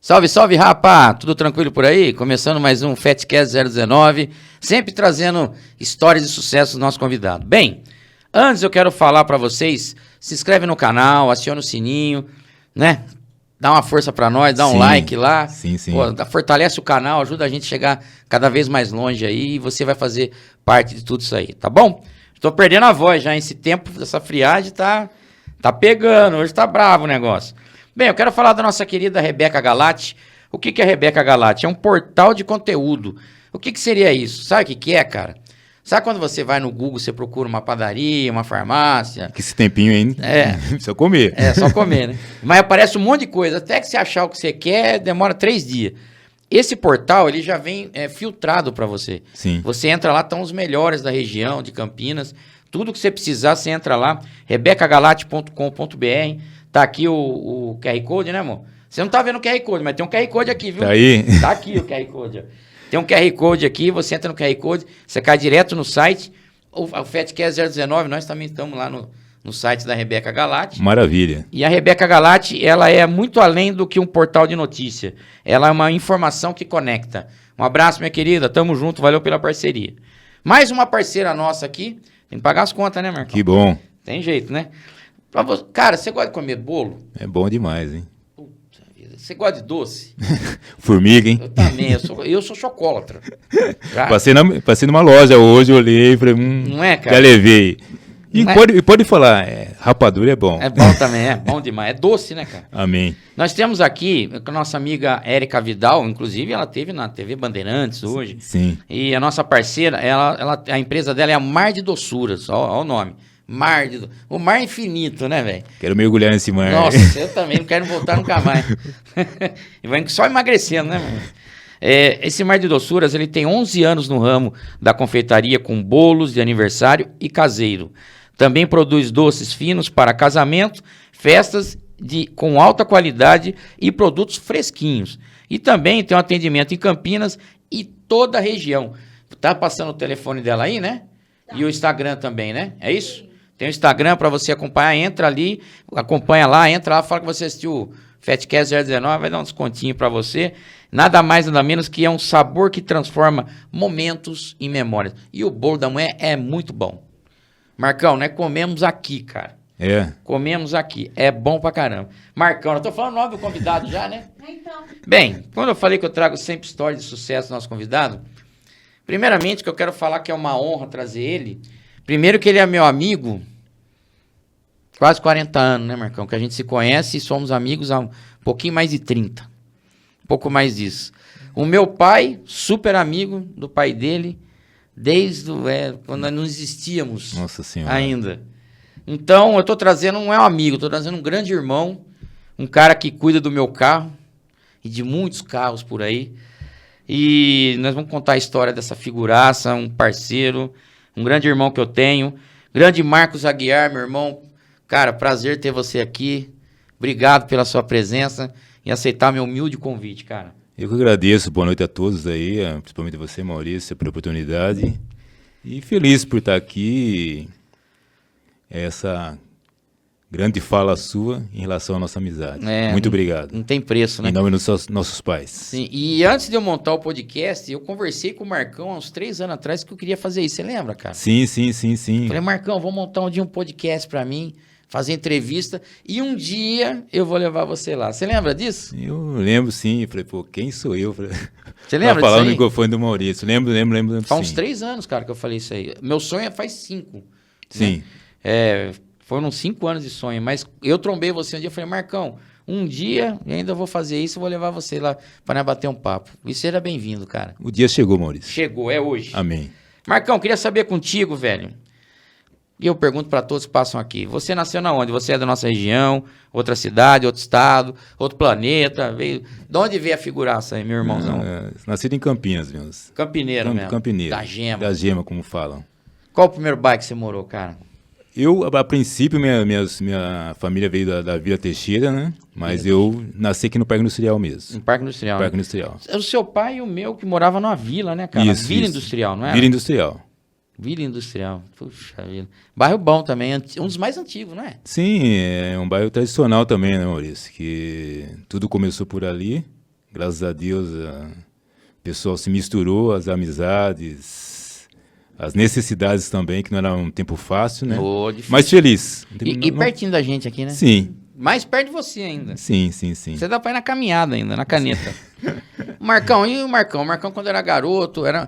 Salve, salve, rapá! Tudo tranquilo por aí? Começando mais um Fatcast 019, sempre trazendo histórias de sucesso do nosso convidado. Bem, antes eu quero falar para vocês, se inscreve no canal, aciona o sininho, né? Dá uma força para nós, dá um like lá. Sim. Pô, fortalece o canal, ajuda a gente a chegar cada vez mais longe aí e você vai fazer parte de tudo isso aí, tá bom? Estou perdendo a voz já, esse tempo dessa friagem tá pegando, hoje tá bravo o negócio. Bem, eu quero falar da nossa querida Rebeca Galati. O que é a Rebeca Galati? É um portal de conteúdo. O que seria isso? Sabe o que é, cara? Sabe quando você vai no Google, você procura uma padaria, uma farmácia? Que esse tempinho aí, precisa comer. É, só comer, né? Mas aparece um monte de coisa. Até que você achar o que você quer, demora 3 dias. Esse portal, ele já vem filtrado para você. Sim. Você entra lá, estão os melhores da região, de Campinas. Tudo que você precisar, você entra lá, rebecagalati.com.br. Tá aqui o QR Code, né, amor? Você não tá vendo o QR Code, mas tem um QR Code aqui, viu? Tá aí? Tá aqui o QR Code, ó. Tem um QR Code aqui, você entra no QR Code, você cai direto no site. O Fatcast 019, nós também estamos lá no site da Rebeca Galati. Maravilha. E a Rebeca Galati, ela é muito além do que um portal de notícia. Ela é uma informação que conecta. Um abraço, minha querida. Tamo junto, valeu pela parceria. Mais uma parceira nossa aqui. Tem que pagar as contas, né, Marcão? Que bom. Tem jeito, né? Cara, você gosta de comer bolo? É bom demais, hein? Puta vida. Você gosta de doce? Formiga, hein? Eu também, eu sou chocolatra. Já. Passei numa loja hoje, olhei e falei, Não é, cara? já levei. E Não pode falar, rapadura é bom. É bom também, é bom demais. É doce, né, cara? Amém. Nós temos aqui com a nossa amiga Érica Vidal, inclusive ela teve na TV Bandeirantes hoje. Sim. E a nossa parceira, a empresa dela é a Mar de Doçuras, ó o nome. O mar infinito, né, velho? Quero mergulhar nesse mar. Nossa, eu também não quero voltar nunca mais. E vai só emagrecendo, né, mano? Esse Mar de Doçuras, ele tem 11 anos no ramo da confeitaria com bolos de aniversário e caseiro. Também produz doces finos para casamento, festas com alta qualidade e produtos fresquinhos. E também tem um atendimento em Campinas e toda a região. Tá passando o telefone dela aí, né? Tá. E o Instagram também, né? É isso? Sim. Tem o Instagram para você acompanhar, entra ali, acompanha lá, entra lá, fala que você assistiu o Fatcast 019, vai dar um descontinho para você. Nada mais, nada menos que é um sabor que transforma momentos em memórias. E o bolo da manhã é muito bom. Marcão, nós comemos aqui, cara. É. Comemos aqui. É bom pra caramba. Marcão, eu tô falando o nome do convidado já, né? Então. Bem, quando eu falei que eu trago sempre histórias de sucesso do nosso convidado, primeiramente que eu quero falar que é uma honra trazer ele. Primeiro que ele é meu amigo, quase 40 anos, né, Marcão? Que a gente se conhece e somos amigos há um pouquinho mais de 30. Um pouco mais disso. O meu pai, super amigo do pai dele, desde quando nós não existíamos. Nossa Senhora. Ainda. Então, eu tô trazendo, não é um amigo, tô trazendo um grande irmão, um cara que cuida do meu carro e de muitos carros por aí. E nós vamos contar a história dessa figuraça, um parceiro, um grande irmão que eu tenho. Grande Marcos Aguiar, meu irmão. Cara, prazer ter você aqui. Obrigado pela sua presença e aceitar meu humilde convite, cara. Eu que agradeço, boa noite a todos aí, principalmente você, Maurício, pela oportunidade. E feliz por estar aqui, essa grande fala sua em relação à nossa amizade. Muito obrigado. Não tem preço, né? Em nome dos nossos pais. Sim, e antes de eu montar o podcast, eu conversei com o Marcão há uns 3 anos atrás que eu queria fazer isso. Você lembra, cara? Sim. Falei, Marcão, vou montar um dia um podcast pra mim, fazer entrevista, e um dia eu vou levar você lá. Você lembra disso? Eu lembro, sim. Eu falei, pô, quem sou eu? Você lembra disso falar aí? no microfone do Maurício. Lembro, Faz uns sim. 3 anos, cara, que eu falei isso aí. Meu sonho faz 5. Sim. Né? Foram 5 anos de sonho, mas eu trombei você um dia e falei, Marcão, um dia eu ainda vou fazer isso, vou levar você lá para nós bater um papo. E seja bem-vindo, cara. O dia chegou, Maurício. Chegou, é hoje. Amém. Marcão, queria saber contigo, velho. E eu pergunto para todos que passam aqui. Você nasceu na onde? Você é da nossa região, outra cidade, outro estado, outro planeta? De onde veio a figuraça aí, meu irmãozão? Nascido em Campinas, meus. Campineiro mesmo. Campineiro. Da Gema. Da Gema, como falam. Qual o primeiro bairro que você morou, cara? Eu, a princípio, minha família veio da Vila Teixeira, né? Mas eu nasci aqui no Parque Industrial mesmo. No Parque Industrial. Parque Industrial. O seu pai e o meu que morava numa vila, né, cara? Vila Industrial, não é? Vila Industrial. Vila Industrial. Puxa vida. Bairro bom também, um dos mais antigos, não é? Sim, é um bairro tradicional também, né, Maurício? Que tudo começou por ali. graças a Deus, o pessoal se misturou, as amizades, as necessidades também, que não era um tempo fácil, né? Difícil. Mas feliz. E pertinho da gente aqui, né? Sim. Mais perto de você ainda. Sim. Você dá pra ir na caminhada ainda, na caneta. Marcão, e o Marcão? O Marcão, quando era garoto, era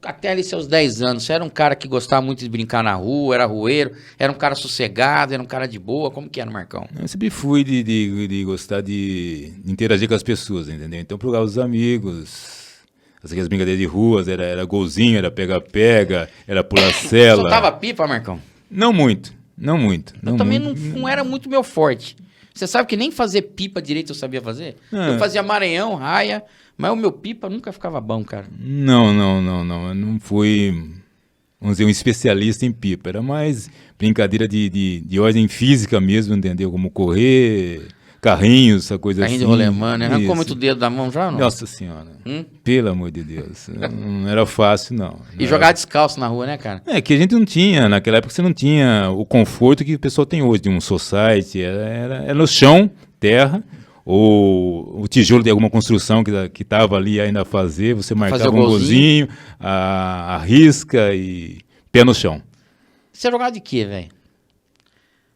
até ali seus 10 anos, você era um cara que gostava muito de brincar na rua, era rueiro, era um cara sossegado, era um cara de boa, como que era o Marcão? Eu sempre fui de gostar de interagir com as pessoas, entendeu? Então, procurar os amigos, aquelas brincadeiras de ruas, era golzinho, era pega-pega, era pular cela. Soltava pipa, Marcão? Não muito. Eu também não era muito meu forte. Você sabe que nem fazer pipa direito eu sabia fazer? Eu fazia Maranhão, raia, mas o meu pipa nunca ficava bom, cara. Não. Eu não fui, vamos dizer, um especialista em pipa. Era mais brincadeira de ordem física mesmo, entendeu? Como correr, carrinhos, essa coisa assim. Carrinho de rolemã, né? Arrancou muito dedo da mão já ou não? Nossa Senhora. Pelo amor de Deus. Não era fácil, não. E jogar descalço na rua, né, cara? É, que a gente não tinha, naquela época você não tinha o conforto que o pessoal tem hoje, de um society. Era no chão, terra, ou o tijolo de alguma construção que estava ali ainda a fazer, você marcava um golzinho, a risca e pé no chão. Você jogava de quê, velho?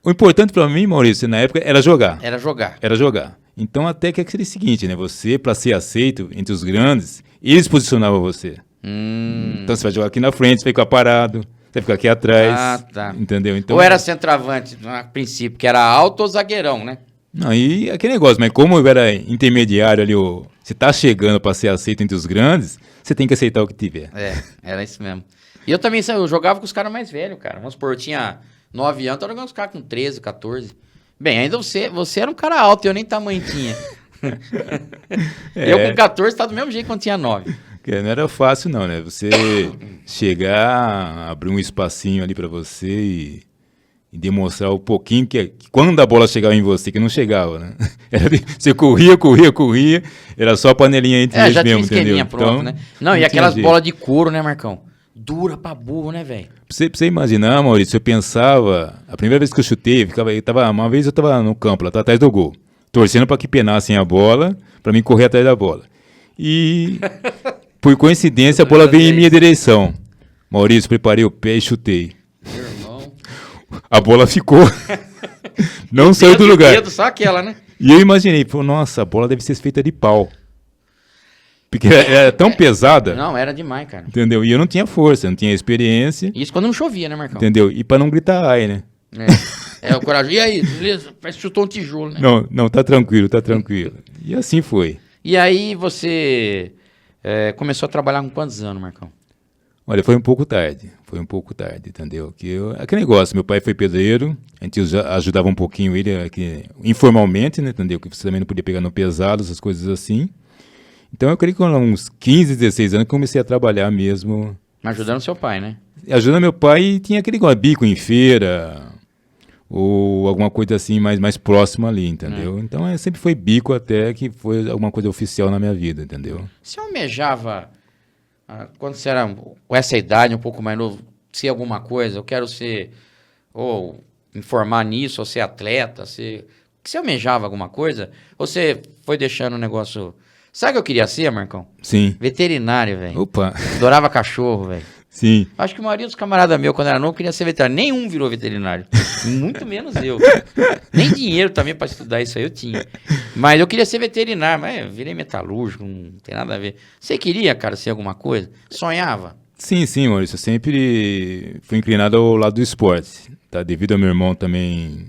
O importante para mim, Maurício, na época, era jogar. Era jogar. Então, até que é aquele seguinte, né? Você, para ser aceito entre os grandes, eles posicionavam você. Então, você vai jogar aqui na frente, você vai ficar parado, você vai ficar aqui atrás. Ah, tá. Entendeu? Então, ou era centroavante, a princípio, que era alto ou zagueirão, né? Não, e aquele negócio, mas como eu era intermediário ali, você tá chegando para ser aceito entre os grandes, você tem que aceitar o que tiver. Era isso mesmo. E eu também, eu jogava com os caras mais velhos, cara. Vamos supor, eu tinha 9 anos, tô jogando com os caras com 13, 14. Bem, ainda você era um cara alto, eu nem tamanho tinha. Eu com 14 tá do mesmo jeito quando tinha 9. Não era fácil não, né? Você chegar, abrir um espacinho ali para você e demonstrar um pouquinho que quando a bola chegava em você, que não chegava, né? Você corria, era só a panelinha entre eles mesmo, entendeu? Já tinha pronto, né? Não, e aquelas bolas de couro, né, Marcão? Dura pra burro, né, velho? Pra você imaginar, Maurício, eu pensava, a primeira vez que eu chutei, uma vez eu tava no campo, lá atrás do gol, torcendo pra que penassem a bola, pra mim correr atrás da bola. E, por coincidência, a bola veio em minha direção. Maurício, preparei o pé e chutei. Meu irmão. A bola ficou. Não saiu do lugar. Dedo, só aquela, né? E eu imaginei, nossa, a bola deve ser feita de pau. Porque era tão pesada. Não, era demais, cara. Entendeu? E eu não tinha força, não tinha experiência. Isso quando não chovia, né, Marcão? Entendeu? E pra não gritar ai, né? O coragem. E aí, beleza? Parece que chutou um tijolo, né? Não, tá tranquilo. E assim foi. E aí você começou a trabalhar com quantos anos, Marcão? Olha, foi um pouco tarde, entendeu? Aquele negócio, meu pai foi pedreiro, a gente ajudava um pouquinho ele informalmente, né, entendeu? Que você também não podia pegar no pesado, essas coisas assim. Então eu creio que com uns 15, 16 anos comecei a trabalhar mesmo. Ajudando seu pai, né? Ajudando meu pai e tinha aquele bico em feira, ou alguma coisa assim mais próxima ali, entendeu? Então sempre foi bico até que foi alguma coisa oficial na minha vida, entendeu? Você almejava, quando você era com essa idade, um pouco mais novo, ser alguma coisa? Eu quero ser, ou me formar nisso, ou ser atleta, Você almejava alguma coisa? Ou você foi deixando o negócio... Sabe o que eu queria ser, Marcão? Sim. Veterinário, velho. Opa. Adorava cachorro, velho. Sim. Acho que a maioria dos camaradas meus, quando era novo, queria ser veterinário. Nenhum virou veterinário. Muito menos eu. Nem dinheiro também para estudar isso aí eu tinha. Mas eu queria ser veterinário. Mas eu virei metalúrgico, não tem nada a ver. Você queria, cara, ser alguma coisa? Sonhava? Sim, Maurício. Eu sempre fui inclinado ao lado do esporte. Tá? Devido ao meu irmão também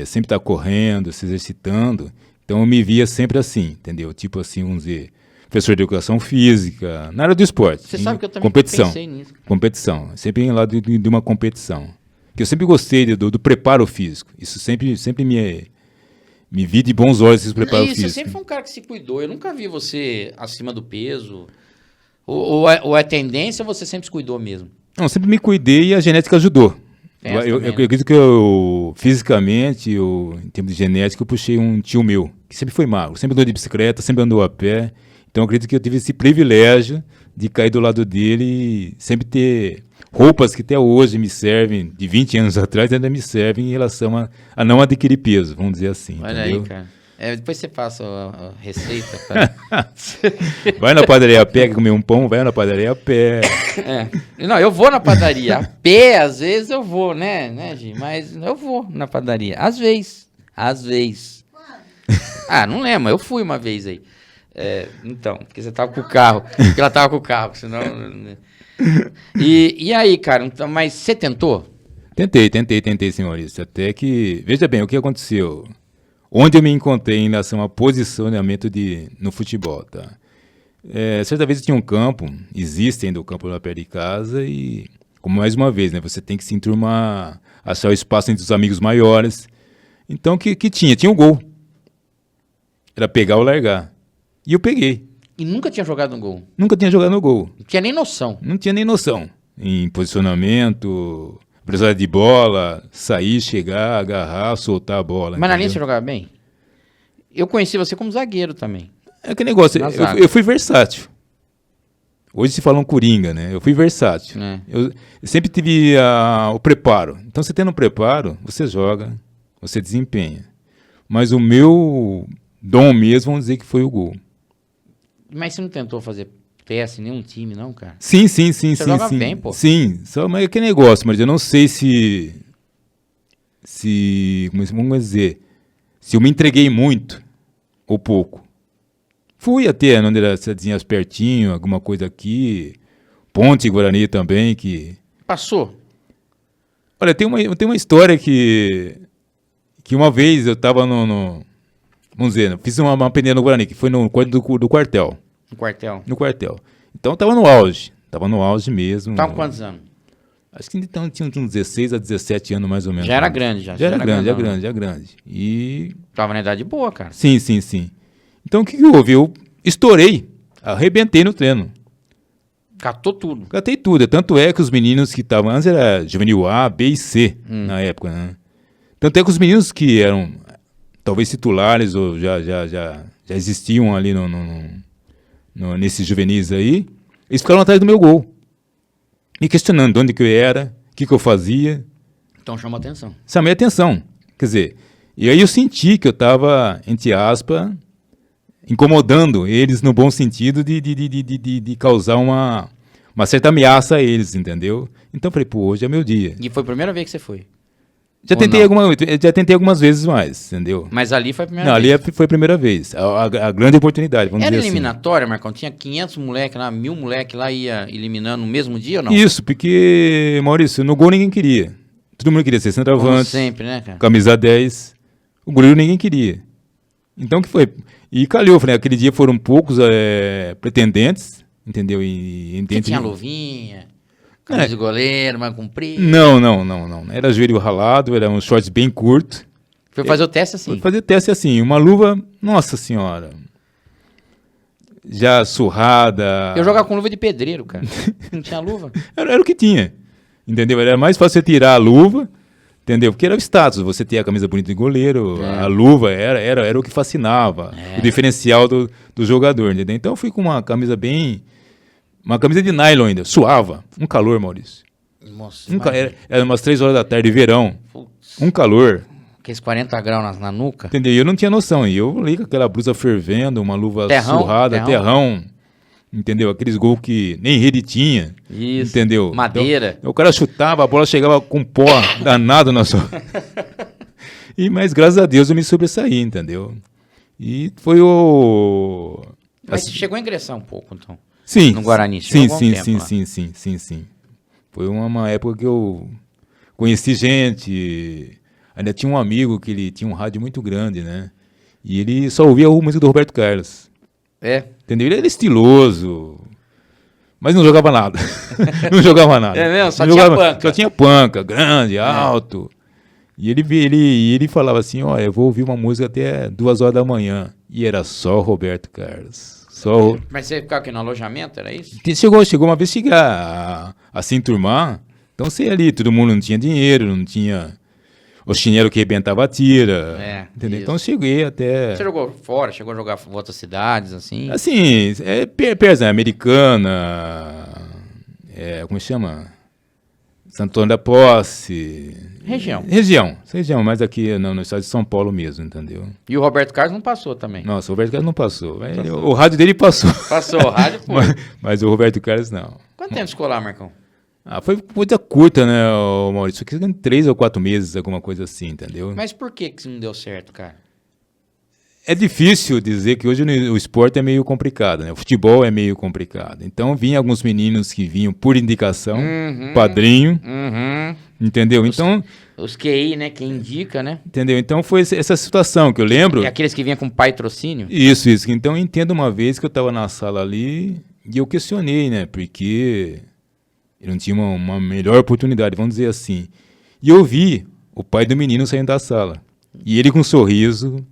sempre estar correndo, se exercitando. Então eu me via sempre assim, entendeu? Tipo assim, vamos dizer, professor de educação física, na área do esporte. Você sabe que eu também pensei nisso. Competição, sempre em lado de uma competição. Que eu sempre gostei do preparo físico. Isso sempre me vi de bons olhos esse preparo físico. Você sempre foi um cara que se cuidou. Eu nunca vi você acima do peso. Ou é tendência, você sempre se cuidou mesmo? Não, sempre me cuidei e a genética ajudou. Eu acredito que fisicamente, em termos de genética, eu puxei um tio meu, que sempre foi magro, sempre andou de bicicleta, sempre andou a pé. Então eu acredito que eu tive esse privilégio de cair do lado dele e sempre ter roupas que até hoje me servem, de 20 anos atrás ainda me servem em relação a não adquirir peso, vamos dizer assim. Olha entendeu? aí, cara. Depois você passa a receita. Pra... Vai na padaria a pé, quer comer um pão, vai na padaria a pé. Não, eu vou na padaria a pé, às vezes eu vou, né, Gi? Mas eu vou na padaria, às vezes. Não lembro, eu fui uma vez aí. Então, porque você tava com o carro, porque ela tava com o carro, senão... E aí, cara, então, mas você tentou? Tentei, senhores. Até que, veja bem, o que aconteceu. Onde eu me encontrei em relação a posicionamento no futebol, tá? Certa vez eu tinha um campo, existe ainda o campo lá perto de casa e, como mais uma vez, né, você tem que se enturmar, achar o espaço entre os amigos maiores. Então, que tinha um gol. Era pegar ou largar. E eu peguei. E nunca tinha jogado no gol? Nunca tinha jogado no gol. Não tinha nem noção? Não tinha nem noção. Em posicionamento, velocidade de bola, sair, chegar, agarrar, soltar a bola. Mas na linha você jogava bem? Eu conheci você como zagueiro também. É que negócio, eu fui versátil. Hoje se fala um coringa, né? Eu fui versátil. Eu sempre tive o preparo. Então, você tendo um preparo, você joga, você desempenha. Mas o meu dom mesmo, vamos dizer que foi o gol. Mas você não tentou fazer teste em nenhum time, não, cara? Sim. Você joga bem, pô. Sim, mas é que negócio, mas eu não sei se vamos dizer, se eu me entreguei muito ou pouco. Fui até onde era cidadezinhas pertinho, alguma coisa aqui, Ponte Guarani também, que... Passou? Olha, tem uma história que uma vez eu tava vamos dizer, fiz uma peneira no Guarani, que foi no do quartel. No quartel? No quartel. Então tava no auge mesmo. Tava com quantos anos? Acho que então tinha uns 16 a 17 anos mais ou menos. Já era grande, já. Já era grande. E... Tava na idade boa, cara. Sim. Então o que houve? Eu estourei, arrebentei no treino. Catou tudo. Catei tudo. Tanto é que os meninos que estavam... Antes era juvenil A, B e C na época, né? Tanto é que os meninos que eram talvez titulares ou já existiam ali nesses juvenis aí, eles ficaram atrás do meu gol. Me questionando de onde que eu era, o que eu fazia. Então chamou atenção. Chamei atenção. Quer dizer, e aí eu senti que eu estava, entre aspas, incomodando eles no bom sentido de causar uma certa ameaça a eles, entendeu? Então eu falei, pô, hoje é meu dia. E foi a primeira vez que você foi? Já tentei algumas vezes mais, entendeu? Mas ali foi a primeira vez? Não, ali foi a primeira vez. A grande oportunidade, vamos dizer assim. Era eliminatória, Marcão? Tinha 500 moleques lá, 1000 moleques lá, ia eliminando no mesmo dia ou não? Isso, porque, Maurício, no gol ninguém queria. Todo mundo queria ser centroavante. Como sempre, né, cara? Camisa 10. O goleiro ninguém queria. Então, o que foi? E calhou, falei, aquele dia foram poucos pretendentes, entendeu? Você tinha luvinha... Camisa de goleiro, mais comprido. Não. Era joelho ralado, era um shorts bem curto. Foi fazer o teste assim? Foi fazer o teste assim. Uma luva, nossa senhora. Já surrada. Eu jogava com luva de pedreiro, cara. Não tinha luva. Era o que tinha. Entendeu? Era mais fácil você tirar a luva, entendeu? Porque era o status. Você ter a camisa bonita de goleiro, a luva era o que fascinava. O diferencial do jogador, entendeu? Então eu fui com uma camisa Uma camisa de nylon ainda, suava. Um calor, Maurício. Nossa, era umas 3 horas da tarde, verão. Putz. Um calor. Aqueles 40 graus na nuca. Entendeu? E eu não tinha noção. E eu li com aquela blusa fervendo, uma luva surrada, terrão. Entendeu? Aqueles gols que nem rede tinha. Isso. Entendeu? Madeira. Então, o cara chutava, a bola chegava com pó danado na sua... Mas graças a Deus eu me sobressaí, entendeu? E foi o... Mas você chegou a ingressar um pouco, então. Sim. No Guarani. Sim. Foi uma época que eu conheci gente. Ainda tinha um amigo que ele tinha um rádio muito grande, né? E ele só ouvia a música do Roberto Carlos. Entendeu? Ele era estiloso, mas não jogava nada. É mesmo? Só tinha panca. Só tinha panca, grande, alto. E ele falava assim, ó, eu vou ouvir uma música até 2 horas da manhã. E era só Roberto Carlos. Mas você ficava aqui no alojamento, era isso? Chegou uma vez chegar a se enturmar. Então você ali, todo mundo não tinha dinheiro, não tinha o chinelo que arrebentava a tira. Entendeu? Então eu cheguei até... Você jogou fora? Chegou a jogar em outras cidades, assim? Assim, Americana, como se chama? Santo Antônio da Posse. Região. Região, mas aqui no estado de São Paulo mesmo, entendeu? E o Roberto Carlos não passou também. Nossa, o Roberto Carlos não passou. O rádio dele passou. Passou, o rádio foi. mas o Roberto Carlos não. Quanto tempo ficou lá, Marcão? Foi coisa curta, né, Maurício? 3 ou 4 meses, alguma coisa assim, entendeu? Mas por que não deu certo, cara? É difícil dizer que hoje o esporte é meio complicado, né? O futebol é meio complicado. Então, vinham alguns meninos que vinham por indicação, padrinho, entendeu? Então... Os QI, né? Quem indica, né? Entendeu? Então, foi essa situação que eu lembro... E aqueles que vinham com patrocínio? Isso. Então, eu entendo uma vez que eu estava na sala ali e eu questionei, né? Porque eu não tinha uma melhor oportunidade, vamos dizer assim. E eu vi o pai do menino saindo da sala. E ele com um sorriso...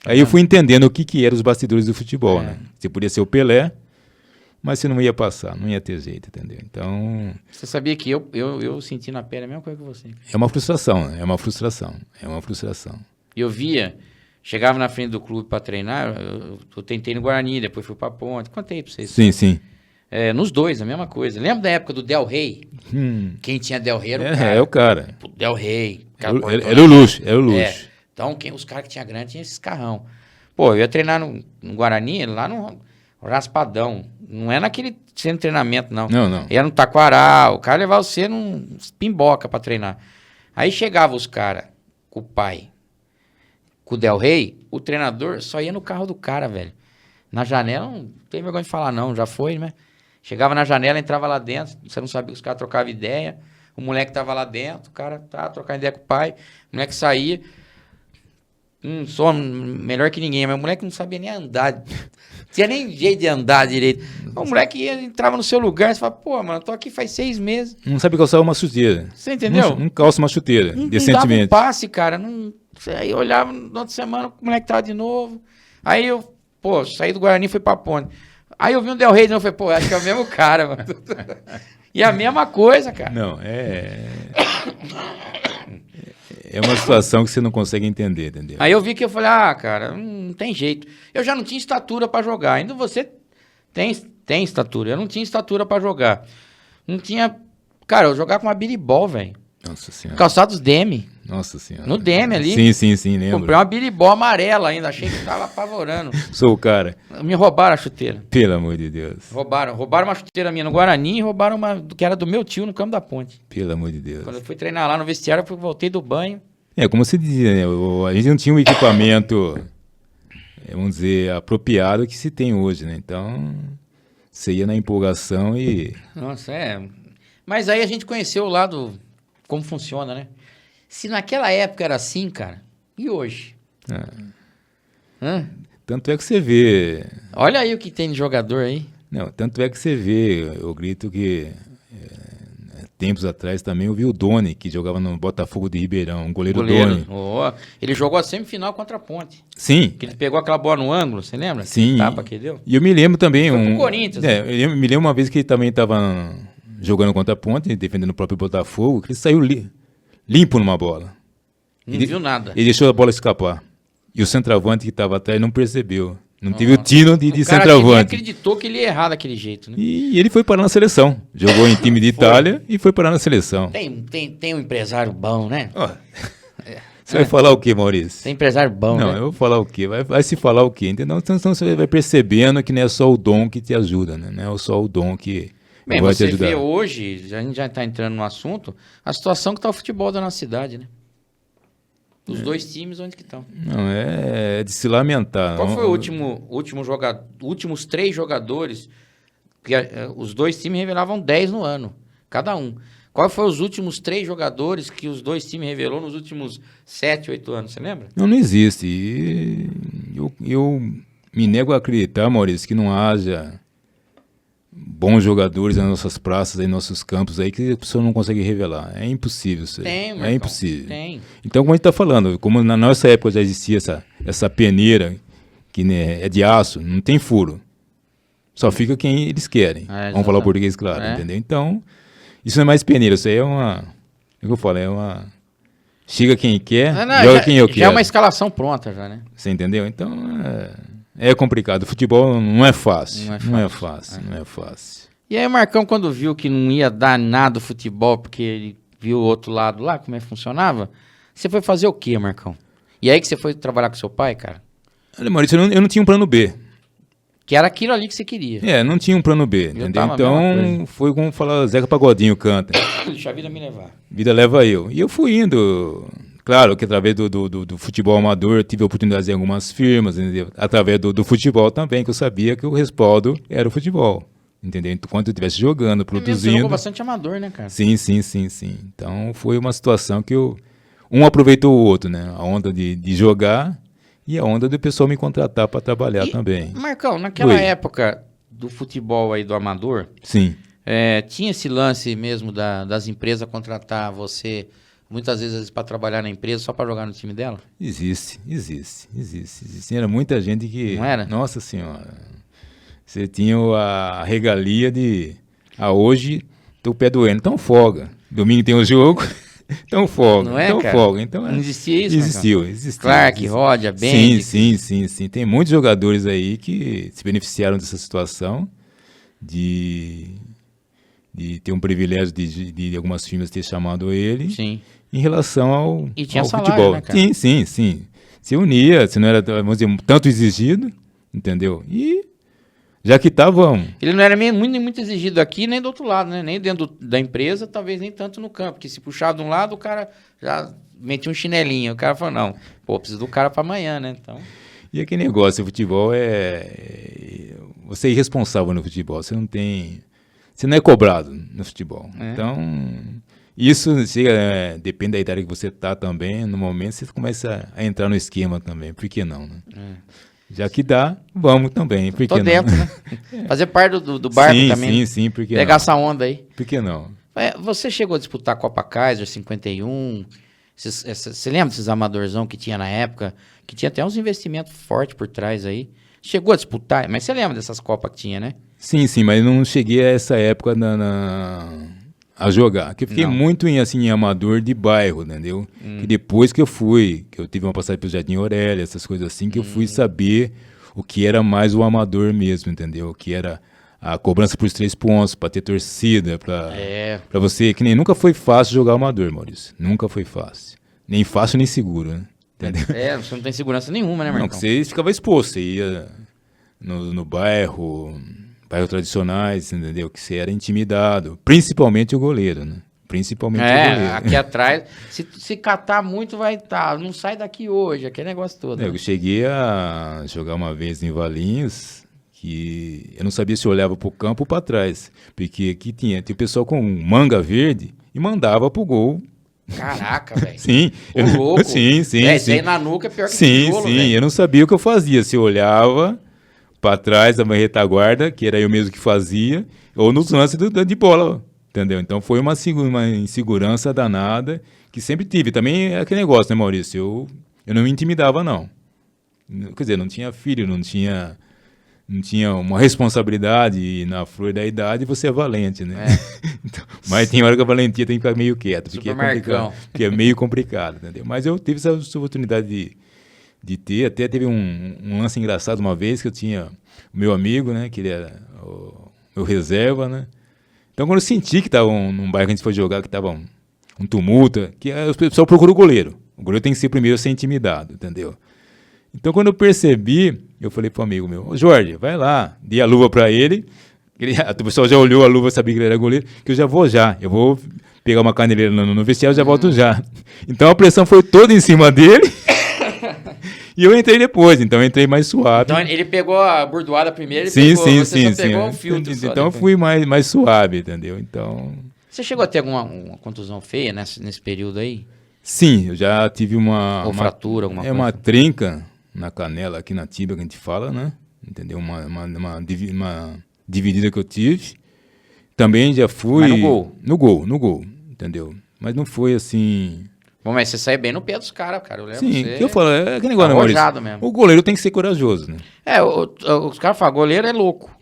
Aí eu fui entendendo o que eram os bastidores do futebol, né? Você podia ser o Pelé, mas você não ia passar, não ia ter jeito, entendeu? Então... Você sabia que eu senti na pele a mesma coisa que você? É uma frustração. Eu via, chegava na frente do clube para treinar, eu tentei no Guarani, depois fui para Ponte, contei para vocês. Sim. Nos dois, a mesma coisa. Lembra da época do Del Rey? Quem tinha Del Rey era o cara. É o cara. Del Rey. Era o luxo. Então, os caras que tinham grana tinham esses carrão. Pô, eu ia treinar no Guarani, lá no Raspadão. Não é naquele centro de treinamento, não. Não. Ia no Taquaral. O cara levava você num pimboca pra treinar. Aí chegava os caras com o pai, com o Del Rey, o treinador só ia no carro do cara, velho. Na janela, não tem vergonha de falar não, já foi, né? Chegava na janela, entrava lá dentro, você não sabia que os caras trocavam ideia, o moleque tava lá dentro, o cara tava trocando ideia com o pai, o moleque saía... só melhor que ninguém, mas o moleque não sabia nem andar. Não tinha nem jeito de andar direito. O moleque entrava no seu lugar, você fala, pô, mano, eu tô aqui faz 6 meses. Não sabe calçar uma chuteira. Você entendeu? Não calça uma chuteira, decentemente. Não dava um passe, cara. Aí eu olhava, na outra semana, o moleque tava de novo. Aí eu, saí do Guarani e fui pra Ponte. Aí eu vi um Del Rey de novo, falei, acho que é o mesmo cara, mano. E a mesma coisa, cara. Não, É uma situação que você não consegue entender, entendeu? Aí eu vi que eu falei, cara, não tem jeito. Eu já não tinha estatura pra jogar. Ainda você tem estatura. Eu não tinha estatura pra jogar. Não tinha... Cara, eu jogava com uma biribol, velho. Nossa Senhora. Calçados Demi. Nossa Senhora. No Demi ali. Sim, lembro. Comprei uma biribol amarela ainda. Achei que tava apavorando. Sou o cara. Me roubaram a chuteira. Pelo amor de Deus. Roubaram uma chuteira minha no Guarani e roubaram uma que era do meu tio no Campo da Ponte. Pelo amor de Deus. Quando eu fui treinar lá no vestiário, eu voltei do banho. Como você dizia, né? A gente não tinha um equipamento, vamos dizer, apropriado que se tem hoje, né? Então, você ia na empolgação e... Nossa, Mas aí a gente conheceu o lado, como funciona, né? Se naquela época era assim, cara, e hoje? Tanto é que você vê... Olha aí o que tem de jogador aí. Não, tanto é que você vê, eu grito que... tempos atrás também eu vi o Doni, que jogava no Botafogo de Ribeirão, um goleiro Doni. Ele jogou a semifinal contra a Ponte. Sim. Que ele pegou aquela bola no ângulo, você lembra? Sim. Tapa que ele deu. E eu me lembro também... Foi pro Corinthians. Eu me lembro uma vez que ele também estava jogando contra a Ponte, defendendo o próprio Botafogo, que ele saiu limpo numa bola. Não viu nada. Ele deixou a bola escapar. E o centroavante que estava atrás não percebeu. Não teve o tino de centroavante. Ele acreditou que ele ia errar daquele jeito, né? E ele foi parar na seleção. Jogou em time de Itália e foi parar na seleção. Tem um empresário bom, né? Você vai falar o quê, Maurício? Tem empresário bom, não, né? Eu vou falar o quê? Vai se falar o quê? Entendeu? Então você vai percebendo que não é só o dom que te ajuda, né? Não é só o dom que vai te ajudar. Você vê hoje, a gente já está entrando no assunto, a situação que está o futebol da nossa cidade, né? Os dois times, onde que estão? Não, é de se lamentar. Qual foi o últimos 3 jogadores? Que os dois times revelavam 10 no ano, cada um. Qual foi os últimos 3 jogadores que os dois times revelou nos últimos 7, 8 anos? Você lembra? Não existe. E eu me nego a acreditar, Maurício, que não haja bons jogadores nas nossas praças, em nossos campos aí, que a pessoa não consegue revelar. É impossível isso aí. É impossível. Tem. Então, como a gente está falando, como na nossa época já existia essa peneira, que né, é de aço, não tem furo. Só fica quem eles querem. Vamos falar o português claro, entendeu? Então, isso não é mais peneira, isso aí é uma... O que eu falo? É uma... Chega quem quer, joga quem eu quero. Já é uma escalação pronta, já, né? Você entendeu? Então, é complicado. O futebol não é fácil. Não é fácil. E aí o Marcão, quando viu que não ia dar nada o futebol, porque ele viu o outro lado lá, como é que funcionava, você foi fazer o quê, Marcão? E aí que você foi trabalhar com seu pai, cara? Olha, Maurício, eu não tinha um plano B. Que era aquilo ali que você queria. Não tinha um plano B, entendeu? Então, foi como falar Zeca Pagodinho canta. Deixa a vida me levar. Vida leva eu. E eu fui indo. Claro que através do futebol amador eu tive oportunidades em algumas firmas, entendeu? Através do futebol também, que eu sabia que o respaldo era o futebol. Entendeu? Enquanto eu estivesse jogando, produzindo. Você jogou bastante amador, né, cara? Sim. Então foi uma situação que um aproveitou o outro, né? A onda de jogar e a onda do pessoal me contratar para trabalhar também. Marcão, naquela época do futebol aí do amador, sim. Tinha esse lance mesmo das empresas contratar você, muitas vezes para trabalhar na empresa, só para jogar no time dela? Existe. Era muita gente que... Não era? Nossa Senhora... Você tinha a regalia de... hoje, teu pé doendo. Então folga. Domingo tem o jogo, então folga. Não é, então cara? folga. Então, não existia isso, Existiu. Clark, Rodia, Bend. Sim. Tem muitos jogadores aí que se beneficiaram dessa situação de ter um privilégio de algumas firmas ter chamado ele. Sim. Em relação ao, e tinha ao salário, futebol. Né, cara? Sim. Se unia, se não era, vamos dizer, tanto exigido, entendeu? E já que tá, vamos. Ele não era muito exigido aqui, nem do outro lado, né? Nem dentro da empresa, talvez nem tanto no campo. Porque se puxar de um lado, o cara já metia um chinelinho. O cara falou, não, preciso do cara para amanhã, né? Então... E aquele negócio, o futebol você é irresponsável no futebol. Você não é cobrado no futebol. Então, isso depende da idade que você tá também. No momento, você começa a entrar no esquema também. Por que não, né? Já que dá, vamos também. Por que não? dentro, né? Fazer parte do barco também. Sim, por que pegar não? essa onda aí. Por que não? Você chegou a disputar a Copa Kaiser 51? Você lembra desses amadorzão que tinha na época? Que tinha até uns investimentos fortes por trás aí. Chegou a disputar? Mas você lembra dessas Copas que tinha, né? Sim, mas não cheguei a essa época a jogar. Que eu fiquei muito em amador de bairro, entendeu? E depois que eu tive uma passagem pelo Jardim Aurélia, essas coisas assim, que eu fui saber o que era mais o amador mesmo, entendeu? O que era a cobrança por 3 pontos, para ter torcida, para você... Que nem nunca foi fácil jogar amador, Maurício. Nunca foi fácil. Nem fácil, nem seguro, né? Entendeu? Você não tem segurança nenhuma, né, Marcão? Não, você ficava exposto. Você ia no bairros tradicionais, entendeu? Que você era intimidado. Principalmente o goleiro, né? Principalmente o goleiro. Aqui atrás, se catar muito, vai estar. Não sai daqui hoje, aquele negócio todo. Eu cheguei a jogar uma vez em Valinhos, que eu não sabia se eu olhava para o campo ou para trás. Porque aqui tinha o pessoal com manga verde e mandava pro gol. Caraca, velho. Sim. Louco. Sim. Isso aí na nuca é pior que tijolo, velho. Eu não sabia o que eu fazia. Se eu olhava para trás da minha retaguarda, que era eu mesmo que fazia, ou nos lances de bola, entendeu? Então foi uma insegurança danada que sempre tive. Também é aquele negócio, né, Maurício? Eu não me intimidava, não. Quer dizer, não tinha filho, não tinha uma responsabilidade e na flor da idade você é valente, né? Então, mas tem hora que a valentia tem que ficar meio quieto, porque porque é meio complicado, entendeu? Mas eu tive essa oportunidade de ter, até teve um lance engraçado uma vez que eu tinha o meu amigo, né, que ele era o meu reserva, né? Então quando eu senti que estava num bairro que a gente foi jogar, que estava um tumulto, que o pessoal procura o goleiro tem que ser primeiro a ser intimidado, entendeu? Então quando eu percebi, eu falei pro amigo meu, Jorge, vai lá, dei a luva para ele, o pessoal já olhou a luva, sabia que ele era goleiro, que eu vou pegar uma caneleira no vestiário, já volto já. Então a pressão foi toda em cima dele. E eu entrei depois, então eu entrei mais suave. Então ele pegou a bordoada primeiro, você só pegou o filtro. Então eu fui mais suave, entendeu? Então... Você chegou a ter alguma contusão feia nesse período aí? Sim, eu já tive uma fratura, alguma coisa? Uma trinca na canela, aqui na tíbia que a gente fala, né? Entendeu? Uma dividida que eu tive. Também já fui... Mas no gol? No gol, entendeu? Mas não foi assim... Bom, mas você sai bem no pé dos caras, cara. Eu lembro. Sim, que eu falo, é aquele negócio, né, Maurício? Mesmo. O goleiro tem que ser corajoso, né? Os caras falam, goleiro é louco.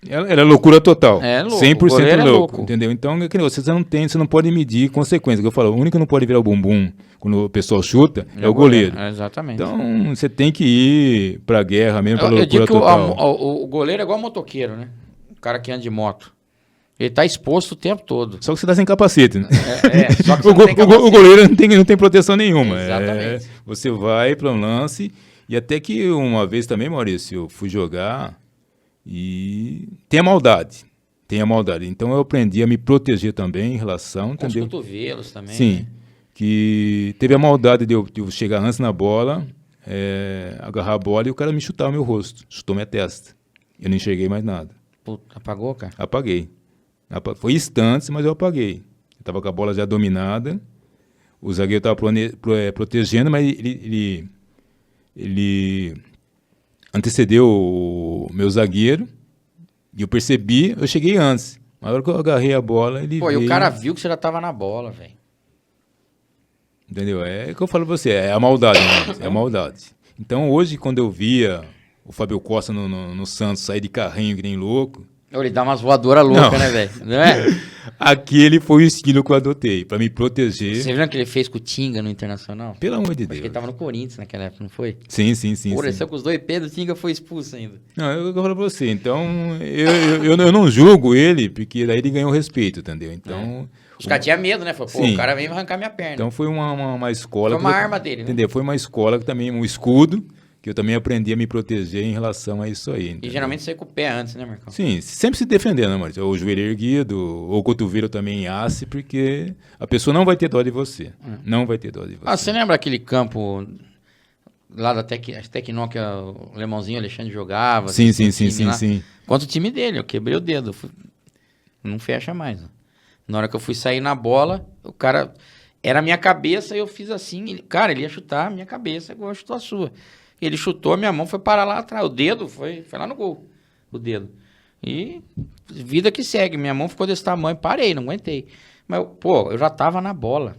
Era loucura total. É louco. 100% louco, entendeu? Então, é aquele negócio, você não pode medir consequências. Que eu falo, o único que não pode virar o bumbum quando o pessoal chuta é o goleiro. Exatamente. Então, você tem que ir pra guerra mesmo, pra loucura eu digo que total. O goleiro é igual motoqueiro, né? O cara que anda de moto. Ele tá exposto o tempo todo. Só que você tá sem capacete, né? Só que você O, não tem capacete. o goleiro não tem proteção nenhuma. Exatamente. Você vai para um lance, e até que uma vez também, Maurício, eu fui jogar e tem a maldade. Então eu aprendi a me proteger também em relação, Com os entendeu? cotovelos também. Sim, Né? que teve a maldade de eu chegar antes na bola, agarrar a bola e o cara me chutar o meu rosto, chutou minha testa. Eu não enxerguei mais nada. Puta, apagou, cara? Apaguei. Foi instantes, mas eu apaguei. Eu tava com a bola já dominada, o zagueiro tava protegendo, mas ele antecedeu o meu zagueiro, e eu percebi, eu cheguei antes. Mas na hora que eu agarrei a bola, ele Pô, veio... e o cara viu que você já tava na bola, velho. Entendeu? É o que eu falo pra você, é a maldade, né? É a maldade. Então hoje, quando eu via o Fábio Costa no Santos sair de carrinho que nem louco... Ele dá umas voadoras loucas, né, velho? Não é? Aquele foi o estilo que eu adotei, pra me proteger. Você viu o que ele fez com o Tinga no Internacional? Pelo amor de Acho Deus. que ele tava no Corinthians naquela época, não foi? Sim. Pô, ele saiu com os dois Pedro, o Tinga foi expulso ainda. Não, eu falo pra você, então eu não julgo ele, porque daí ele ganhou respeito, entendeu? Então... Os caras tinham medo, né? Falou, pô, Sim. o cara veio arrancar minha perna. Então foi uma escola... Foi uma arma dele, né? Entendeu? Foi uma escola que também, um escudo, que eu também aprendi a me proteger em relação a isso aí. Entendeu? E geralmente sai com o pé antes, né, Marcão? Sim, sempre se defendendo, né, Maurício? Ou o joelho erguido, ou o cotovelo também em aço, porque a pessoa não vai ter dó de você. Não vai ter dó de você. Ah, você lembra aquele campo lá da Tecno que o Lemãozinho Alexandre jogava? Sim. Contra o time dele, eu quebrei o dedo. Não fecha mais. Ó. Na hora que eu fui sair na bola, o cara... Era a minha cabeça e eu fiz assim. Ele ia chutar a minha cabeça, igual chutou a sua. Ele chutou, a minha mão foi parar lá atrás. O dedo foi lá no gol. O dedo. E vida que segue. Minha mão ficou desse tamanho. Parei, não aguentei. Mas, pô, eu já tava na bola.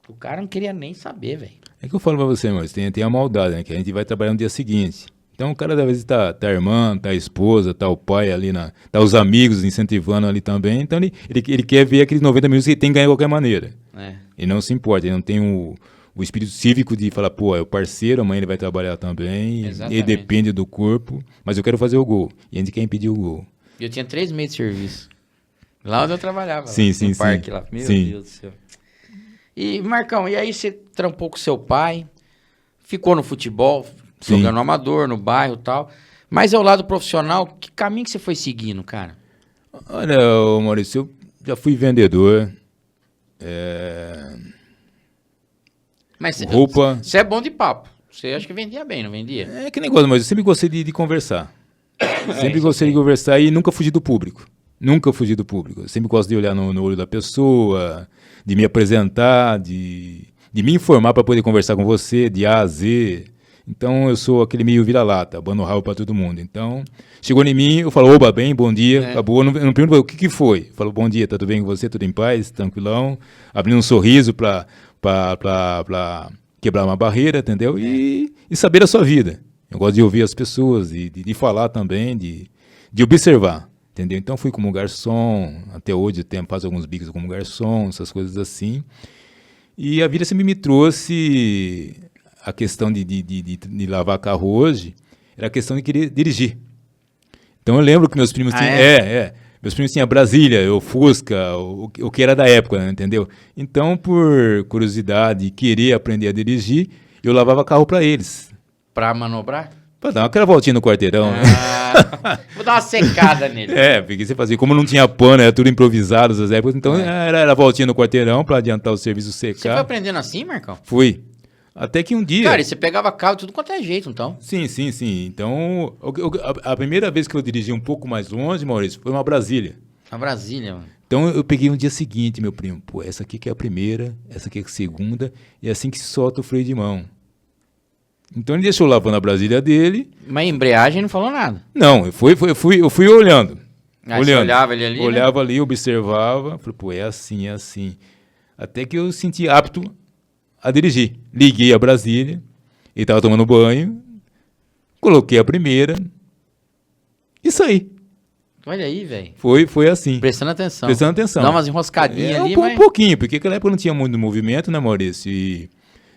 O cara não queria nem saber, velho. É que eu falo pra você, Maurício, tem a maldade, né? Que a gente vai trabalhar no dia seguinte. Então o cara, às vezes, tá a irmã, tá a esposa, tá o pai ali, tá os amigos incentivando ali também. Então ele quer ver aqueles 90 minutos que ele tem que ganhar de qualquer maneira. Ele não se importa, ele não tem o espírito cívico de falar, pô, é o parceiro, amanhã ele vai trabalhar também. Exatamente. Ele depende do corpo, mas eu quero fazer o gol. E a gente quer impedir o gol. Eu tinha 3 meses de serviço. Lá onde eu trabalhava. Sim, lá, sim, no parque sim. lá. Meu Sim. Deus do céu. E, Marcão, e aí você trampou com seu pai, ficou no futebol, Sim. jogando no amador, no bairro e tal. Mas ao lado profissional, que caminho que você foi seguindo, cara? Olha, Maurício, eu já fui vendedor. Mas Roupa. você é bom de papo. Você acha que vendia bem, não vendia? É que negócio, mas eu sempre gostei de conversar. Sempre isso gostei de conversar e nunca fugi do público. Eu sempre gosto de olhar no olho da pessoa, de me apresentar, de me informar para poder conversar com você, de A a Z. Então eu sou aquele meio vira-lata, abano o rabo para todo mundo. Então, chegou em mim, eu falo, oba, bem, bom dia, acabou. Eu não pergunto o que foi. Eu falo, bom dia, tá tudo bem com você, tudo em paz, tranquilão. Abrindo um sorriso para quebrar uma barreira, entendeu? E saber a sua vida. Eu gosto de ouvir as pessoas, de falar também, de observar, entendeu? Então fui como garçom, até hoje faço alguns bicos como garçom, essas coisas assim. E a vida sempre me trouxe a questão de lavar carro hoje, era a questão de querer dirigir. Então eu lembro que meus primos tinham... Meus primos tinham Brasília, o Fusca, o que era da época, né, entendeu? Então, por curiosidade e querer aprender a dirigir, eu lavava carro para eles. Pra manobrar? Pra dar aquela voltinha no quarteirão, né? Vou dar uma secada nele. Porque você fazia, como não tinha pano, era tudo improvisado nessas épocas, então era a voltinha no quarteirão para adiantar o serviço secar. Você foi aprendendo assim, Marcão? Fui. Até que um dia... Cara, e você pegava carro de tudo quanto é jeito, então? Sim. Então, a primeira vez que eu dirigi um pouco mais longe, Maurício, foi uma Brasília. Uma Brasília, mano. Então, eu peguei um dia seguinte, meu primo. Pô, essa aqui que é a primeira, essa aqui é a segunda, e é assim que se solta o freio de mão. Então, ele deixou lavando a Brasília dele. Mas embreagem não falou nada. Não, eu fui olhando. Você olhava ele ali, olhava ali, observava. Falei, pô, é assim. Até que eu senti apto a dirigir. Liguei a Brasília, ele estava tomando banho, coloquei a primeira e saí. Olha aí, velho. Foi assim. Prestando atenção. Dá umas enroscadinhas ali, mas... Um pouquinho, porque naquela época não tinha muito movimento, né, Maurício? E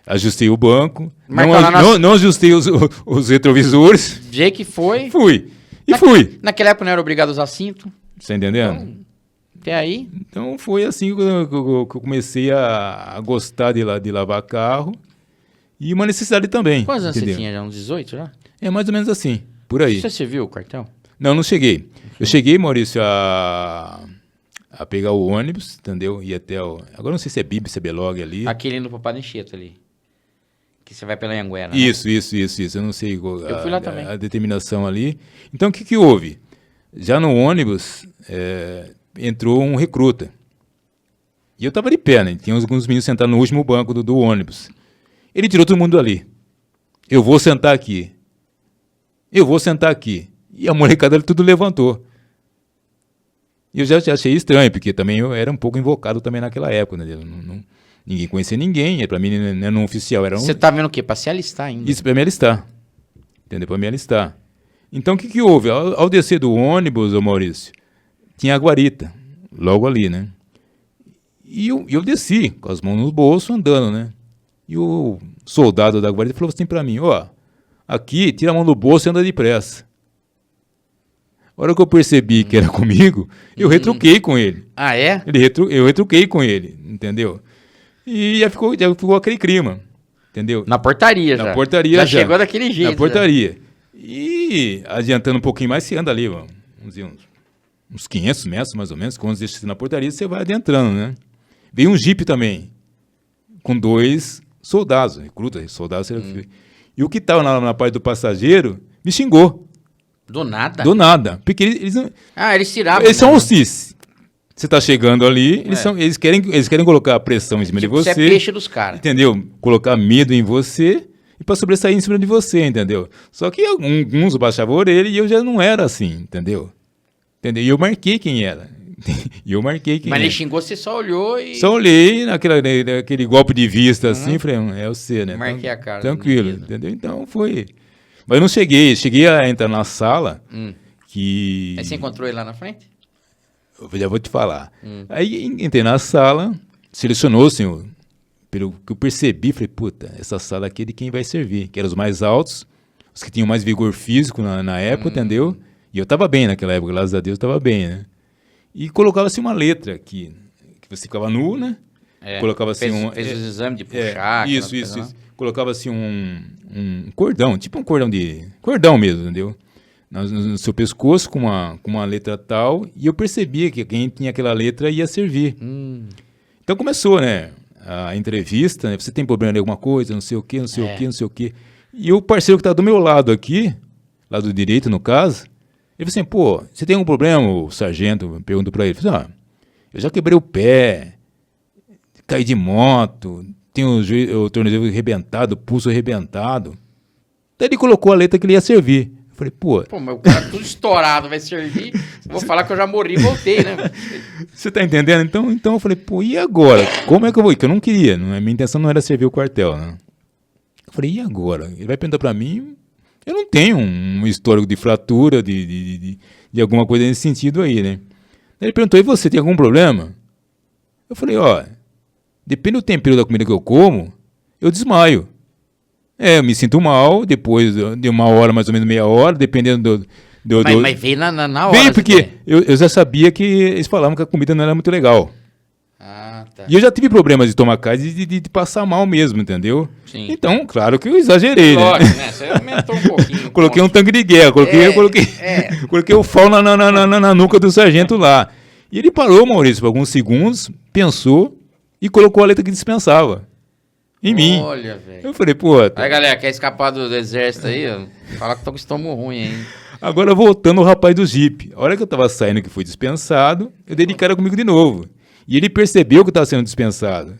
ajustei o banco, não ajustei os retrovisores. Do jeito que foi. Fui. Fui. Naquela época não era obrigado a usar cinto. Você entendendo? Então, Até aí? Então foi assim que eu comecei a gostar de lavar carro e uma necessidade também. Quantos anos entendeu? você tinha? Já uns 18 já? É mais ou menos assim, por aí. Você serviu o quartel? Não cheguei. Eu cheguei, Maurício, a pegar o ônibus, entendeu? Ir até o... Agora não sei se é Bibi, se é Belog ali. Aquele no Papada Anchieta ali. Que você vai pela Anhanguera. Né? Isso. Eu não sei Eu fui lá também. a determinação ali. Então, o que houve? Já no ônibus, entrou um recruta. E eu tava de pé, né? Tinha alguns meninos sentados no último banco do ônibus. Ele tirou todo mundo ali. Eu vou sentar aqui. E a molecada tudo levantou. E eu já achei estranho, porque também eu era um pouco invocado também naquela época, né? Ninguém conhecia ninguém, para mim não era um oficial. Era Você tá vendo o quê? Pra se alistar ainda. Isso, para me alistar. Entendeu? Para me alistar. Então, o que houve? Ao descer do ônibus, ô Maurício, tinha a guarita, logo ali, né? E eu desci, com as mãos no bolso, andando, né? E o soldado da guarita falou assim para mim, aqui, tira a mão do bolso e anda depressa. A hora que eu percebi que era comigo, eu retruquei com ele. Ah, é? Eu retruquei com ele, entendeu? E já ficou aquele clima, entendeu? Na portaria já. Na portaria já. Chegou daquele jeito. Na portaria. E adiantando um pouquinho mais, você anda ali, vamos dizer, uns 500 metros mais ou menos, quando você deixa na portaria, você vai adentrando, né? Veio um jipe também, com 2 soldados, recrutas, soldados. E o que estava na parte do passageiro me xingou. Do nada? Do nada. Porque eles não... Eles tiravam. Eles são hostis. Você está chegando ali, eles querem colocar a pressão em cima de você. Você é peixe dos caras. Entendeu? Colocar medo em você e para sobressair em cima de você, entendeu? Só que alguns baixavam a orelha e eu já não era assim, entendeu? E eu marquei quem era. Mas ele xingou, você só olhou e... Só olhei naquele golpe de vista assim, falei, é você, né? Marquei a cara. Tranquilo, entendeu? Então foi... Mas eu não cheguei a entrar na sala que... Aí você encontrou ele lá na frente? Eu já vou te falar. Aí entrei na sala, selecionou, senhor, pelo que eu percebi, falei, puta, essa sala aqui é de quem vai servir, que eram os mais altos, os que tinham mais vigor físico na época, entendeu? E eu tava bem naquela época, graças a Deus eu tava bem, né? E colocava-se uma letra aqui, que você ficava nu, né? Colocava-se fez os exames de puxar. Isso. Colocava-se um cordão, tipo um cordão cordão mesmo, entendeu? No seu pescoço com uma letra tal, e eu percebia que quem tinha aquela letra ia servir. Então começou, né, a entrevista, né, você tem problema de alguma coisa, não sei o quê. E o parceiro que está do meu lado aqui, lado direito no caso, ele falou assim, pô, você tem algum problema, o sargento perguntou para ele, eu já quebrei o pé, caí de moto, tenho o tornozelo arrebentado, o pulso arrebentado. Daí ele colocou a letra que ele ia servir. Eu falei, pô, mas o cara tudo estourado vai servir. Vou falar que eu já morri e voltei, né? Você tá entendendo? Então eu falei, pô, e agora? Como é que eu vou ir? Que eu não queria. Minha intenção não era servir o quartel, né? Eu falei, e agora? Ele vai perguntar pra mim. Eu não tenho um histórico de fratura, de alguma coisa nesse sentido aí, né? Daí ele perguntou, e você, tem algum problema? Eu falei, depende do tempero da comida que eu como, eu desmaio. Eu me sinto mal, depois de uma hora, mais ou menos meia hora, dependendo Mas veio na hora. Veio porque eu já sabia que eles falavam que a comida não era muito legal. Ah, tá. E eu já tive problemas de estomacal e de passar mal mesmo, entendeu? Sim. Então, claro que eu exagerei, Lógico, né? Você aumentou um pouquinho. Coloquei um tanque de guerra, coloquei o fal na nuca do sargento lá. E ele parou, Maurício, por alguns segundos, pensou e colocou a letra que dispensava. Em mim. Olha, velho. Eu falei, pô... Aí, galera, quer escapar do exército aí? Fala que tô com estômago ruim, hein? Agora, voltando ao rapaz do Jeep. A hora que eu tava saindo, que fui dispensado, eu dei de cara comigo de novo. E ele percebeu que eu tava sendo dispensado.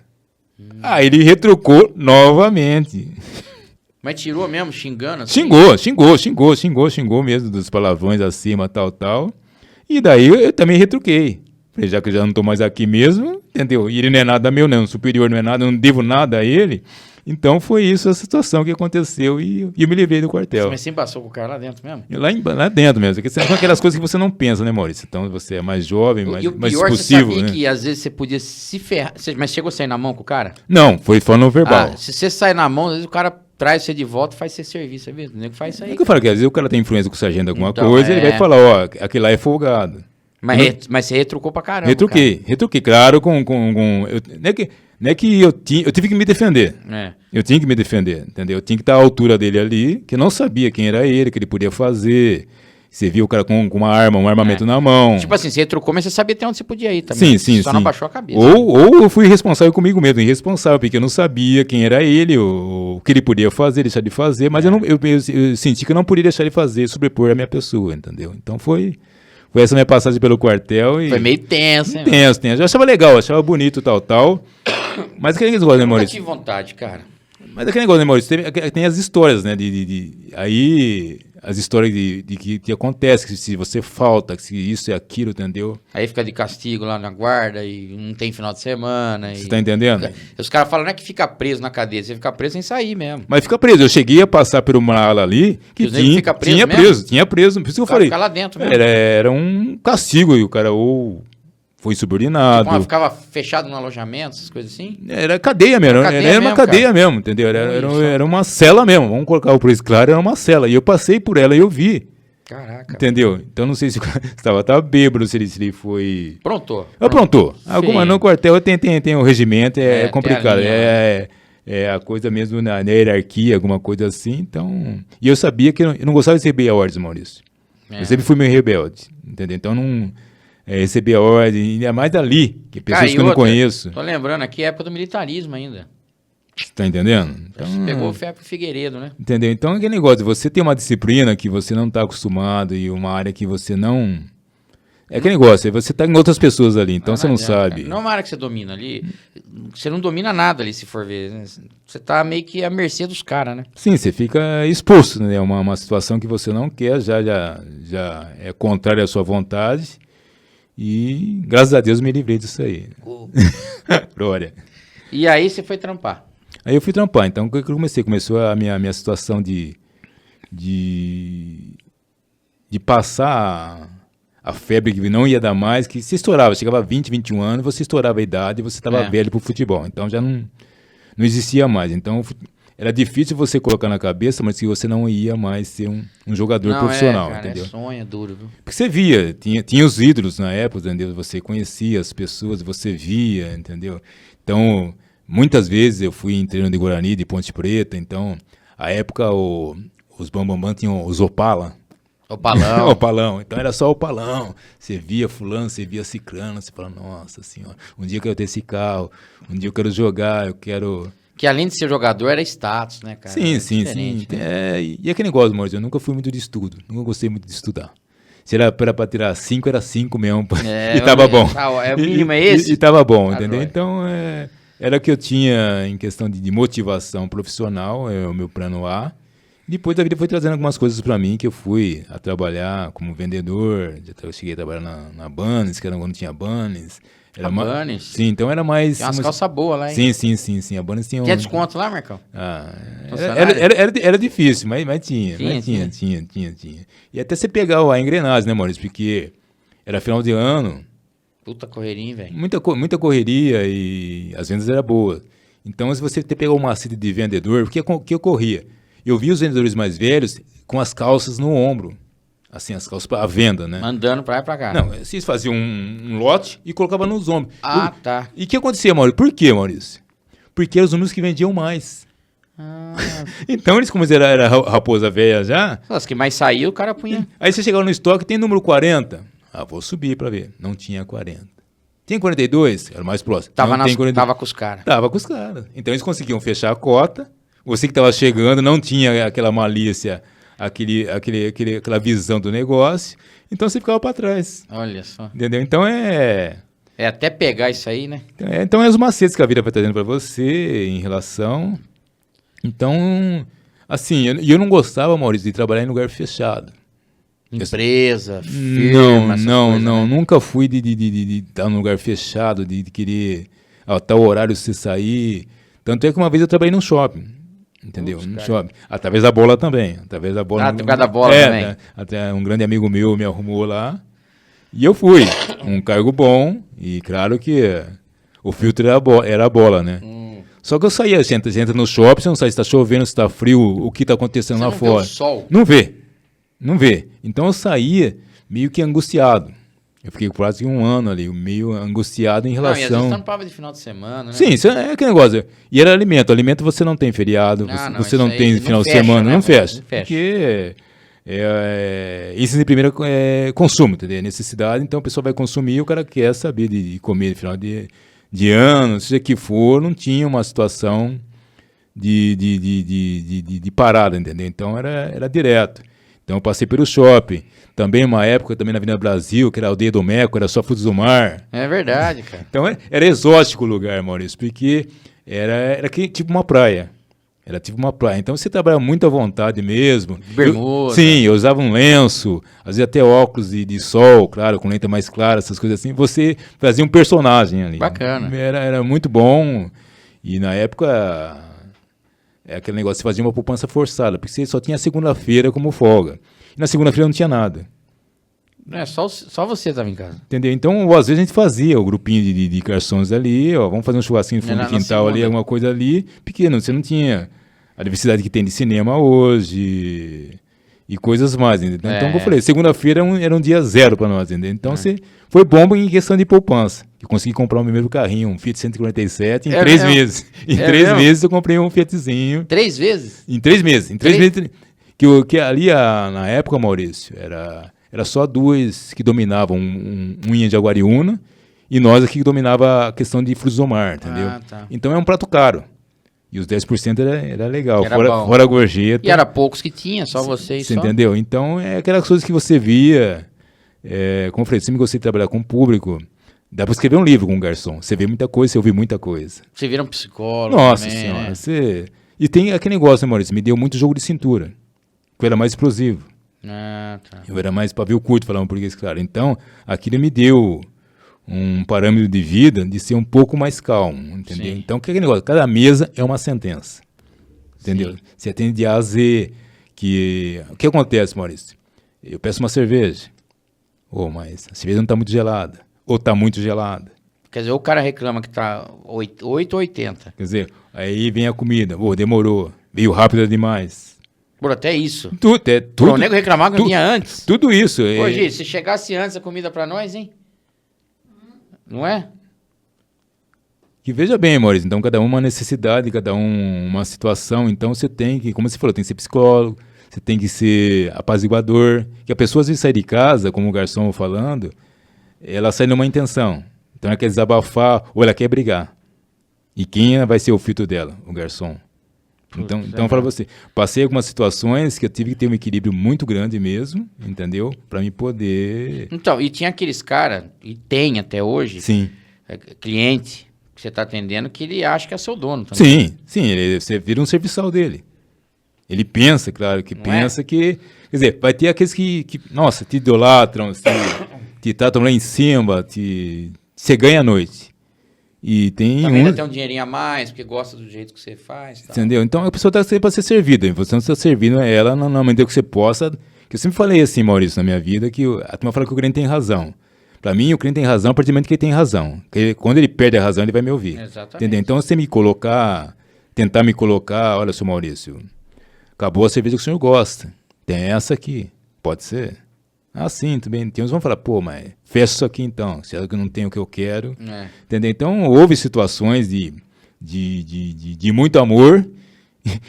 Aí ele retrucou novamente. Mas tirou mesmo, xingando? Assim? Xingou mesmo, dos palavrões acima, tal. E daí eu também retruquei. Falei, já que eu já não tô mais aqui mesmo, entendeu? E ele não é nada meu, não. O superior não é nada, eu não devo nada a ele. Então foi isso a situação que aconteceu e eu me levei do quartel. Mas você passou com o cara lá dentro mesmo? Lá dentro mesmo. Porque são aquelas coisas que você não pensa, né, Maurício? Então você é mais jovem, mais expulsivo. Você sabia né? que às vezes você podia se ferrar. Mas chegou a sair na mão com o cara? Não, foi falando verbal. Se você sai na mão, às vezes o cara traz você de volta e faz você servir, sabia? O nego faz isso aí. É que eu falo que às vezes o cara tem influência com o sargento de alguma coisa, ele vai falar, aquele lá é folgado. Mas você retrucou pra caramba. Retruquei, claro, não é que eu tive que me defender. Eu tinha que me defender, entendeu? Eu tinha que estar à altura dele ali, que eu não sabia quem era ele, que ele podia fazer. Você viu o cara com uma arma, um armamento na mão. Tipo assim, você retrucou, mas você sabia até onde você podia ir também. Sim. Só não abaixou a cabeça. Ou eu fui irresponsável comigo mesmo, irresponsável, porque eu não sabia quem era ele, o que ele podia fazer, deixar de fazer, mas eu senti que eu não podia deixar de fazer, sobrepor a minha pessoa, entendeu? Então foi essa minha passagem pelo quartel. Foi meio tenso, hein? Tenso. Eu achava legal, achava bonito, tal. Mas aquele negócio, né, Maurício? Eu nunca tive vontade, cara. Mas aquele negócio, né, Maurício? Tem as histórias, né? Aí, as histórias de que acontece, que se você falta, que se isso e aquilo, entendeu? Aí fica de castigo lá na guarda e não tem final de semana. Você tá entendendo? Os caras falam, não é que fica preso na cadeia, você fica preso sem sair mesmo. Mas fica preso. Eu cheguei a passar por uma ala ali que tinha preso. Por isso que eu falei. Fica lá dentro mesmo. Era um castigo e o cara ou foi subordinado. Tipo, ficava fechado no alojamento, essas coisas assim? Era cadeia mesmo. Era uma cadeia mesmo, entendeu? Era uma cela mesmo. Vamos colocar o preço claro, era uma cela. E eu passei por ela e eu vi. Caraca. Entendeu? Então não sei se estava bêbado, se ele foi... Aprontou. No quartel tem o regimento, é complicado. É a coisa mesmo na hierarquia, alguma coisa assim. Então... E eu sabia que eu não gostava de receber ordens, Maurício. Eu sempre fui meio rebelde, entendeu? Então não... receber a ordem, ainda mais dali, que pessoas que eu não conheço. Tô lembrando aqui, é época do militarismo ainda. Você tá entendendo? Então, você pegou fé pro Figueiredo, né? Entendeu? Então, aquele negócio, você tem uma disciplina que você não tá acostumado e uma área que você não... É aquele negócio, você tá com outras pessoas ali, então você não sabe. Não é uma área que você domina ali, você não domina nada ali, se for ver. Né? Você tá meio que à mercê dos caras, né? Sim, você fica exposto, né? Uma situação que você não quer, já é contrária à sua vontade. E, graças a Deus, me livrei disso aí. Glória. E aí você foi trampar? Aí eu fui trampar. Então, começou a minha situação de passar a febre que não ia dar mais, que se estourava. Chegava a 20, 21 anos, você estourava a idade e você estava velho pro futebol. Então, já não existia mais. Então, era difícil você colocar na cabeça, mas que você não ia mais ser um jogador profissional, cara, entendeu? Sonho é duro, viu? Porque você via, tinha os ídolos na época, entendeu? Você conhecia as pessoas, você via, entendeu? Então, muitas vezes eu fui em treino de Guarani, de Ponte Preta, então, a época os Bambambam tinham os Opala. Opalão. Opalão. Então era só Opalão. Você via fulano, você via ciclano, você fala, nossa senhora, um dia eu quero ter esse carro, um dia eu quero jogar, eu quero... Que além de ser jogador, era status, né, cara? Sim. Né? E aquele negócio, Maurício, eu nunca fui muito de estudo, nunca gostei muito de estudar. Se era para tirar 5, era 5 mesmo. E tava bom. O mínimo é esse? E tava bom, entendeu? Então, era o que eu tinha em questão de motivação profissional, é o meu plano A. Depois da vida foi trazendo algumas coisas para mim, que eu fui a trabalhar como vendedor, eu cheguei a trabalhar na Bunnies, que era quando tinha Bunnies. Bunnies? Sim, então era mais... Tem umas calças boas lá, hein? Sim. A Bunnies tinha... Tinha desconto lá, Marcão? Era difícil, mas tinha. Tinha. E até você pegar a engrenagem, né, Maurício? Porque era final de ano. Puta correria, velho. Muita correria e as vendas eram boas. Então, se você pegar uma cita de vendedor, o que ocorria? Eu vi os vendedores mais velhos com as calças no ombro. Assim, as calças para a venda, né? Mandando pra lá e pra cá. Não, vocês faziam um lote e colocavam nos ombros. Tá. E o que acontecia, Maurício? Por quê, Maurício? Porque eram os números que vendiam mais. Então, eles, como era raposa velha já... Os que mais saiu, o cara punha... Aí você chegava no estoque, tem número 40? Vou subir pra ver. Não tinha 40. Tem 42? Era o mais próximo. Tava com os caras. Tava com os caras. Então, eles conseguiam fechar a cota. Você que estava chegando não tinha aquela malícia... aquela visão do negócio, então você ficava para trás. Olha só. Entendeu? Então É até pegar isso aí, né? Então é os macetes que a vida vai trazendo para você em relação... Então, assim, eu não gostava, Maurício, de trabalhar em lugar fechado. Empresa, firma, Não, nunca fui de estar num lugar fechado, de querer a tal horário você sair. Tanto é que uma vez eu trabalhei num shopping. Entendeu? No shopping. Através da bola também. Através da bola. Por causa da bola também. Né? Até um grande amigo meu me arrumou lá. E eu fui. Um cargo bom. E claro que o filtro era a bola, né? Só que eu saía, você entra no shopping, você não sabe se está chovendo, se está frio, o que está acontecendo lá fora. Vê o sol. Não vê. Então eu saía meio que angustiado. Eu fiquei quase um ano ali, meio angustiado em Não, e às vezes relação... tampava de final de semana, né? Sim, isso é aquele negócio. E era alimento. Alimento você não tem feriado, Ah, não, você isso não aí tem não final de fecha, semana, né, não mano? fecha. Não fecha. Porque isso de primeiro é consumo, entendeu? É necessidade, então a pessoa vai consumir, o cara quer saber de comer no final de ano, seja que for, não tinha uma situação de parada, entendeu? Então era direto. Então eu passei pelo shopping. Também uma época, também na Avenida Brasil, que era a Aldeia do Meco, era só frutos do mar. É verdade, cara. Então era exótico o lugar, Maurício, porque era tipo uma praia. Era tipo uma praia. Então você trabalhava muito à vontade mesmo. Bermuda. Sim, eu usava um lenço, às vezes até óculos de sol, claro, com lente mais clara, essas coisas assim. Você fazia um personagem ali. Bacana. Era muito bom. E na época, aquele negócio, você fazia uma poupança forçada, porque você só tinha segunda-feira como folga. E na segunda-feira não tinha nada. Só você estava em casa. Entendeu? Então, às vezes a gente fazia o grupinho de garçons ali, ó, vamos fazer um churrasquinho no fundo do quintal ali, alguma coisa ali, pequeno, você não tinha a diversidade que tem de cinema hoje e coisas mais, entendeu? Então, como eu falei, segunda-feira era um dia zero para nós, entendeu? Então, foi bom em questão de poupança. Eu consegui comprar o meu primeiro carrinho, um Fiat 147, em 3 meses. Em 3 meses eu comprei um Fiatzinho. 3 vezes? Em 3 meses. Em 3 meses. Que ali, na época, Maurício, era só 2 que dominavam, um em Jaguariúna e nós aqui que dominava a questão de frutos do mar, entendeu? Ah, tá. Então é um prato caro. E os 10% era legal, Era fora a gorjeta. E era poucos que tinha, só vocês. Você entendeu? Então é aquelas coisas que você via. Como eu falei, sempre gostei de trabalhar com o público. Dá para escrever um livro com um garçom. Você vê muita coisa, você ouve muita coisa. Você vira um psicólogo. Nossa também, senhora. né? E tem aquele negócio, né, Maurício? Me deu muito jogo de cintura. Que eu era mais explosivo. Ah, tá. Eu era mais pavio curto, falando português, claro. Então, aquilo me deu um parâmetro de vida de ser um pouco mais calmo, entendeu? Sim. Então, o que é aquele negócio? Cada mesa é uma sentença, entendeu? Sim. Você atende de A a Z, o que acontece, Maurício? Eu peço uma cerveja, mas a cerveja não está muito gelada, ou está muito gelada. Quer dizer, o cara reclama que tá 8 ou 80. Quer dizer, aí vem a comida, demorou, veio rápido demais. Por até isso. Tudo. O nego reclamava que vinha antes. Tudo isso. Ô, Gi, se chegasse antes a comida pra nós, hein? Não é? Que veja bem, Maurício, então cada um uma necessidade, cada um uma situação, então você tem que, como você falou, tem que ser psicólogo, você tem que ser apaziguador, que a pessoa às vezes sai de casa, como o garçom falando, ela sai numa intenção, então ela quer desabafar ou ela quer brigar. E quem vai ser o filtro dela? O garçom. Então para você, passei algumas situações que eu tive que ter um equilíbrio muito grande mesmo, entendeu? Para me poder... Então, e tinha aqueles caras, e tem até hoje, Sim. Cliente que você está atendendo, que ele acha que é seu dono também. Sim, você vira um serviçal dele. Ele pensa, claro, que Não pensa que... Quer dizer, vai ter aqueles que nossa, te idolatram, te tratam lá em cima, você ganha a noite. E tem Também ainda tem um dinheirinho a mais, porque gosta do jeito que você faz. Tal. Entendeu? Então a pessoa está sempre para ser servida. Você não está servindo ela na medida que você possa. Que eu sempre falei assim, Maurício, na minha vida, que a turma fala que o cliente tem razão. Para mim, o cliente tem razão a partir do momento que ele tem razão. Quando ele perde a razão, ele vai me ouvir. Exatamente. Entendeu? Então, você tentar me colocar, olha, seu Maurício, acabou a cerveja que o senhor gosta. Tem essa aqui. Pode ser? Ah, sim, também. Tem uns que vão falar, pô, mas fecha isso aqui então, se eu não tenho o que eu quero. Entendeu? Então, houve situações de muito amor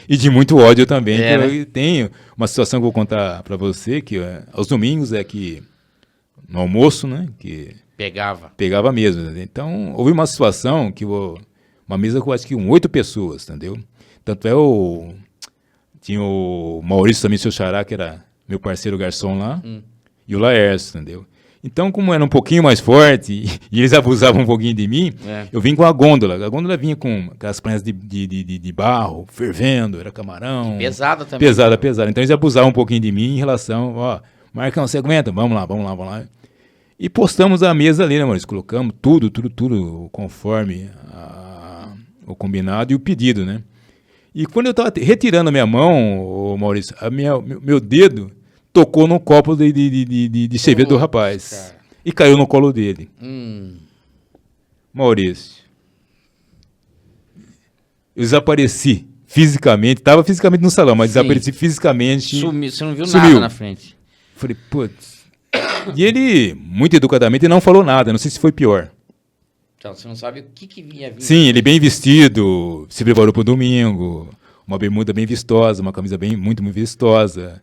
e de muito ódio também. Eu tenho uma situação que eu vou contar para você, que aos domingos que no almoço, né, que pegava mesmo. Entendeu? Então, houve uma situação que uma mesa com acho que 8 pessoas, entendeu? Tanto tinha o Maurício também, seu xará, que era meu parceiro garçom lá, e o Laércio, entendeu? Então, como era um pouquinho mais forte e eles abusavam um pouquinho de mim, eu vim com a gôndola. A gôndola vinha com aquelas panhas de barro, fervendo, era camarão. E pesada também. Pesada. Então, eles abusavam um pouquinho de mim em relação, Marcão, você aguenta? Vamos lá. E postamos a mesa ali, né, Maurício? Colocamos tudo conforme o combinado e o pedido, né? E quando eu estava retirando a minha mão, Maurício, meu dedo tocou no copo de cerveja do rapaz. Cara. E caiu no colo dele. Maurício. Eu desapareci fisicamente. Estava fisicamente no salão, mas desapareci fisicamente. Você não viu nada na frente. Falei, putz. E ele, muito educadamente, não falou nada. Não sei se foi pior. Então, você não sabe o que vinha vindo. Sim, ele bem vestido, se preparou para o domingo, uma bermuda bem vistosa, uma camisa muito vistosa.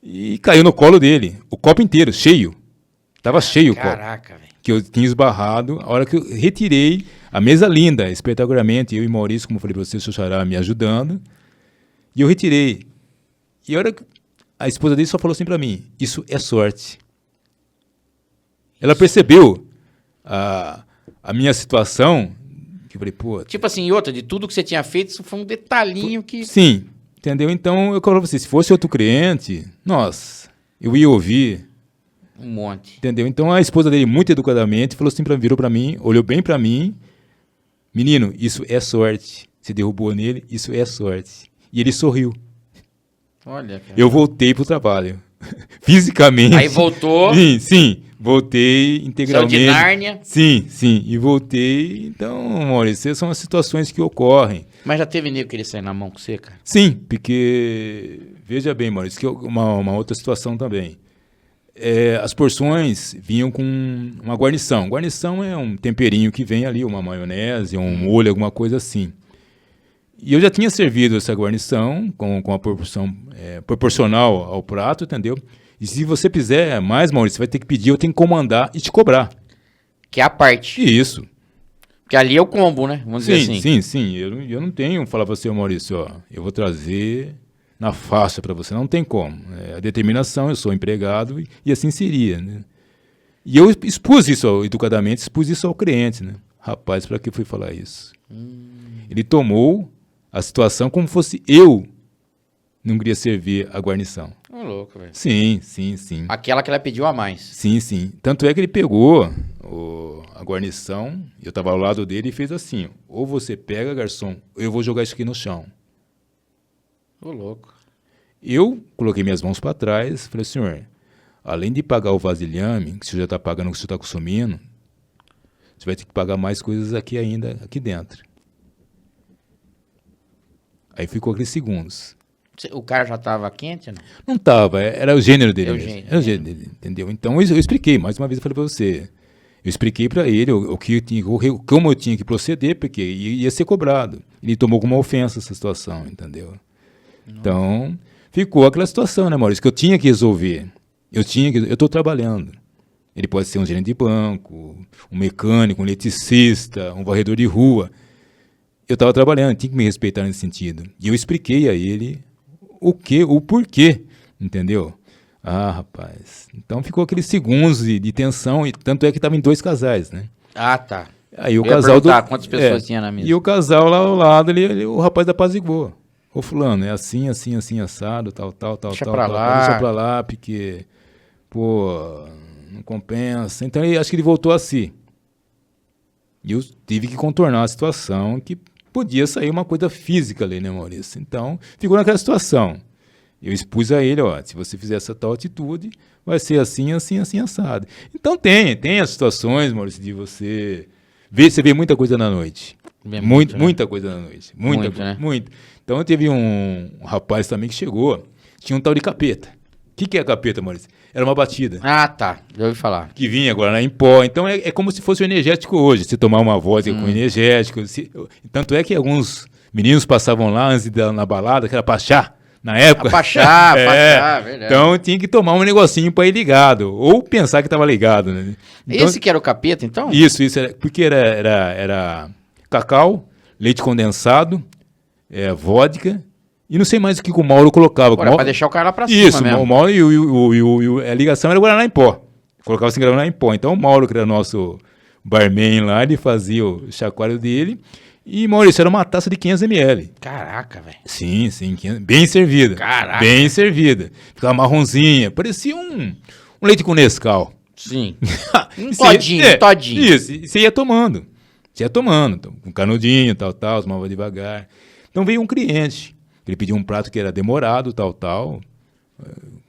E caiu no colo dele, o copo inteiro, cheio. Tava cheio o copo. Caraca, velho. Que eu tinha esbarrado. A hora que eu retirei, a mesa linda, espetacularmente, eu e Maurício, como eu falei para você, o seu xará me ajudando. E eu retirei. E a hora que a esposa dele só falou assim para mim, isso é sorte. Ela percebeu a minha situação, que eu falei, pô... Tipo assim, e outra, de tudo que você tinha feito, isso foi um detalhinho que... Sim, entendeu? Então, eu falo pra você, se fosse outro cliente, nossa, eu ia ouvir... Um monte. Entendeu? Então, a esposa dele, muito educadamente, falou assim, virou pra mim, olhou bem pra mim, menino, isso é sorte. Você derrubou nele, isso é sorte. E ele sorriu. Olha, cara. Eu voltei pro trabalho. Fisicamente. Aí voltou. Sim. Voltei integralmente. Saiu de Nárnia. Sim. E voltei. Então, Maurício, essas são as situações que ocorrem. Mas já teve nego que ele sair na mão com você, cara? Sim, porque, veja bem, Maurício, que uma outra situação também. As porções vinham com uma guarnição. Guarnição é um temperinho que vem ali, uma maionese, um molho, alguma coisa assim. E eu já tinha servido essa guarnição com a proporção proporcional ao prato, entendeu? E se você quiser mais, Maurício, você vai ter que pedir, eu tenho que comandar e te cobrar. Que é a parte. Isso. Porque ali é o combo, né? Vamos dizer assim. Sim. Eu não tenho falar para você, Maurício, ó, eu vou trazer na faixa para você. Não tem como. A determinação, eu sou empregado e assim seria, né? E eu expus isso educadamente, expus isso ao cliente, né? Rapaz, para que eu fui falar isso? Ele tomou a situação como fosse eu não queria servir a guarnição. Ô, louco, velho. Sim. Aquela que ela pediu a mais. Sim. Tanto é que ele pegou a guarnição, eu estava ao lado dele e fez assim, ou você pega, garçom, ou eu vou jogar isso aqui no chão. Ô, louco. Eu coloquei minhas mãos para trás e falei, senhor, além de pagar o vasilhame, que o senhor já está pagando o que o senhor está consumindo, você vai ter que pagar mais coisas aqui ainda, aqui dentro. Aí ficou aqueles segundos. O cara já estava quente, não? Não estava, era o gênero dele. Era o gênero dele, entendeu? Então eu expliquei, mais uma vez eu falei para você. Eu expliquei para ele como eu tinha que proceder, porque ia ser cobrado. Ele tomou como uma ofensa essa situação, entendeu? Nossa. Então, ficou aquela situação, né, Maurício, que eu tinha que resolver. Eu estou trabalhando. Ele pode ser um gerente de banco, um mecânico, um eletricista, um varredor de rua. Eu estava trabalhando, tinha que me respeitar nesse sentido. E eu expliquei a ele o porquê, entendeu? Ah, rapaz. Então ficou aqueles segundos de tensão, e tanto é que estava em 2 casais, né? Ah, tá. Aí o casal quantas pessoas tinha na mesa? E o casal lá ao lado, o rapaz apaziguou. Ô fulano, é assim, assado, tal. Deixa pra lá, porque, pô, não compensa. Então acho que ele voltou a si. E eu tive que contornar a situação que podia sair uma coisa física ali, né, Maurício? Então, ficou naquela situação. Eu expus a ele, ó, se você fizer essa tal atitude, vai ser assim, assado. Então tem as situações, Maurício, de você vê muita coisa na noite. Muita coisa na noite. Muita. Então, teve um rapaz também que chegou, tinha um tal de capeta. O que é capeta, Maurício? Era uma batida. Ah, tá. Já ouvi falar. Que vinha agora em pó. Então, é como se fosse o energético hoje. Se tomar uma vodka com energético. Tanto é que alguns meninos passavam lá antes na balada, que era pachá, na época. Pachá, verdade. Então, tinha que tomar um negocinho para ir ligado. Ou pensar que estava ligado, né? Então, esse que era o capeta, então? Isso. Porque era cacau, leite condensado, vodka. E não sei mais o que o Mauro colocava. Para deixar o cara lá pra cima isso, mesmo. O Mauro a ligação era Guaraná em pó. Colocava assim Guaraná em pó. Então o Mauro, que era nosso barman lá, ele fazia o chacoalho dele. E, Maurício, era uma taça de 500 ml. Caraca, velho. Sim, bem servida. Caraca. Bem servida. Ficava marronzinha. Parecia um leite com Nescau. Sim. Um todinho. Isso, e você ia tomando. Com canudinho, tal, tomava devagar. Então veio um cliente. Ele pediu um prato que era demorado, tal.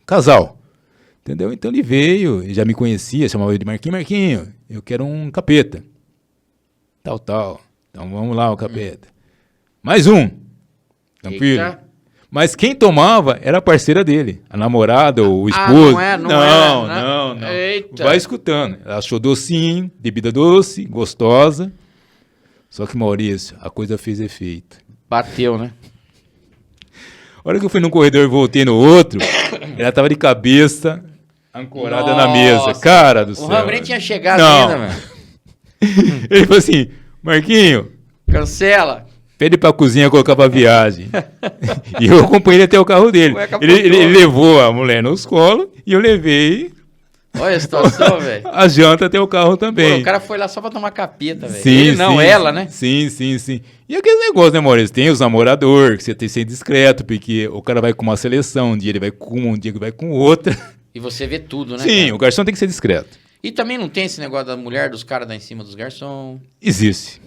Casal. Entendeu? Então ele veio, ele já me conhecia, chamava ele de Marquinho, eu quero um capeta. Tal. Então vamos lá, o capeta. Mais um. Tranquilo. Mas quem tomava era a parceira dele, a namorada ou o esposo. Não. Eita. Vai escutando. Ela achou docinho, bebida doce, gostosa. Só que, Maurício, a coisa fez efeito. Bateu, né? A hora que eu fui num corredor e voltei no outro, ela tava de cabeça ancorada na mesa. Cara do céu. O Ramo nem tinha chegado Não. ainda, mano. Ele falou assim, Marquinho, Cancela. pede pra cozinha colocar pra viagem. E eu acompanhei ele até o carro dele. Ué, Ele levou a mulher nos colos e eu levei Olha a situação, velho. a janta até o carro também. Pô, o cara foi lá só pra tomar capeta, velho. Sim, Ele não, sim, ela, né? Sim. E aquele negócio, né, Maurício? Tem os namoradores, que você tem que ser discreto, porque o cara vai com uma seleção, um dia ele vai com uma, um dia ele vai com outra. E você vê tudo, né? Sim, cara? o garçom tem que ser discreto. E também não tem esse negócio da mulher, dos caras dar em cima dos garçons, Existe.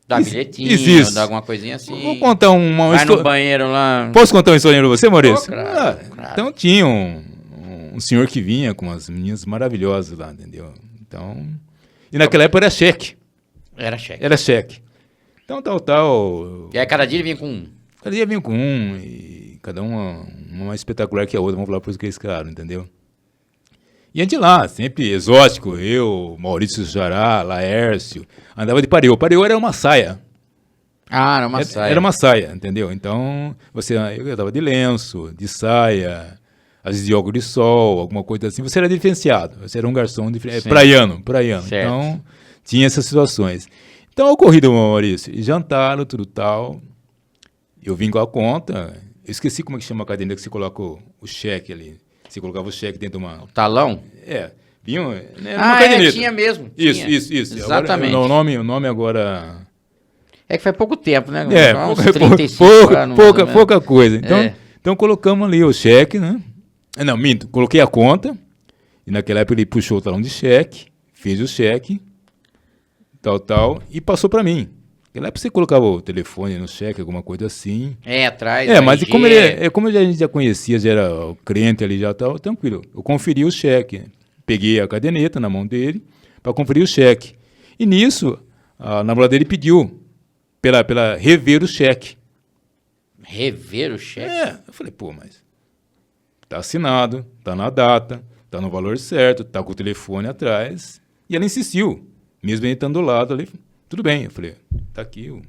dar bilhetinho, existe. dar alguma coisinha assim. Vou contar uma Vai no história. banheiro lá. Posso contar uma história pra você, Maurício? Claro. Então tinha um senhor que vinha com umas meninas maravilhosas lá, entendeu? Então. E naquela época era cheque. Era cheque. Era cheque. Então, tal. E aí cada dia ele vinha com um. Cada dia vinha com um, e cada uma mais espetacular que a outra, vamos falar por isso claro, entendeu? E a gente lá, sempre exótico, eu, Maurício Jará, Laércio, andava de pareu. Pareu era uma saia. Ah, era uma saia. Era uma saia, entendeu? Então, eu andava de lenço, de saia, às vezes de óculos de sol, alguma coisa assim. Você era diferenciado, você era um garçom praiano. Certo. Então, tinha essas situações. Então, ocorrido, Maurício, e jantaram, tudo tal. Eu vim com a conta, eu esqueci como é que chama a caderneta que você coloca o cheque ali. Você colocava o cheque dentro de uma... O talão? Vinha uma caderneta. Tinha mesmo. Isso. Exatamente. Agora, o nome agora... É que faz pouco tempo, né? Uns 35 anos, pouca coisa. Então colocamos ali o cheque, né? Não, minto, coloquei a conta, e naquela época ele puxou o talão de cheque, fez o cheque, tal, e passou para mim. Naquela época você colocava o telefone no cheque, alguma coisa assim. Atrás. Mas como a gente já conhecia, já era o crente ali, já estava tranquilo. Eu conferi o cheque, peguei a caderneta na mão dele para conferir o cheque. E nisso, a namorada dele pediu pela rever o cheque. Rever o cheque? Eu falei, mas tá assinado, tá na data, tá no valor certo, tá com o telefone atrás. E ela insistiu, mesmo ele estando do lado ali. Tudo bem, eu falei, tá aqui, eu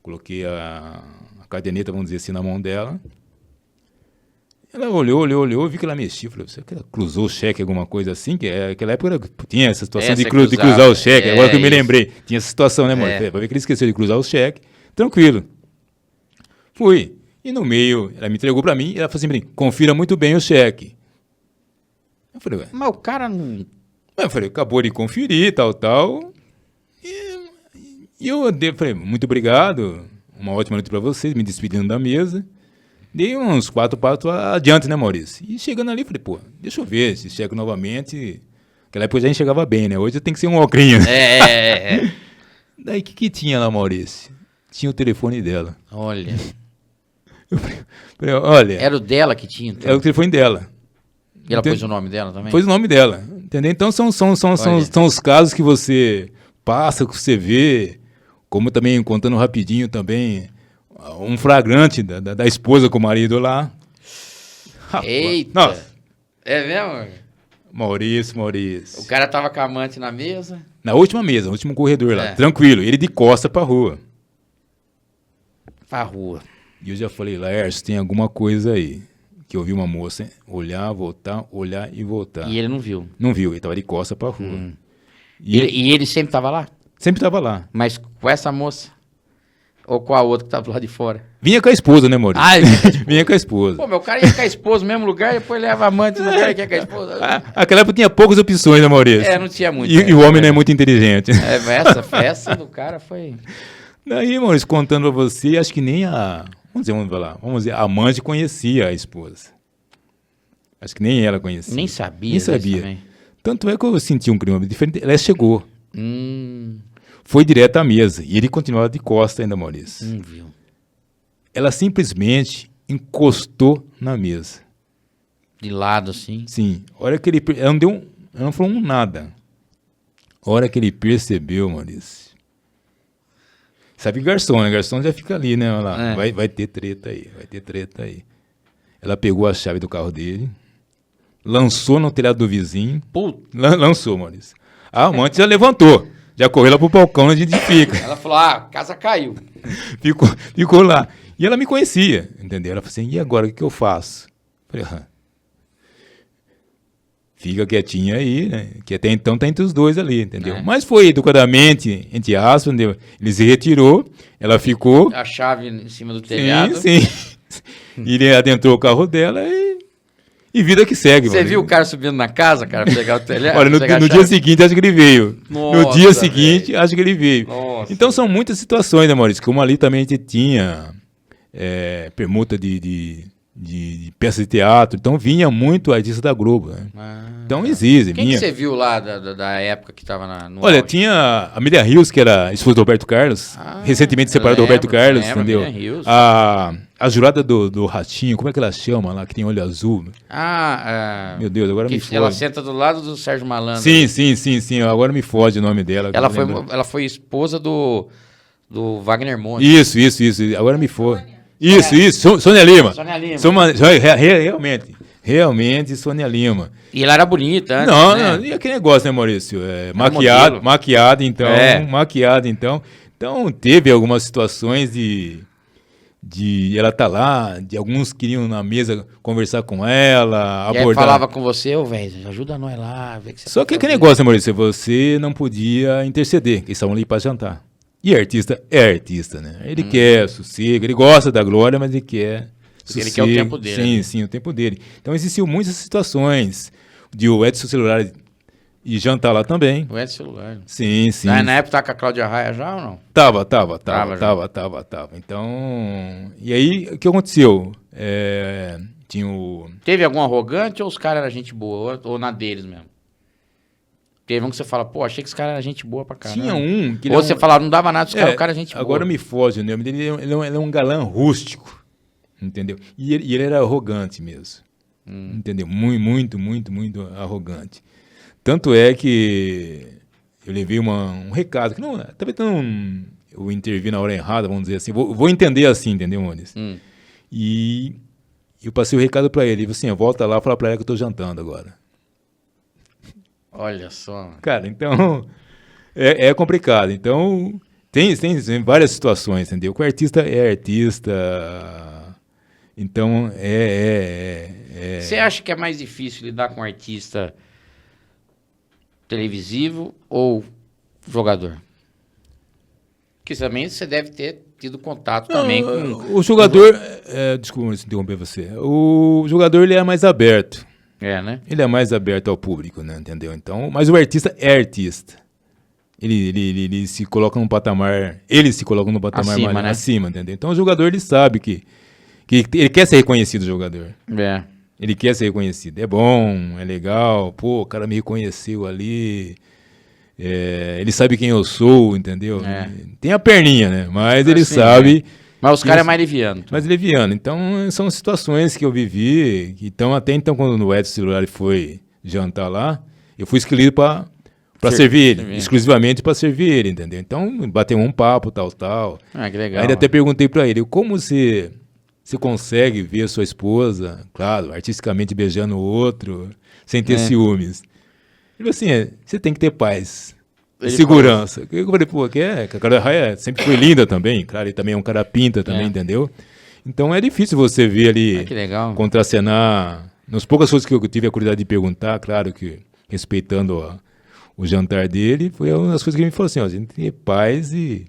coloquei a caderneta, vamos dizer assim, na mão dela. Ela olhou, vi que ela mexia, falei, você cruzou o cheque, alguma coisa assim? Que naquela época tinha essa situação de cruzar o cheque, agora que eu me lembrei, tinha essa situação, né, amor? Vai ver que ele esqueceu de cruzar o cheque, tranquilo. Fui, e no meio, ela me entregou pra mim, e ela falou assim pra mim, confira muito bem o cheque. Eu falei, mas o cara não... Eu falei, acabou de conferir, tal... E eu falei, muito obrigado, uma ótima noite para vocês, me despedindo da mesa. Dei uns 4 passos adiante, né, Maurício? E chegando ali, falei, deixa eu ver se checo novamente. Naquela época a gente chegava bem, né? Hoje tem que ser um ocrinho. Daí, o que tinha lá, Maurício? Tinha o telefone dela. Olha. Eu falei, olha... Era o dela que tinha? Então. Era o telefone dela. E ela pôs o nome dela também? Pôs o nome dela, entendeu? Então, são os casos que você passa, que você vê... Como também, contando rapidinho também, um flagrante da esposa com o marido lá. Eita! Nossa. É mesmo? Maurício. O cara tava com a amante na mesa? Na última mesa, no último corredor lá, tranquilo. Ele de costa pra rua. Pra rua. E eu já falei, Laércio, tem alguma coisa aí. Que eu vi uma moça olhar, voltar, olhar e voltar. E ele não viu? Não viu, ele tava de costa pra rua. E ele sempre tava lá? Sempre estava lá. Mas com essa moça? Ou com a outra que estava lá de fora? Vinha com a esposa, né, Maurício? Vinha com a esposa. Pô, meu cara ia com a esposa no mesmo lugar, depois leva a amante no lugar e quer com a esposa. Aquela época tinha poucas opções, né, Maurício? Não tinha muito. E o homem não é muito inteligente. Essa festa do cara foi... Daí, Maurício, contando pra você, acho que nem vamos dizer, a amante conhecia a esposa. Acho que nem ela conhecia. Nem sabia. Também. Tanto é que eu senti um clima diferente. Ela chegou. Foi direto à mesa. E ele continuava de costa ainda, Maurício. Viu. Ela simplesmente encostou na mesa. De lado, assim? Ela não falou nada. A hora que ele percebeu, Maurício, Sabe garçom, né? Garçom já fica ali, né? Olha lá, É. vai ter treta aí, vai ter treta aí. Ela pegou a chave do carro dele, lançou no telhado do vizinho. Puta. Lançou, Maurício. A amante já levantou, já correu lá pro balcão onde a gente fica. Ela falou, a casa caiu. Ficou lá. E ela me conhecia, entendeu? Ela falou assim, e agora, o que eu faço? Eu falei, fica quietinha aí, né? Que até então tá entre os dois ali, entendeu? É. Mas foi educadamente, entre aspas, entendeu? Ele se retirou, ela ficou. A chave em cima do telhado. Sim. E ele adentrou o carro dela e vida que segue. Você viu o cara subindo na casa, cara, pra pegar o telhado? Olha, no dia seguinte, acho que ele veio. No Nossa, dia seguinte, velho. acho que ele veio. Nossa. Então, são muitas situações, né, Maurício? Como ali também a gente tinha permuta de peças de teatro. Então, vinha muito artista da Globo, né? Então, existe. Quem que você viu lá da época que tava no Olha, auge? tinha a Miriam Rios, que era esposa do Roberto Carlos, recentemente separada do Roberto Carlos, entendeu? Miriam Rios. A jurada do Ratinho, como é que ela chama lá, que tem olho azul? Meu Deus, agora me foge. Ela senta do lado do Sérgio Malandro. Sim, agora me foge o nome dela. Ela foi esposa do Wagner Monte. Isso, agora me foge. Isso, Sônia Lima. Sônia Lima. Realmente, Sônia Lima. E ela era bonita antes, Não, né? não, e aquele negócio, né, Maurício? modelo. Maquiada, então. É. Maquiada, então. Então, teve algumas situações de ela tá lá, de alguns queriam na mesa conversar com ela, E aí abordar. falava com você, ô, velho, ajuda nós lá. Vê que você Só que pode aquele fazer. negócio, né, Maurício? Você não podia interceder, que eles estavam ali para jantar. E artista é artista, né? Ele quer sossego, ele gosta da glória, mas ele quer Porque ele sossego. quer o tempo dele. Sim, o tempo dele. Então existiam muitas situações de o Edson Celular e jantar lá também. Não é de celular. Sim. Na época tava com a Cláudia Raia já ou não? Tava. já. Então, e aí, o que aconteceu? Tinha o... Teve algum arrogante ou os caras eram gente boa? Ou na deles mesmo? Teve um que você fala, pô, achei que esse cara era gente boa pra caramba. Tinha um... Que ele Ou é você um- falava, não dava nada, os caras, o cara é gente boa. Agora me foge o nome dele, ele é um galã rústico, entendeu? E ele era arrogante mesmo, entendeu? Muito arrogante. Tanto é que eu levei um recado, que não, talvez não, eu intervi na hora errada, vamos dizer assim, vou entender assim, entendeu, Maurício? E eu passei o recado pra ele, ele falou assim, volta lá e fala pra ela que eu tô jantando agora. Olha só. Cara, então é complicado. Então tem várias situações, entendeu? Que o artista é artista. Então Você acha que é mais difícil lidar com um artista televisivo ou jogador? Porque também você deve ter tido contato também com... O jogador, desculpa se interromper você. O jogador ele é mais aberto. né? Ele é mais aberto ao público, né? Entendeu? Então, mas o artista é artista. Ele se coloca num patamar, Acima, mais né? acima, entendeu? Então o jogador ele sabe que ele quer ser reconhecido, o jogador. É. Ele quer ser reconhecido. É bom, é legal. Pô, o cara me reconheceu ali. Ele sabe quem eu sou, entendeu? Tem a perninha, né? Mas ele Assim, sabe. Mas os caras é mais liviano. Mas leviano. Então, são situações que eu vivi. Até então, quando o Edson Celular foi jantar lá, eu fui escolhido para servir ele. Exclusivamente para servir ele, entendeu? Então, bateu um papo, tal. Ah, que legal. Ainda até perguntei para ele, como você consegue ver a sua esposa, claro, artisticamente beijando o outro, sem ter ciúmes? Ele falou assim, você tem que ter paz, Ele segurança. Eu falei, pô, que a Cláudia Raia sempre foi linda também, claro, ele também é um cara pinta também, entendeu? Então é difícil você ver ali, que legal. contracenar. Nas poucas coisas que eu tive a curiosidade de perguntar, claro que respeitando o jantar dele, foi uma das coisas que ele me falou assim, ó, a gente tem que ter paz e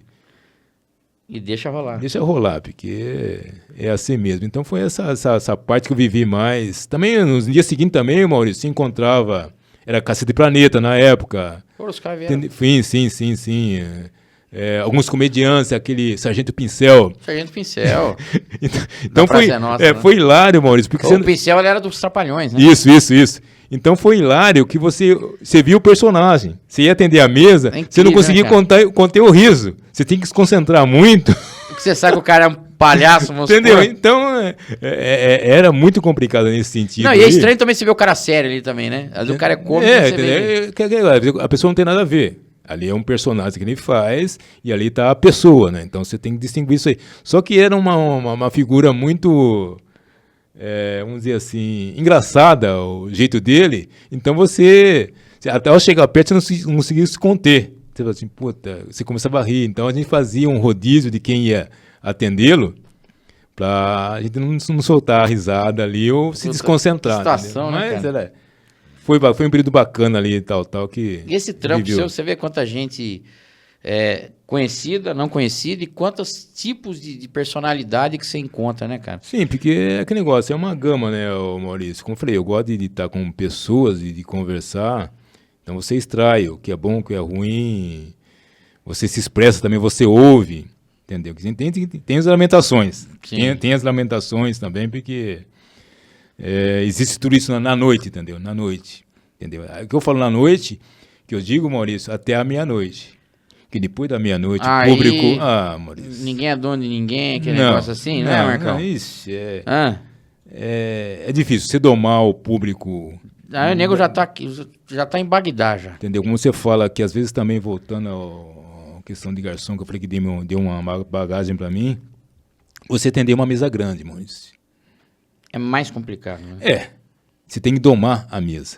deixa rolar. deixa rolar, porque é assim mesmo. Então foi essa parte que eu vivi mais. Também, nos dias seguintes também, Maurício, se encontrava, era Cacete Planeta na época. Pô, os caras vieram. Sim. Alguns comediantes, aquele Sargento Pincel. Sargento Pincel. Então foi, Praça é Nossa, né? foi hilário, Maurício. Porque O Pincel ele era dos Trapalhões, né? Isso. Então foi hilário que você viu o personagem. Você ia atender a mesa, É incrível, você não conseguia né, cara? conter o riso. Você tem que se concentrar muito. Porque você sabe que o cara é um palhaço, vamos Entendeu? supor. Então, era muito complicado nesse sentido. Não, e é aí. estranho também você ver o cara sério ali também, né? Às vezes o cara é cômico, você vê. A pessoa não tem nada a ver. Ali é um personagem que ele faz e ali tá a pessoa, né? Então você tem que distinguir isso aí. Só que era uma figura muito, vamos dizer assim, engraçada o jeito dele. Então você até ao chegar perto, você não conseguia se conter. Você fala assim, puta, você começava a rir. Então a gente fazia um rodízio de quem ia atendê-lo pra gente não soltar a risada ali ou se desconcentrar. Que situação, né, Mas cara? foi um período bacana ali e tal, que E esse trampo viveu. seu, você vê quanta gente conhecida, não conhecida, e quantos tipos de personalidade que você encontra, né, cara? Sim, porque é aquele negócio, é uma gama, né, ô Maurício? Como eu falei, eu gosto de estar com pessoas e de conversar. Então você extrai o que é bom, o que é ruim. Você se expressa também, você ouve. Entendeu? Tem as lamentações. Sim. Tem as lamentações também, porque existe tudo isso na noite, entendeu? Na noite. Entendeu? O que eu falo na noite, que eu digo, Maurício, até a meia-noite. Que depois da meia-noite, o público. Ah, Maurício. Ninguém é dono de ninguém, aquele negócio assim, né, Marcão? Não, isso Ah, é difícil. Você domar o público. aí o nego já tá em Bagdá já. Entendeu? Como você fala que às vezes também voltando à questão de garçom, que eu falei que deu uma bagagem pra mim, você atender uma mesa grande, Maurício. É mais complicado, né? Você tem que domar a mesa.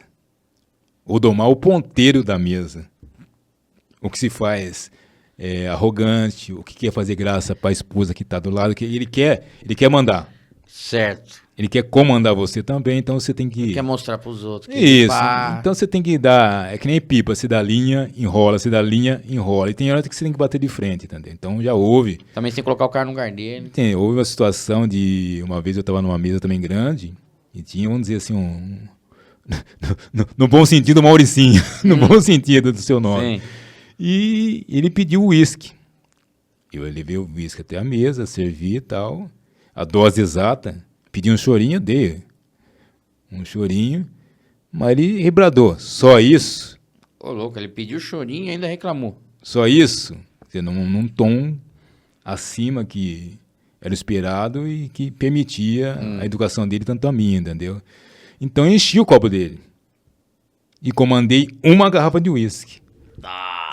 Ou domar o ponteiro da mesa. O que se faz é arrogante, o que quer fazer graça pra esposa que tá do lado, que ele quer mandar. Certo. Ele quer comandar você também, então você tem que... Quer mostrar pros outros. Isso, Pá. então você tem que dar, é que nem pipa, você dá linha, enrola, você dá linha, enrola, e tem hora que você tem que bater de frente, entendeu? Então já houve, Também você tem que colocar o cara no lugar dele. houve uma situação de, uma vez eu estava numa mesa também grande, e tinha, vamos dizer assim, no bom sentido, Mauricinho, no bom sentido do seu nome, Sim. e ele pediu uísque, eu levei o uísque até a mesa, servi e tal, a dose exata, pedi um chorinho, dei um chorinho, mas ele rebradou. Só isso? Ô, louco, ele pediu chorinho e ainda reclamou. Só isso? Quer dizer, num tom acima que era esperado e que permitia a educação dele, tanto a minha, entendeu? Então eu enchi o copo dele e comandei uma garrafa de uísque.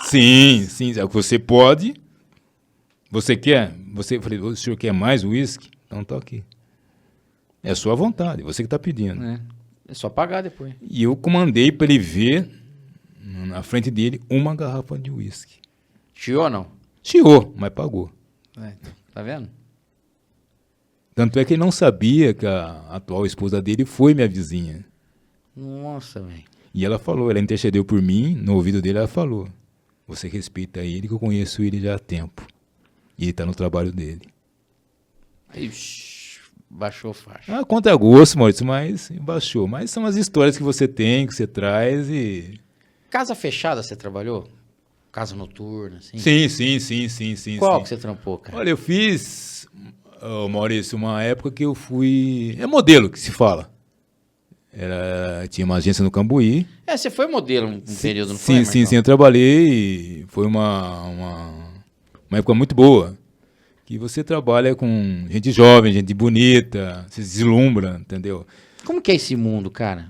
Sim, você pode. Você quer? Eu falei, o senhor quer mais uísque? Então tá aqui. É sua vontade, você que está pedindo. É só pagar depois. E eu comandei para ele ver, na frente dele, uma garrafa de uísque. Chiou ou não? Chiou, mas pagou. Tá vendo? Tanto é que ele não sabia que a atual esposa dele foi minha vizinha. Nossa, velho. E ela falou, ela intercedeu por mim, no ouvido dele ela falou, você respeita ele que eu conheço ele já há tempo. E ele está no trabalho dele. Ixi, baixou faixa. Ah, conta gosto, Maurício, mas baixou. Mas são as histórias que você tem, que você traz e... Casa fechada você trabalhou? Casa noturna, assim? Sim. Qual que você trampou, cara? Olha, eu fiz, Maurício, uma época que eu fui... É modelo que se fala. Tinha uma agência no Cambuí. Você foi modelo um período, não Sim, foi, sim, eu trabalhei e foi uma época muito boa. Que você trabalha com gente jovem, gente bonita, se deslumbra, entendeu? Como que é esse mundo, cara?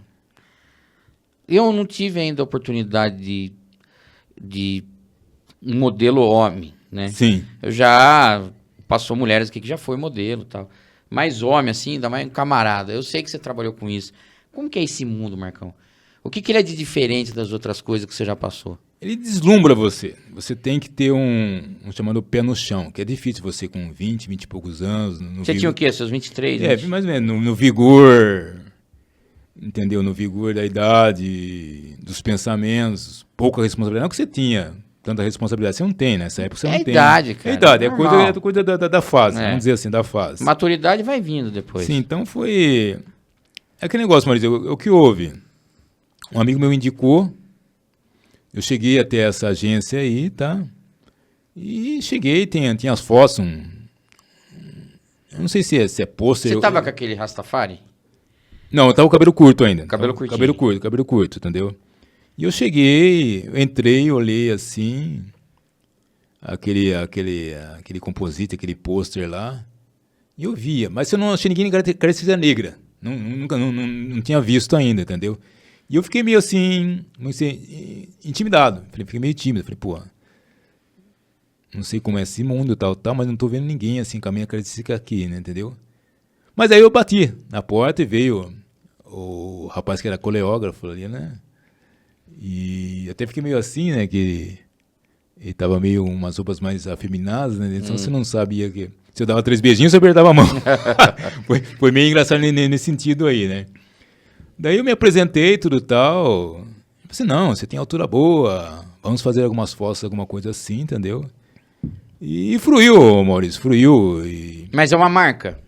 Eu não tive ainda a oportunidade de um modelo homem, né? Sim. Eu já... Passou mulheres aqui que já foi modelo e tal. Mas homem, assim, ainda mais um camarada. Eu sei que você trabalhou com isso. Como que é esse mundo, Marcão? O que ele é de diferente das outras coisas que você já passou? Ele deslumbra você. Você tem que ter um chamado pé no chão, que é difícil você com 20 e poucos anos. Você tinha o quê? Seus 23? Mais ou menos, no vigor, entendeu? No vigor da idade, dos pensamentos, pouca responsabilidade. Não que você tinha tanta responsabilidade, você não tem, né? Nessa época você não tem. É idade, cara. É idade, normal. é coisa da fase, vamos dizer assim, da fase. Maturidade vai vindo depois. Sim, então foi... É aquele negócio, Maurício, o que houve? Um amigo meu indicou, eu cheguei até essa agência aí, tá? E cheguei, tinha as fotos, eu não sei se é pôster. Você tava com aquele Rastafari? Não, eu tava com o cabelo curto ainda. Cabelo curtinho. Cabelo curto, entendeu? E eu cheguei, eu entrei, olhei assim, aquele composite, aquele pôster lá, e eu via, mas eu não achei ninguém de característica negra. Não tinha visto ainda, entendeu? E eu fiquei meio assim, intimidado. Fiquei meio tímido. Falei, pô, não sei como é esse mundo, tal, mas não tô vendo ninguém assim com a minha característica aqui, né, entendeu? Mas aí eu bati na porta e veio o rapaz que era coreógrafo ali, né? E até fiquei meio assim, né, que ele tava meio umas roupas mais afeminadas, né? Então você não sabia que... Se eu dava 3 beijinhos, você apertava a mão. foi meio engraçado nesse sentido aí, né? Daí eu me apresentei, tudo tal. Eu pensei, não, você tem altura boa, vamos fazer algumas fotos, alguma coisa assim, entendeu? E fruiu, Maurício, fruiu. Mas é uma marca?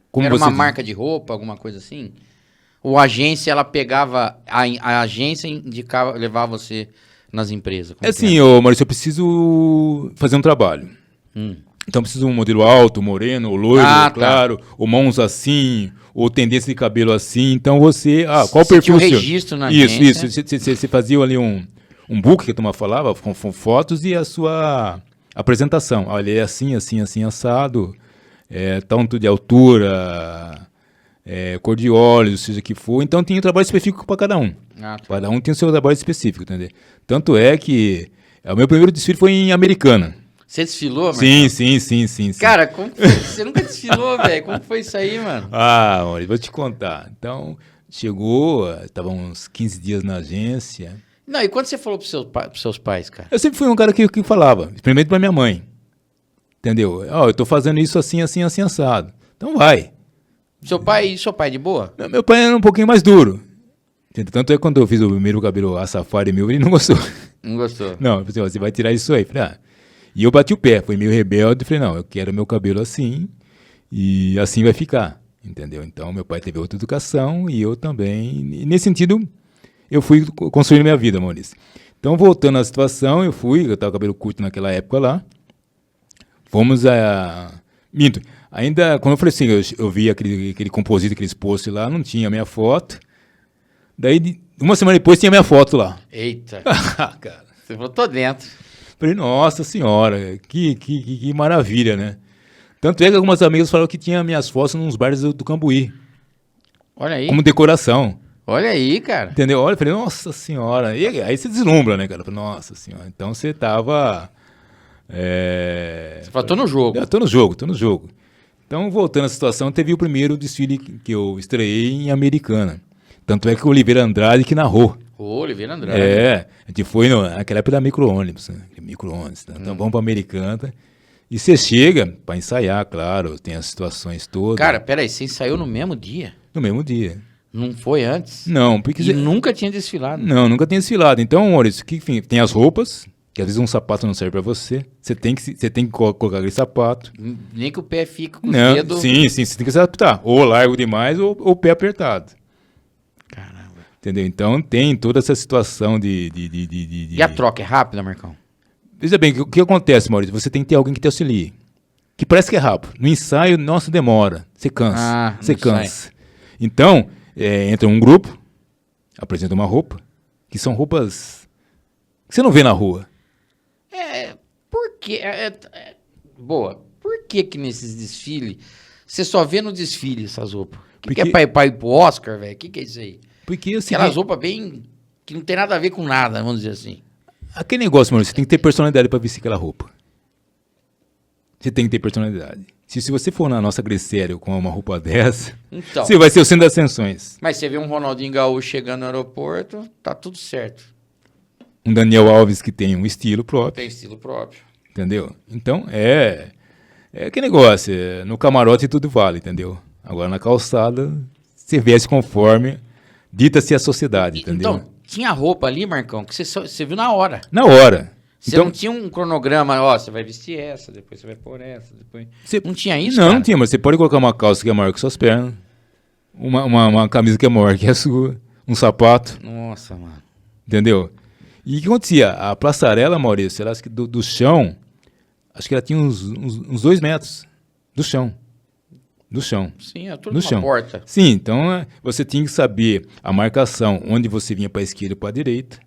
Como Era você uma diz? marca de roupa, alguma coisa assim? Ou a agência, ela pegava... A agência indicava, levava você nas empresas? É assim, ô, Maurício, eu preciso fazer um trabalho. Então eu preciso de um modelo alto, moreno, ou loiro, Ah, tá. claro, ou mãos assim, ou tendência de cabelo assim. Então você... Ah, qual o Você tinha perfil um seu? registro na Isso, agência. isso. Você fazia ali um book que a turma falava, com fotos e a sua apresentação. Olha, é assim, assim, assim, assado, tanto de altura, cor de olhos, seja que for. Então tinha um trabalho específico para cada um. Ah, tá. Cada um tem o seu trabalho específico, entendeu? Tanto é que o meu primeiro desfile foi em Americana. Você desfilou, Marcão? Sim. Cara, como foi? Você nunca desfilou, velho? Como foi isso aí, mano? Ah, olha, vou te contar. Então, chegou, estava uns 15 dias na agência. Não, e quando você falou pros seus pais, cara? Eu sempre fui um cara que falava, primeiro para minha mãe. Entendeu? Ó, eu tô fazendo isso assim, assim, assim, assado. Então vai. Seu pai de boa? Meu pai era um pouquinho mais duro. Entendeu? Tanto é que quando eu fiz o primeiro cabelo a safari meu, ele não gostou. Não gostou? Não, eu falei, ó, você vai tirar isso aí. Falei, e eu bati o pé, fui meio rebelde, falei, não, eu quero meu cabelo assim, e assim vai ficar, entendeu? Então, meu pai teve outra educação, e eu também, e nesse sentido, eu fui construindo minha vida, Maurício. Então, voltando à situação, eu estava com cabelo curto naquela época lá, fomos minto, ainda, quando eu falei assim, eu vi aquele composito, aquele post lá, não tinha a minha foto, daí, uma semana depois, tinha a minha foto lá. Eita. Cara. Você falou, tô dentro. Falei, nossa senhora, que maravilha, né? Tanto é que algumas amigas falaram que tinha minhas fotos nos bares do Cambuí, Olha aí. como decoração, Olha aí, cara. entendeu? Olha, eu falei, nossa senhora, e aí você deslumbra, né, cara? Eu falei, nossa senhora, então você tava... Você falou, tô no jogo. Eu tô no jogo. Então, voltando à situação, teve o primeiro desfile que eu estreiei em Americana. Tanto é que o Oliveira Andrade que narrou. Ô, Oliveira Andrade. A gente foi naquela época da micro-ônibus, né? Micro-ônibus, né? Então vamos pra Americana. E você chega pra ensaiar, claro, tem as situações todas. Cara, peraí, você ensaiou no mesmo dia? No mesmo dia. Não foi antes? Não, porque... E nunca tinha desfilado? Não, nunca tinha desfilado. Então, Maurício, enfim, tem as roupas, que às vezes um sapato não serve pra você. Você tem que colocar aquele sapato. Nem que o pé fique com os Não, dedos... sim, você tem que se adaptar. Ou largo demais ou o pé apertado. Caramba. Entendeu? Então tem toda essa situação de... E a troca é rápida, Marcão? Veja bem, o que acontece, Maurício? Você tem que ter alguém que te auxilie. Que parece que é rápido. No ensaio, nossa, demora. Você cansa. Você cansa. Então, entra um grupo, apresenta uma roupa, que são roupas que você não vê na rua. Por quê? Boa. Por que nesses desfiles, você só vê no desfile essas roupas? O que é pra ir pro Oscar, velho? O que é isso aí? Porque assim, Aquelas roupas bem... que não tem nada a ver com nada, vamos dizer assim. aquele negócio, Maurício, você tem que ter personalidade para vestir aquela roupa. Você tem que ter personalidade. Se você for na nossa Glicério com uma roupa dessa, Então, você vai ser o centro das atenções. mas você vê um Ronaldinho Gaúcho chegando no aeroporto, tá tudo certo. Um Daniel Alves que tem um estilo próprio, Tem estilo próprio. entendeu? Então, que negócio, no camarote tudo vale, entendeu? Agora na calçada, você veste conforme dita-se a sociedade, entendeu? Então, tinha roupa ali, Marcão, que você viu na hora. Na hora. Você Então, não tinha um cronograma, ó, você vai vestir essa, depois você vai pôr essa, depois... Não tinha isso, não, cara? não tinha, mas você pode colocar uma calça que é maior que suas pernas, uma camisa que é maior que a sua, um sapato, Nossa, mano. entendeu? E o que acontecia? A passarela, Maurício, ela, acho que do chão, acho que ela tinha uns 2 metros do chão. Do chão. Sim, é tudo No uma chão. porta. Sim, então você tinha que saber a marcação, onde você vinha para a esquerda e para a direita.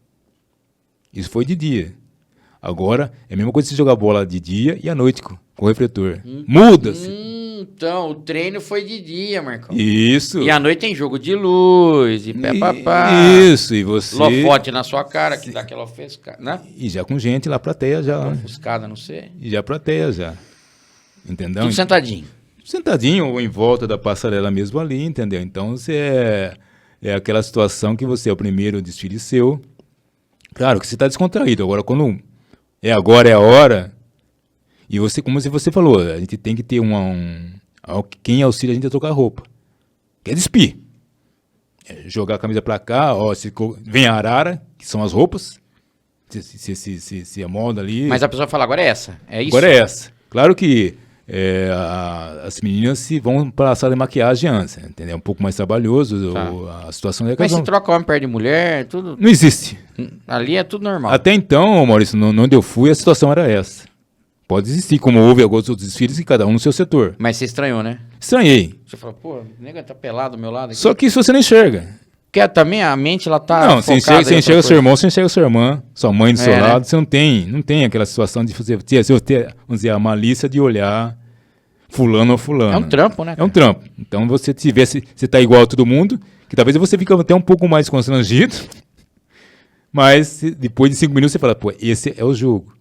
Isso foi de dia. Agora, é a mesma coisa que você jogar bola de dia e à noite com o refletor. Muda-se. Então, o treino foi de dia, Marcão. Isso. E à noite tem jogo de luz, e pé papá. Isso, e você... Lofote na sua cara, que dá aquela ofuscada, né? E já com gente lá, plateia já. Né? Ofuscada, não sei. E já plateia já. Entendeu? Tudo sentadinho. Sentadinho ou em volta da passarela mesmo ali, entendeu? Então, você é aquela situação que você é o primeiro desfile seu. Claro que você está descontraído. Agora, quando agora é a hora, e você, como você falou, a gente tem que ter quem auxilia a gente a trocar roupa. Que é despir. É jogar a camisa pra cá, ó, vem a arara, que são as roupas, se amolda ali. Mas a pessoa fala, agora é essa, é isso? Agora é essa. Claro que as meninas vão para a sala de maquiagem antes, entendeu? É um pouco mais trabalhoso, Tá. a situação é que Mas se troca homem perto de mulher, tudo... não existe. Ali é tudo normal. Até então, Maurício, onde eu fui, a situação era essa. Pode existir, como houve alguns outros desfiles, e cada um no seu setor. Mas você estranhou, né? Estranhei. Você falou, pô, o nega tá pelado do meu lado aqui. Só que isso você não encherga. Porque também a mente, ela tá Não, você focada em enxerga outra seu irmão, você enxerga sua irmã, sua mãe do seu né? lado. Você não tem aquela situação de você ter, vamos dizer, a malícia de olhar fulano ou fulano. É um trampo, né? É um trampo. Então, você tá igual a todo mundo, que talvez você fique até um pouco mais constrangido, mas depois de 5 minutos você fala, pô, esse é o jogo.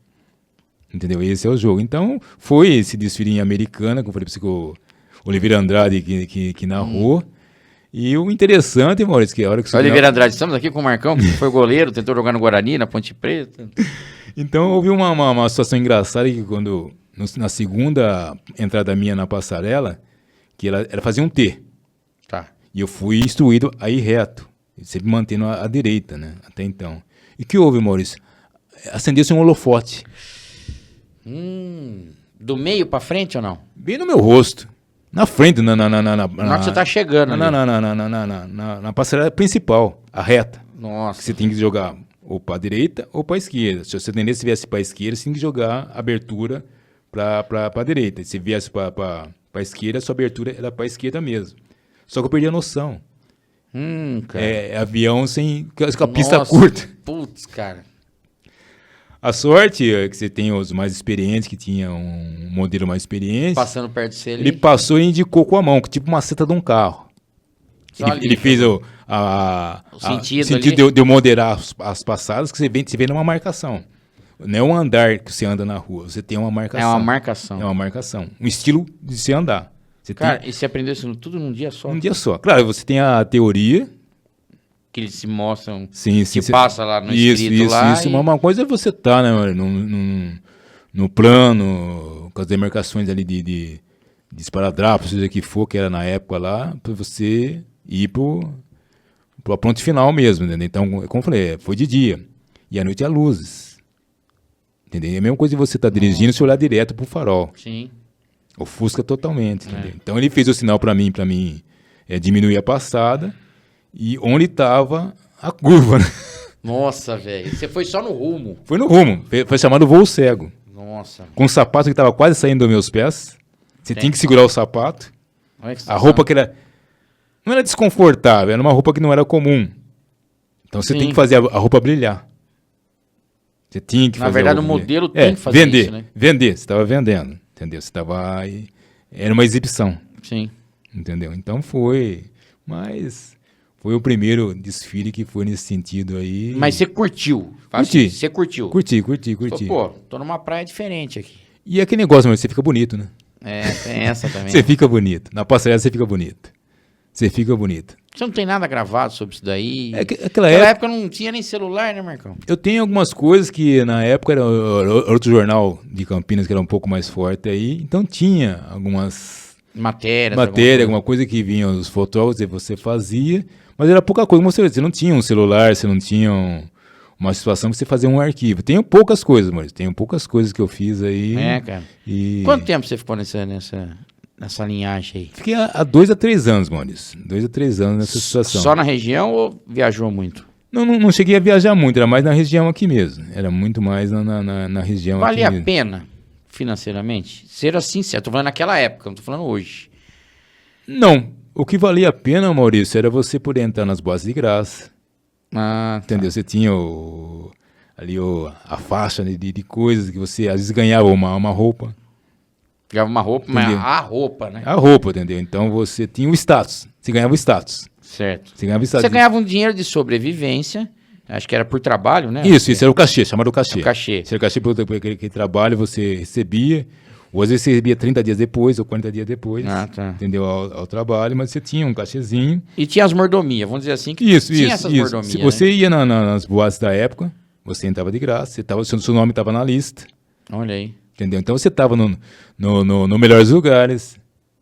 Entendeu? Esse é o jogo. Então, foi esse desfile em Americana, como eu falei pra você, que o Oliveira Andrade que narrou. E o interessante, Maurício, que a hora que você... Oliveira Andrade, estamos aqui com o Marcão, que foi goleiro, tentou jogar no Guarani, na Ponte Preta. Então, houve uma situação engraçada que quando, na segunda entrada minha na passarela, que ela fazia um T. Tá. E eu fui instruído a ir reto, sempre mantendo a direita, né? Até então. E o que houve, Maurício? Acendeu-se um holofote. Do meio pra frente ou não? Bem no meu rosto. Na frente, na hora que você tá chegando ali. na passarela principal, a reta. Nossa. Que você tem que jogar ou para a direita ou para a esquerda. Se você tendesse viesse para a esquerda, você tem que jogar a abertura para a direita. Se viesse para a esquerda, a sua abertura era para a esquerda mesmo. Só que eu perdi a noção. Cara. É avião sem com a pista curta. Putz, cara. A sorte é que você tem os mais experientes, que tinha um modelo mais experiente. Passando perto de você ali. Ele passou e indicou com a mão, tipo uma seta de um carro. Ele fez o sentido de moderar as passadas, que você vê numa marcação. Não é um andar que você anda na rua, você tem uma marcação. É uma marcação. É uma marcação. Um estilo de se andar. Cara, e você aprendeu isso tudo num dia só? Um dia só. Claro, você tem a teoria. Que eles se mostram, sim, passa lá no escrito lá. Isso. Uma coisa é você estar, né, no plano, com as demarcações ali de esparadrapo, seja que for, que era na época lá, para você ir pro ponto final mesmo, entendeu? Então, como eu falei, foi de dia. E à noite há luzes. Entendeu? É a mesma coisa de você estar dirigindo e você olhar direto pro farol. Sim. Ofusca totalmente, entendeu? Então ele fez o sinal para mim diminuir a passada. E onde estava a curva, né? Nossa, velho. Você foi só no rumo. Foi no rumo. Foi chamado voo cego. Nossa. Com o sapato que estava quase saindo dos meus pés. Você tinha que segurar o sapato. A roupa que não era desconfortável, era uma roupa que não era comum. Então você tem que fazer a roupa brilhar. Você tinha que fazer. Na verdade, o modelo tem que fazer isso, né? Vender. Você estava vendendo, entendeu? Você estava aí. Era uma exibição. Sim. Entendeu? Então foi. Mas foi o primeiro desfile que foi nesse sentido aí. Mas você curtiu? Curti. Você curtiu? Curti. Pô, tô numa praia diferente aqui. E aquele negócio, mas você fica bonito, né? É, tem essa também. Você fica bonito. Na passarela você fica bonito. Você fica bonito. Você não tem nada gravado sobre isso daí? Aquela Naquela época não tinha nem celular, né, Marcão? Eu tenho algumas coisas que na época era outro jornal de Campinas que era um pouco mais forte aí. Então tinha algumas matérias, alguma coisa que vinha os fotógrafos e você fazia. Mas era pouca coisa. Você não tinha um celular, você não tinha uma situação que você fazia um arquivo. Tenho poucas coisas, Maurício. Tenho poucas coisas que eu fiz aí. É, cara. Quanto tempo você ficou nessa linhagem aí? Fiquei há 2 a 3 anos, Maurício. 2 a 3 anos nessa situação. Só na região ou viajou muito? Não cheguei a viajar muito, era mais na região aqui mesmo. Era muito mais na região aqui mesmo. Valia a pena, financeiramente? Ser assim, certo? Tô falando naquela época, não tô falando hoje. Não. O que valia a pena, Maurício, era você poder entrar nas boates de graça. Ah, entendeu? Tá. Você tinha a faixa de coisas que você às vezes ganhava uma roupa. Ganhava uma roupa, mas a roupa, né? A roupa, entendeu? Então você tinha o status. Você ganhava o status. Certo. Você ganhava o status. Você ganhava um dinheiro de sobrevivência, acho que era por trabalho, né? Isso era o cachê, chamado cachê. O cachê. Esse era o cachê por aquele trabalho, você recebia, ou às vezes você recebia 30 dias depois, ou 40 dias depois, tá. entendeu? Ao trabalho, mas você tinha um cachezinho. E tinha as mordomias, vamos dizer assim, que Tinha essas mordomias. Se você ia nas boates da época, você entrava de graça, seu nome estava na lista. Olha aí. Entendeu? Então você estava no melhores lugares,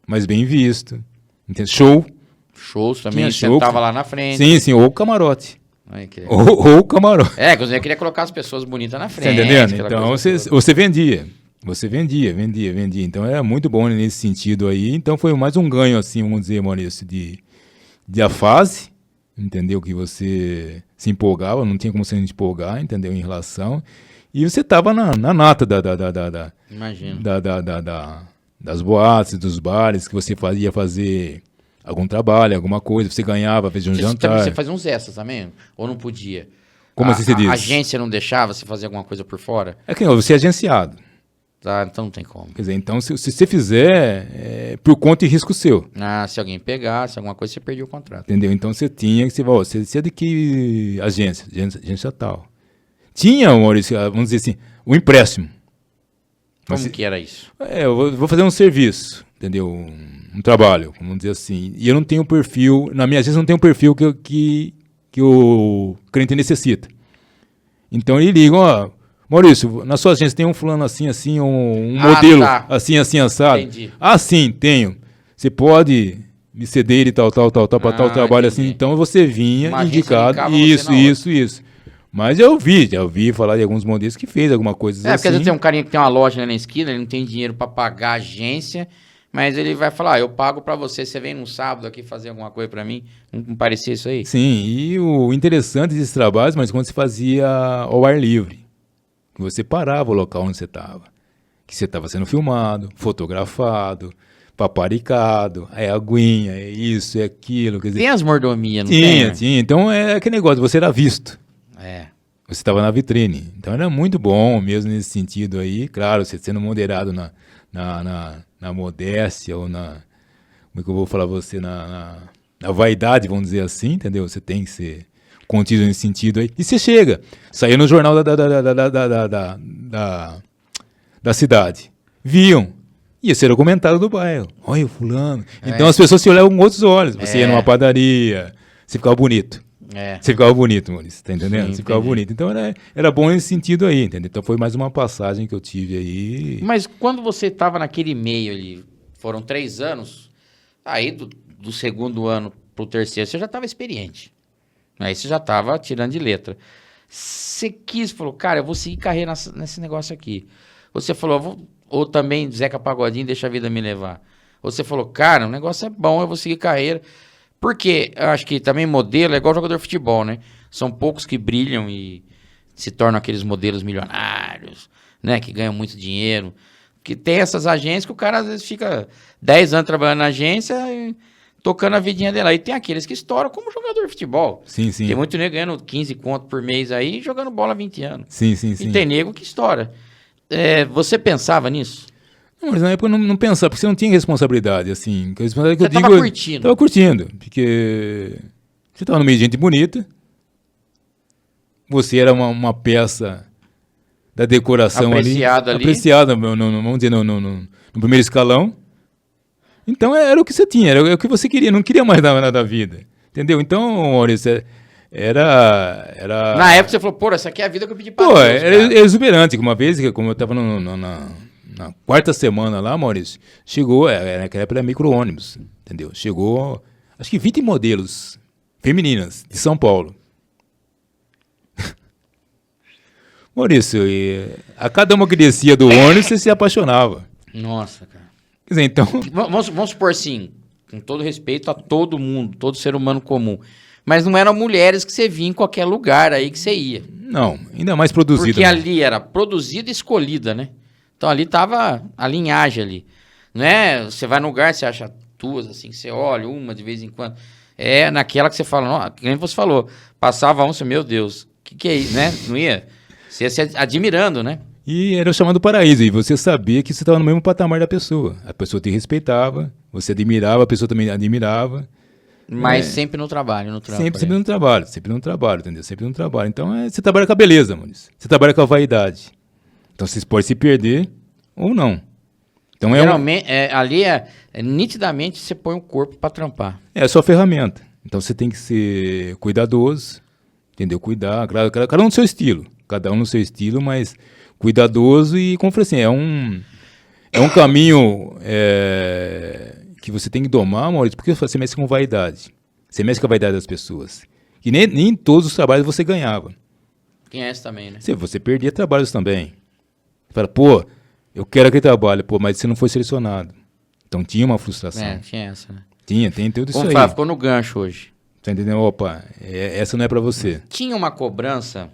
mais bem visto. Entendeu? Shows também, Tinha você tava lá na frente. Sim, ou camarote. Ai, que... ou camarote. Quando eu queria colocar as pessoas bonitas na frente. Tá entendendo? Então você vendia. Você vendia. Então era muito bom nesse sentido aí. Então foi mais um ganho, assim, vamos dizer, Maurício, de a fase, entendeu? Que você se empolgava, não tinha como você se empolgar, entendeu? Em relação. E você estava na nata Imagino. das boates, dos bares, que você ia fazer algum trabalho, alguma coisa, você ganhava, fazia um jantar. Você fazia uns extras também? Ou não podia? Como assim você diz? A agência não deixava você fazer alguma coisa por fora? É que você é agenciado. Tá, então não tem como. Quer dizer, então se você fizer, por conta e risco seu. Se alguém pegasse alguma coisa, você perdia o contrato. Entendeu? Então você tinha que você é de que agência tal. Tinha, Maurício, vamos dizer assim, o empréstimo. Como que era isso? Eu vou fazer um serviço, entendeu? Um trabalho, vamos dizer assim. E eu não tenho perfil, na minha agência não tem um perfil que o cliente necessita. Então eles ligam, Maurício, na sua agência tem um fulano assim, um modelo assim, assado? Entendi. Sim, tenho. Você pode me ceder ele tal, para tal trabalho entendi. assim. Então você vinha Uma indicado. Isso. Mas já ouvi falar de alguns modelos que fez alguma coisa assim. Porque às vezes tem um carinha que tem uma loja ali na esquina, ele não tem dinheiro para pagar a agência, mas ele vai falar, eu pago para você, você vem num sábado aqui fazer alguma coisa para mim. Não parecia isso aí? Sim, e o interessante desses trabalhos, mas quando se fazia ao ar livre, você parava o local onde você estava, que você estava sendo filmado, fotografado, paparicado, aguinha, é isso, é aquilo. Quer dizer, tem as mordomias, não tem? Tinha. Então é aquele negócio, você era visto. Você estava na vitrine. Então era muito bom mesmo nesse sentido aí. Claro, você sendo moderado na modéstia ou na... Como é que eu vou falar você? Na vaidade, vamos dizer assim, entendeu? Você tem que ser contido nesse sentido aí. E você chega. Saiu no jornal da cidade. Viam. Ia ser o comentário do bairro. Olha o fulano. Então as pessoas se olhavam com outros olhos. Você ia numa padaria, você ficava bonito. Você ficava bonito, Maurício, tá entendendo? Você ficava bonito. Então era bom nesse sentido aí, entendeu? Então foi mais uma passagem que eu tive aí. Mas quando você estava naquele meio ali, foram 3 anos, aí do segundo ano pro terceiro, você já estava experiente. Aí você já estava tirando de letra. Você falou, cara, eu vou seguir carreira nesse negócio aqui. Você falou, ou também Zeca Pagodinho, deixa a vida me levar. Ou você falou, cara, o negócio é bom, eu vou seguir carreira. Porque eu acho que também modelo é igual jogador de futebol, né? São poucos que brilham e se tornam aqueles modelos milionários, né? Que ganham muito dinheiro. Que tem essas agências que o cara às vezes fica 10 anos trabalhando na agência e tocando a vidinha dela. E tem aqueles que estouram como jogador de futebol. Sim. Tem muito nego ganhando 15 conto por mês aí jogando bola há 20 anos. Sim. E tem nego que estoura. Você pensava nisso? Não, mas na época eu não pensava, porque você não tinha responsabilidade, assim. Você estava curtindo. Estava curtindo, porque você estava no meio de gente bonita, você era uma peça da decoração apreciada ali. Apreciada, vamos dizer, no primeiro escalão. Então era o que você tinha, era o que você queria, não queria mais nada da vida, entendeu? Então, Maurício, era... Na época você falou, pô, essa aqui é a vida que eu pedi pra Deus, era exuberante, uma vez, como eu estava na quarta semana lá, Maurício, chegou, naquela época era micro-ônibus, entendeu? Chegou, acho que 20 modelos femininas de São Paulo. Maurício, a cada uma que descia do ônibus, você se apaixonava. Nossa, cara. Quer dizer, então... Vamos supor assim, com todo respeito a todo mundo, todo ser humano comum, mas não eram mulheres que você via em qualquer lugar aí que você ia. Não, ainda mais produzida. Porque ali era produzida e escolhida, né? Então ali tava a linhagem ali. Não é? Você vai no lugar, você acha 2, assim, que você olha, uma de vez em quando. É naquela que você fala, que nem você falou, passava um, você, meu Deus, que é isso, né? Não ia? Você ia se admirando, né? E era o chamado paraíso. E você sabia que você estava no mesmo patamar da pessoa. A pessoa te respeitava, você admirava, a pessoa também admirava. Mas sempre no trabalho, no trampo. Sempre no trabalho, entendeu? Sempre no trabalho. Então, você trabalha com a beleza, Maurício. Você trabalha com a vaidade. Então, você pode se perder ou não. Então, geralmente, nitidamente, você põe o corpo para trampar. É a sua ferramenta. Então, você tem que ser cuidadoso, entendeu? Cuidar, cada um no seu estilo. Cada um no seu estilo, mas cuidadoso e, como eu falei assim, é um caminho que você tem que domar, Maurício, porque você mexe com vaidade. Você mexe com a vaidade das pessoas. Que nem em todos os trabalhos você ganhava. Tem essa também, né? Você perdia trabalhos também. Você fala, pô, eu quero aquele trabalho, pô, mas você não foi selecionado. Então tinha uma frustração. Tinha essa, né? Tem tudo isso aí. Vamos falar, ficou no gancho hoje. Tá entendendo? Opa, essa não é pra você. Tinha uma cobrança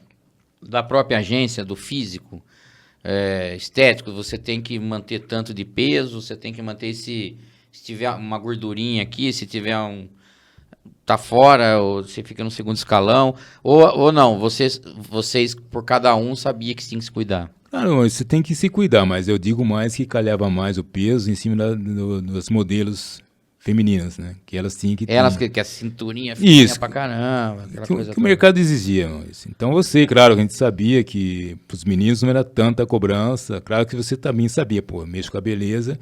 da própria agência, do físico, estético, você tem que manter tanto de peso, você tem que manter se tiver uma gordurinha aqui, se tiver tá fora, ou você fica no segundo escalão, ou não, vocês por cada um sabia que tinha que se cuidar. Claro, você tem que se cuidar, mas eu digo mais que calhava mais o peso em cima dos modelos femininas, né? Que elas tinham que ter. Elas que a cinturinha fininha pra caramba, aquela coisa que o mercado exigia, Maurício. Então claro, a gente sabia que pros meninos não era tanta cobrança, claro que você também sabia, pô, mexo com a beleza,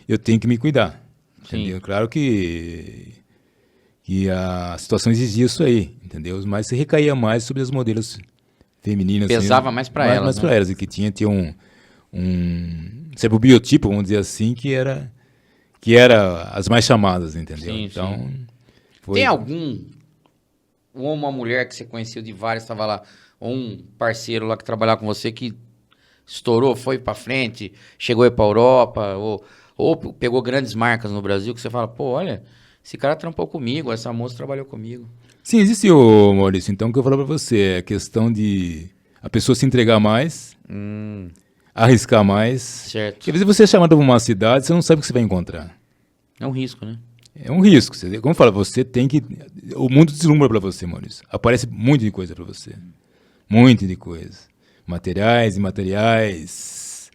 eu tenho que me cuidar. Entendeu? Claro que a situação exigia isso aí, entendeu? Mas se recaía mais sobre as modelos femininas. Pesava mais para elas. Mais para elas, e que tinha sempre o biotipo, vamos dizer assim, que era as mais chamadas, entendeu? Sim, então, tem algum ou uma mulher que você conheceu de várias, estava lá, ou um parceiro lá que trabalhava com você que estourou, foi para frente, chegou aí para Europa, ou pegou grandes marcas no Brasil, que você fala, pô, olha, esse cara trampou comigo, essa moça trabalhou comigo. Sim, existe, Maurício. Então, o que eu falo para você é a questão de a pessoa se entregar mais, arriscar mais. Certo. Porque às vezes você é chamado para uma cidade, você não sabe o que você vai encontrar. É um risco, né? É um risco. Como eu falo, você tem que... O mundo deslumbra para você, Maurício. Aparece muito de coisa para você. Muito de coisa. Materiais, imateriais,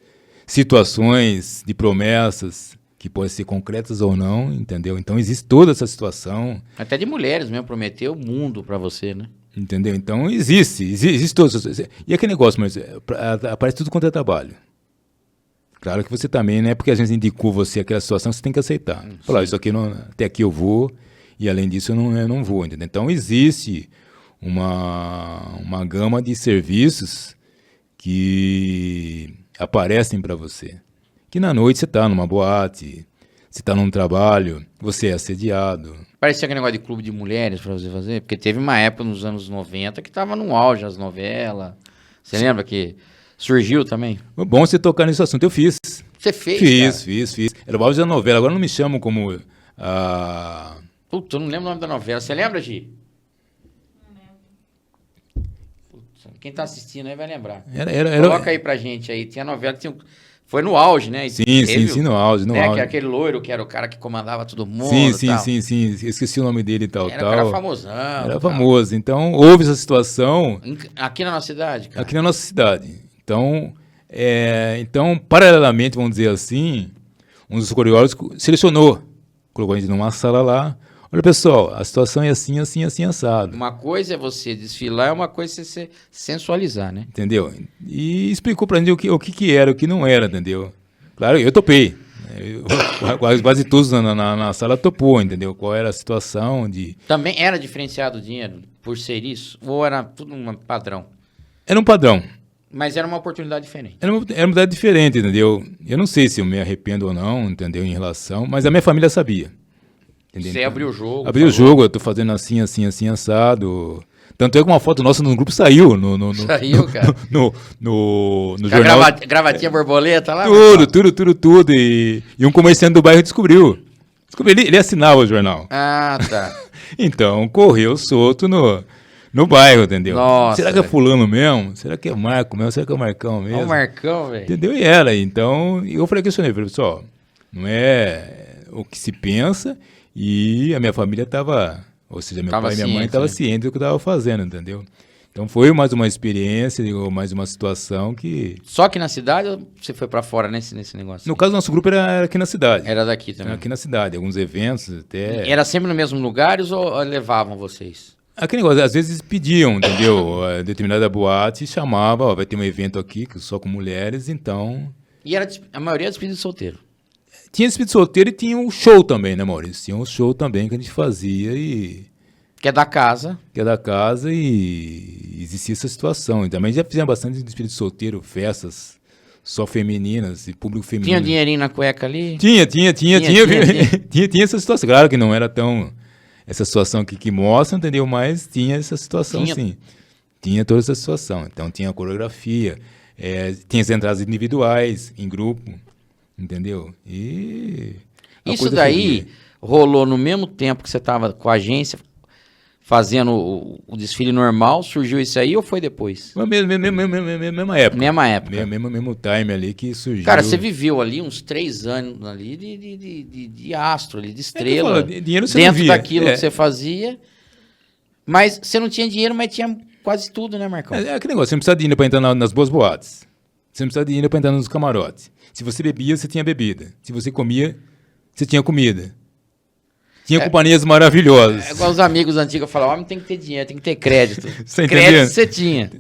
situações de promessas que podem ser concretas ou não, entendeu? Então existe toda essa situação. Até de mulheres mesmo, prometeu o mundo para você, né? Entendeu? Então existe todo. E aquele negócio, mas aparece tudo quanto é trabalho. Claro que você também, né? Porque a gente indicou você aquela situação, você tem que aceitar. Falar, isso aqui até aqui eu vou, e além disso eu não vou, entendeu? Então existe uma gama de serviços que aparecem para você. Que na noite você está numa boate, você está num trabalho, você é assediado. Parecia aquele negócio de clube de mulheres para você fazer, porque teve uma época nos anos 90 que estava no auge as novelas. Você lembra que surgiu também? Bom você tocar nesse assunto, eu fiz. Você fez, Fiz. Era o auge da novela, agora não me chamam como... Puta, eu não lembro o nome da novela. Você lembra, Gi? Quem tá assistindo aí vai lembrar. Coloca aí pra gente aí. Tinha novela que foi no auge, né? Sim, no auge. Que aquele loiro que era o cara que comandava todo mundo. Sim. Esqueci o nome dele e tal. Era famosão. Era famoso. Então, houve essa situação. Aqui na nossa cidade, cara. Aqui na nossa cidade. Então, paralelamente, vamos dizer assim, um dos coreógrafos selecionou. Colocou a gente numa sala lá. Olha, pessoal, a situação é assim, assado. Uma coisa é você desfilar, uma coisa é você sensualizar, né? Entendeu? E explicou pra gente o que era, o que não era, entendeu? Claro, eu topei. Quase todos na sala topou, entendeu? Qual era a situação de... Também era diferenciado o dinheiro por ser isso? Ou era tudo um padrão? Era um padrão. Mas era uma oportunidade diferente. Era uma oportunidade diferente, entendeu? Eu não sei se eu me arrependo ou não, entendeu? Em relação... Mas a minha família sabia. Entendeu? Você abriu o jogo. Abriu o jogo, eu tô fazendo assim, assado. Tanto é que uma foto nossa no grupo saiu. Saiu, cara. No jornal. Gravatinha borboleta lá? Tudo. E um comerciante do bairro descobriu. Ele assinava o jornal. Ah, tá. Então, correu solto no bairro, entendeu? Nossa, será que é fulano mesmo? Será que é Marco mesmo? Será que é o Marcão mesmo? É o Marcão, velho. Entendeu? E era. Então, eu questionei, pessoal, não é o que se pensa... E a minha família estava, ou seja, meu pai e minha mãe estavam cientes do que eu estava fazendo, entendeu? Então foi mais uma experiência, mais uma situação que... Só aqui na cidade ou você foi pra fora nesse negócio? No caso, nosso grupo era aqui na cidade. Era daqui também? Era aqui na cidade, alguns eventos até... Era sempre no mesmo lugares ou levavam vocês? Aquele negócio, às vezes pediam, entendeu? Determinada boate chamava, ó, vai ter um evento aqui só com mulheres, então... E era a maioria despedida de solteiro? Tinha despedida solteiro e tinha um show também, né, Maurício? Tinha um show também que a gente fazia e... Que é da casa. Que é da casa e existia essa situação. E também já fizemos bastante despedida de solteiro, festas só femininas e público feminino. Tinha dinheirinho na cueca ali? Tinha essa situação. Claro que não era tão essa situação que mostra, entendeu? Mas tinha essa situação, sim. Tinha toda essa situação. Então tinha a coreografia, tinha as entradas individuais, em grupo, entendeu? E isso daí rolou no mesmo tempo que você estava com a agência, fazendo o desfile normal, surgiu isso aí ou foi depois? Mesma época. Mesma época. Mesmo time ali que surgiu. Cara, você viveu ali uns 3 anos ali de astro, ali, de estrela. Dinheiro você dentro não via. daquilo que você fazia. Mas você não tinha dinheiro, mas tinha quase tudo, né, Marcão? É aquele negócio, você não precisa de dinheiro para entrar nas boas boates. Você não precisa de dinheiro para entrar nos camarotes. Se você bebia, você tinha bebida. Se você comia, você tinha comida. Tinha companhias maravilhosas. É igual os amigos antigos falavam, homem tem que ter dinheiro, tem que ter crédito. Você crédito você tinha.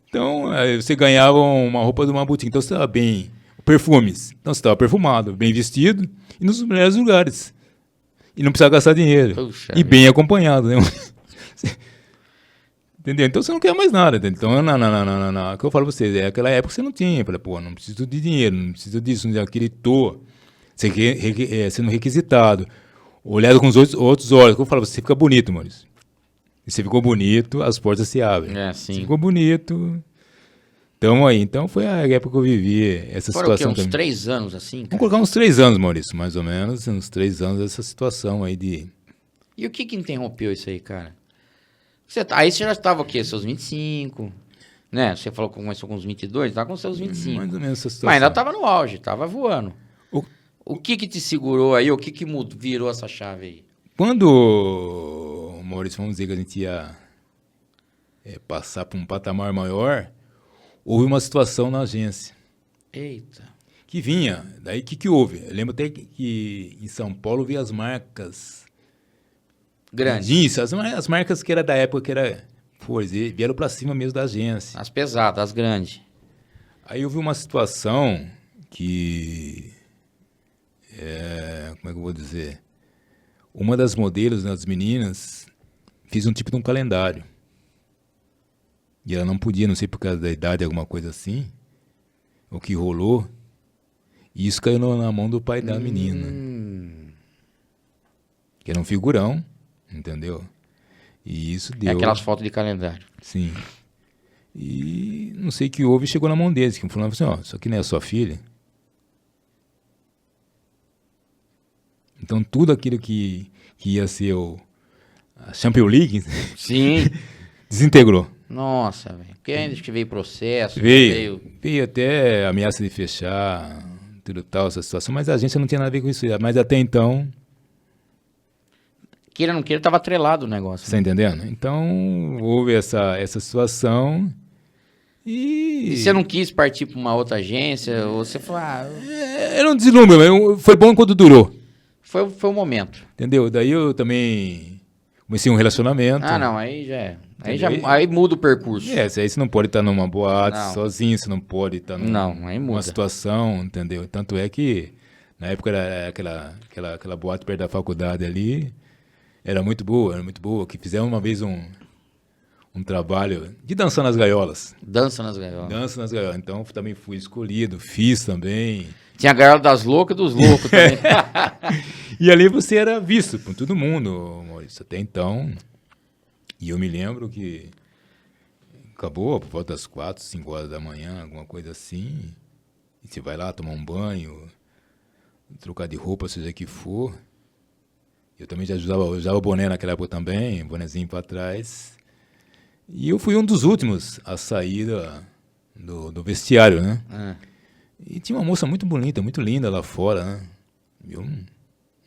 Então, você ganhava uma roupa de uma boutique. Então, você estava bem... Perfumes. Então, você estava perfumado, bem vestido e nos melhores lugares. E não precisava gastar dinheiro. Puxa, e bem acompanhado, né? Entendeu? Então, você não quer mais nada. Entendeu? Então, não. O que eu falo pra vocês, aquela época você não tinha. Eu falei, pô, não preciso de dinheiro, não preciso disso, daquele tô. Sendo requisitado. Olhado com os outros olhos. Como eu falo, você fica bonito, Maurício. E você ficou bonito, as portas se abrem. Sim. Você ficou bonito. Então foi a época que eu vivi essa situação. Uns 3 anos assim, cara? Vamos colocar uns 3 anos, Maurício, mais ou menos. Uns 3 anos dessa situação aí de... E o que interrompeu isso aí, cara? Aí você já estava o quê? Seus 25, né? Você falou que começou com uns 22, estava com seus 25. Mais ou menos essa situação. Mas ainda estava no auge, estava voando. O que te segurou aí? O que virou essa chave aí? Quando, Maurício, vamos dizer que a gente ia passar para um patamar maior, houve uma situação na agência. Eita. Que vinha. Daí o que houve? Eu lembro até que em São Paulo vi as marcas... Grandes. Isso, as marcas que era da época, que era... vieram para cima mesmo da agência. As pesadas, as grandes. Aí houve uma situação que... como é que eu vou dizer? Uma das modelos, das meninas, fez um tipo de um calendário. E ela não podia, não sei por causa da idade, alguma coisa assim. O que rolou. E isso caiu na mão do pai da menina. Que era um figurão, entendeu? E isso deu... aquelas fotos de calendário. Sim. E não sei o que houve, chegou na mão deles. Que falou assim, ó, isso aqui não é a sua filha? Então, tudo aquilo que ia ser a Champions League Sim. desintegrou. Nossa, velho. Porque ainda que veio processo. Veio até ameaça de fechar, tudo tal, essa situação. Mas a agência não tinha nada a ver com isso. Mas até então... Queira ou não queira, estava atrelado o negócio. Você tá entendendo? Então, houve essa situação e... E você não quis partir para uma outra agência? Ou você falou... Era um deslumbre, mas foi bom quando durou. Foi o momento. Entendeu? Daí eu também comecei um relacionamento. Não, aí já é. Aí muda o percurso. Aí você não pode estar numa boate Não. sozinho, você não pode estar aí muda. numa situação, entendeu? Tanto é que na época era aquela boate perto da faculdade ali, era muito boa, que fizemos uma vez um trabalho de dançar nas gaiolas. Dança nas gaiolas. Dança nas gaiolas. Então também fui escolhido, fiz também. Tinha a gaiola das loucas e dos loucos também. E ali você era visto por todo mundo, Maurício, até então. E eu me lembro que acabou por volta das 4, 5 horas da manhã, alguma coisa assim. E você vai lá tomar um banho, trocar de roupa, seja o que for. Eu também já usava boné naquela época também, bonezinho para trás. E eu fui um dos últimos a sair do vestiário, né? E tinha uma moça muito bonita, muito linda lá fora, né? Eu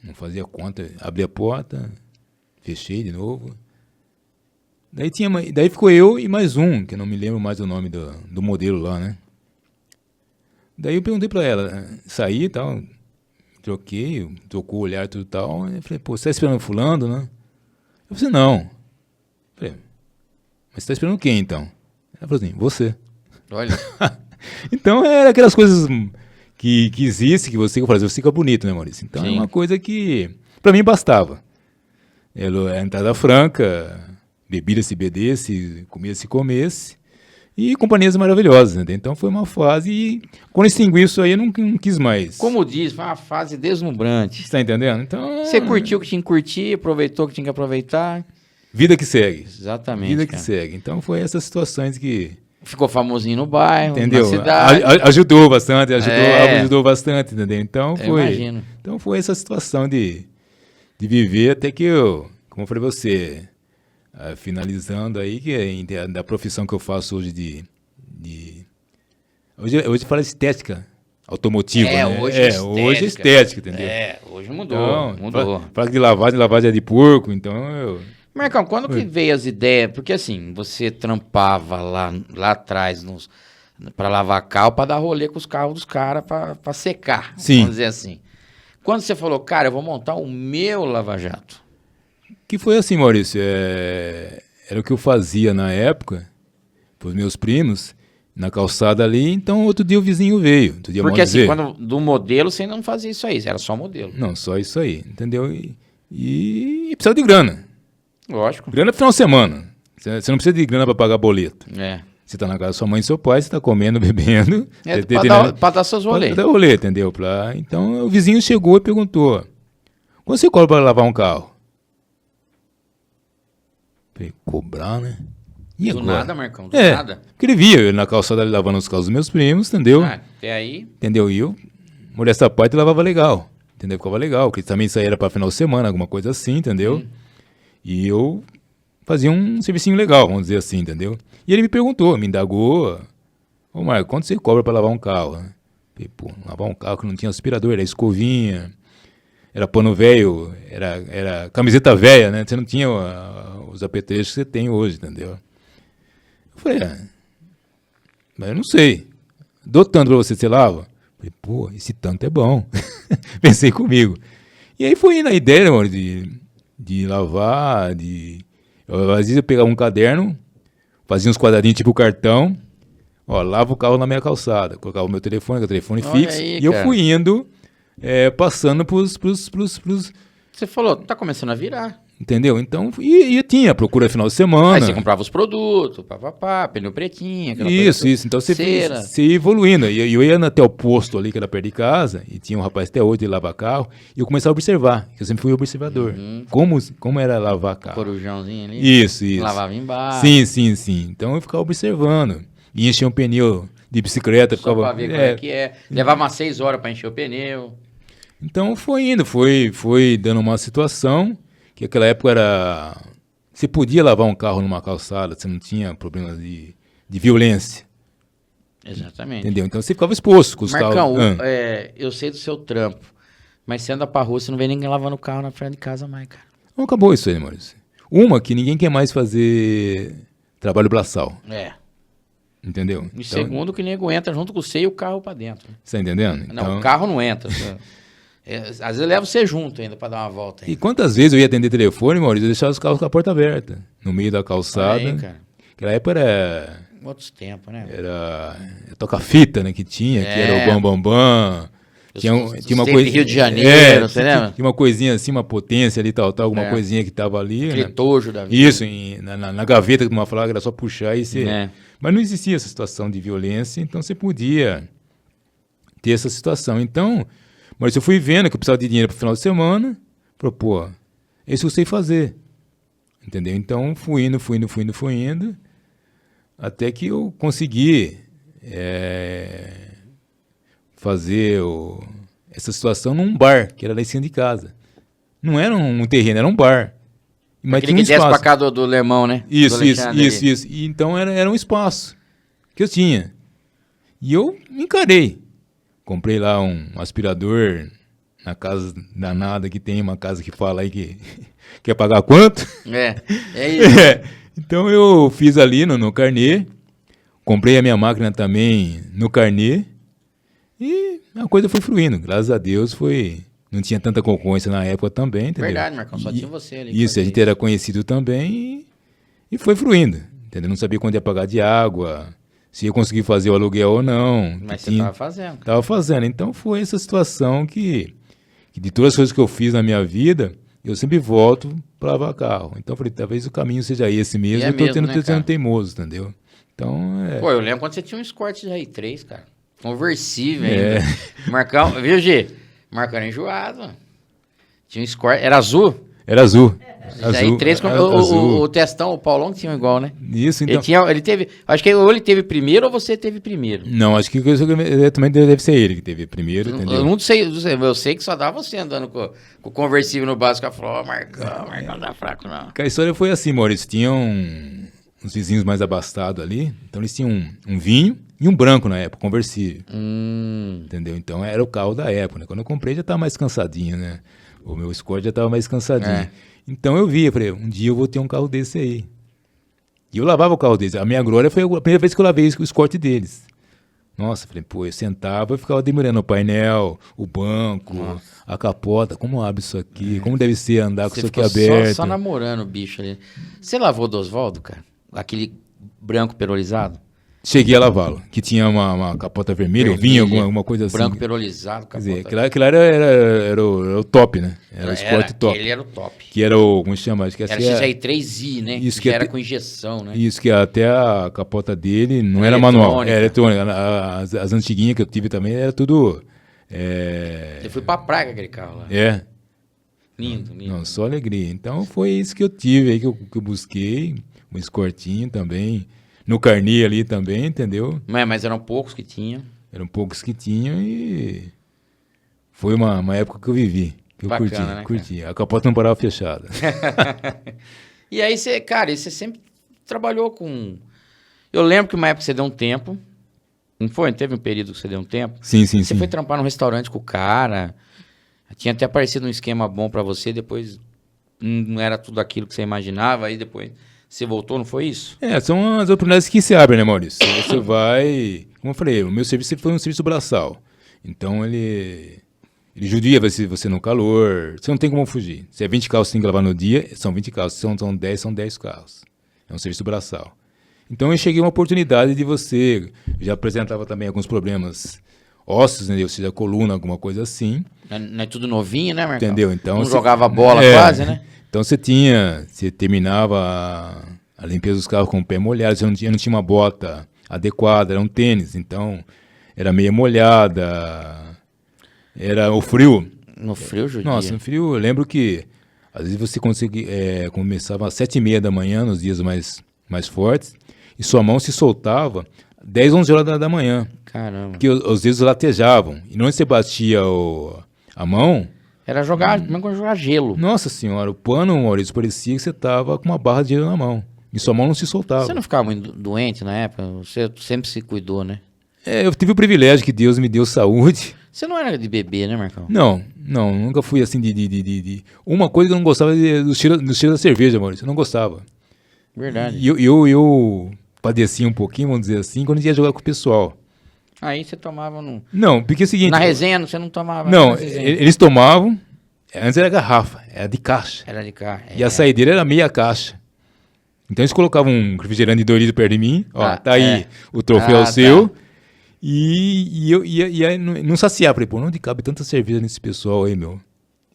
não fazia conta. Abri a porta, fechei de novo. Daí ficou eu e mais um, que eu não me lembro mais o nome do modelo lá, né? Daí eu perguntei pra ela, saí e tal, troquei, trocou o olhar e tudo e tal. Eu falei, pô, você tá esperando fulano, né? Eu falei, não. Eu falei, mas você tá esperando quem então? Ela falou assim, você. Olha. Então era aquelas coisas que existem, que você fala, você fica bonito, né, Maurício? Então é uma coisa que pra mim bastava. Ela é entrada franca, bebida-se, bebesse, comia-se, comesse. E companhias maravilhosas, né? Então foi uma fase e quando extingui isso aí eu não quis mais. Como diz, foi uma fase deslumbrante. Você tá entendendo? Então, você curtiu o que tinha que curtir, aproveitou o que tinha que aproveitar. Vida que segue. Exatamente. Vida que segue. Então foi essas situações que... Ficou famosinho no bairro, entendeu? na cidade. Ajudou bastante, ajudou bastante, entendeu? Então foi... imagino. Então foi essa situação de viver até que eu, como eu falei pra você... finalizando aí, que é da profissão que eu faço hoje hoje fala estética automotiva, né? Hoje é estética, entendeu? Hoje mudou, então, mudou. Fala de lavagem é de porco, então eu... Marcão, quando que veio as ideias? Porque assim, você trampava lá atrás pra lavar carro, pra dar rolê com os carros dos caras, pra secar, sim, vamos dizer assim. Quando você falou, cara, eu vou montar o meu lava-jato. Que foi assim, Maurício, era o que eu fazia na época, pros meus primos, na calçada ali, então outro dia o vizinho veio. Porque assim, quando do modelo, você não fazia isso aí, era só modelo. Não, só isso aí, entendeu? E precisava de grana. Lógico. Grana no final de semana. Você não precisa de grana para pagar boleto. Você tá na casa da sua mãe e seu pai, você tá comendo, bebendo. Pra dar seus rolês. Pra dar rolê, entendeu? Então o vizinho chegou e perguntou, quanto você cobra para lavar um carro? Falei, cobrar, né? E do agora? Nada, Marcão, do nada. Porque ele via eu na calçada ali lavando os carros dos meus primos, entendeu? Até aí. Entendeu? E eu, modesta parte, lavava legal. Entendeu? Ficava legal, porque também isso aí era para final de semana, alguma coisa assim, entendeu? E eu fazia um servicinho legal, vamos dizer assim, entendeu? E ele me perguntou, me indagou, ô Marco, quanto você cobra para lavar um carro? Falei, pô, lavar um carro que não tinha aspirador, era escovinha, era pano velho, era camiseta velha, né? Você não tinha os apetrechos que você tem hoje, entendeu? Eu falei, mas eu não sei. Dou tanto pra você lava? Falei, pô, esse tanto é bom. Pensei comigo. E aí foi indo a ideia, mano, de lavar, às vezes eu pegava um caderno, fazia uns quadradinhos tipo cartão, lava o carro na minha calçada, colocava o meu telefone, que é o telefone fixo, aí, e eu fui indo, passando pros... Você falou, tá começando a virar. Entendeu? Então, e tinha procura final de semana. Aí você comprava os produtos, pneu pretinho, aquela isso. Então você ia evoluindo. E eu ia até o posto ali, que era perto de casa, e tinha um rapaz até hoje de lavar carro, e eu começava a observar, que eu sempre fui observador. Como era lavar carro. Corujãozinho ali. Isso. Lavava embaixo. Sim. Então eu ficava observando. E enchia um pneu de bicicleta. Só pra ver como é que é. Levava umas 6 horas pra encher o pneu. Então foi indo, foi dando uma situação... que naquela época você podia lavar um carro numa calçada, você não tinha problema de violência. Exatamente. Entendeu? Então você ficava exposto com os Marcão, carros. Eu sei do seu trampo, mas você anda pra rua, você não vê ninguém lavando o carro na frente de casa mais, cara. Não acabou isso aí, Maurício. Uma que ninguém quer mais fazer trabalho braçal. Entendeu? E segundo, que nego entra junto com você e o carro pra dentro. Você tá entendendo? Não, o carro não entra. Às vezes leva você junto ainda pra dar uma volta. E quantas vezes eu ia atender telefone, Maurício, eu deixava os carros com a porta aberta, no meio da calçada. Aí, cara. Aquela época era... outros tempos, né? Era toca-fita, né, que tinha, que era o Bambambam. Tinha uma coisa... Rio de Janeiro, você lembra? Tinha uma coisinha assim, uma potência ali, tal, alguma coisinha que tava ali. Aquele tojo da vida. Isso, na gaveta que uma falava, era só puxar e você... Mas não existia essa situação de violência, então você podia ter essa situação. Então... Mas eu fui vendo que eu precisava de dinheiro para o final de semana, falei, pô, isso eu sei fazer, entendeu? Então fui indo, até que eu consegui fazer essa situação num bar, que era lá em cima de casa. Não era um terreno, era um bar. Mas aquele que desce para cá do Lemão, né? Isso. E então era um espaço que eu tinha. E eu encarei. Comprei lá um aspirador na casa danada que tem, uma casa que fala aí que quer pagar quanto? É isso. Então eu fiz ali no carnê, comprei a minha máquina também no carnê e a coisa foi fluindo. Graças a Deus não tinha tanta concorrência na época também, entendeu? Verdade, Marcão, só tinha você ali. Isso, a gente era conhecido também e foi fluindo, entendeu? Não sabia quando ia pagar de água, se ia conseguir fazer o aluguel ou não. Mas você estava fazendo. Estava fazendo. Então foi essa situação que de todas as coisas que eu fiz na minha vida, eu sempre volto para lavar carro. Então eu falei, talvez o caminho seja esse mesmo, eu estou sendo teimoso, entendeu? Então, Pô, eu lembro quando você tinha um Escort R3, cara. Conversível ainda. Marcão, viu, G? Marcão era enjoado. Tinha um Escort, era azul? Era azul. Azul, o Testão, o Paulão que tinha igual, né? Isso, então. Ele teve, acho que ou ele teve primeiro ou você teve primeiro. Não, acho que também deve ser ele que teve primeiro, entendeu? Eu não sei, eu sei que só dava você andando com o conversível no básico. Ela falou, Marcão não dá fraco não. A história foi assim, Maurício, tinham uns vizinhos mais abastados ali, então eles tinham um vinho e um branco na época, conversível. Entendeu? Então era o carro da época, né? Quando eu comprei já estava mais cansadinho, né? O meu Escort já estava mais cansadinho. Então eu falei, um dia eu vou ter um carro desse aí. E eu lavava o carro deles. A minha glória foi a primeira vez que eu lavei o Escort deles. Nossa, falei, pô, eu sentava e ficava admirando o painel, o banco, a capota, como abre isso aqui, como deve ser andar com isso aqui aberto. Só namorando o bicho ali. Você lavou do Oswaldo, cara? Aquele branco perolizado? Cheguei a lavá-lo, que tinha uma capota vermelha, ou vinha alguma coisa assim. Branco perolizado, capota. Quer dizer, aquilo era o top, né? Era o Sport top. Ele era o top. Que era o, como se chama? Acho que era XR3i, né? Isso que era com injeção, né? Isso, que até a capota dele não era manual, era eletrônica. As antiguinhas que eu tive também era tudo... Eu fui pra praia com aquele carro lá. Lindo. Não, só alegria. Então foi isso que eu tive aí, que eu busquei, um Escortinho também... No carnê ali também, entendeu? Mas eram poucos que tinham. Eram poucos que tinham e foi uma época que eu vivi. Que bacana, eu curti. A capota não parava fechada. E aí você, cara, você sempre trabalhou com... Eu lembro que uma época você deu um tempo. Não foi? Teve um período que você deu um tempo? Sim. Você foi trampar num restaurante com o cara. Tinha até aparecido um esquema bom pra você. Depois não era tudo aquilo que você imaginava. Aí depois... Você voltou, não foi isso? São as oportunidades que se abrem, né, Maurício? Você vai... Como eu falei, o meu serviço foi um serviço braçal. Então, ele judia você no calor. Você não tem como fugir. Se é 20 carros que você tem que lavar no dia, são 20 carros. Se são 10, são 10 carros. É um serviço braçal. Então, eu cheguei a uma oportunidade de você... Já apresentava também alguns problemas ósseos, né? Ou seja, coluna, alguma coisa assim. Não é tudo novinho, né, Marcão? Entendeu? Então, não jogava bola quase, né? Então você terminava a limpeza dos carros com o pé molhado, você não tinha uma bota adequada, era um tênis, então era meia molhada, era o frio. No frio, judia. Nossa, no frio, eu lembro que às vezes você começava às 7h30 da manhã, nos dias mais fortes, e sua mão se soltava 10, 11 horas da manhã. Caramba. Porque os dedos latejavam, e não você batia a mão... Era mesmo quando jogar gelo. Nossa senhora, o pano, Maurício, parecia que você tava com uma barra de gelo na mão. E sua mão não se soltava. Você não ficava muito doente na época? Você sempre se cuidou, né? Eu tive o privilégio que Deus me deu saúde. Você não era de beber, né, Marcão? Não, nunca fui assim de... Uma coisa que eu não gostava do cheiro da cerveja, Maurício, eu não gostava. Verdade. E eu padecia um pouquinho, vamos dizer assim, quando ia jogar com o pessoal. Aí você tomava no... Não, porque é o seguinte... Na resenha você não tomava? Não, eles tomavam... Antes era garrafa, era de caixa. Era de caixa. E a saideira era meia caixa. Então eles colocavam um refrigerante de 2 litros perto de mim. Ó, tá aí, o troféu seu. Tá. E eu ia não saciava. Falei, pô, onde cabe tanta cerveja nesse pessoal aí, meu?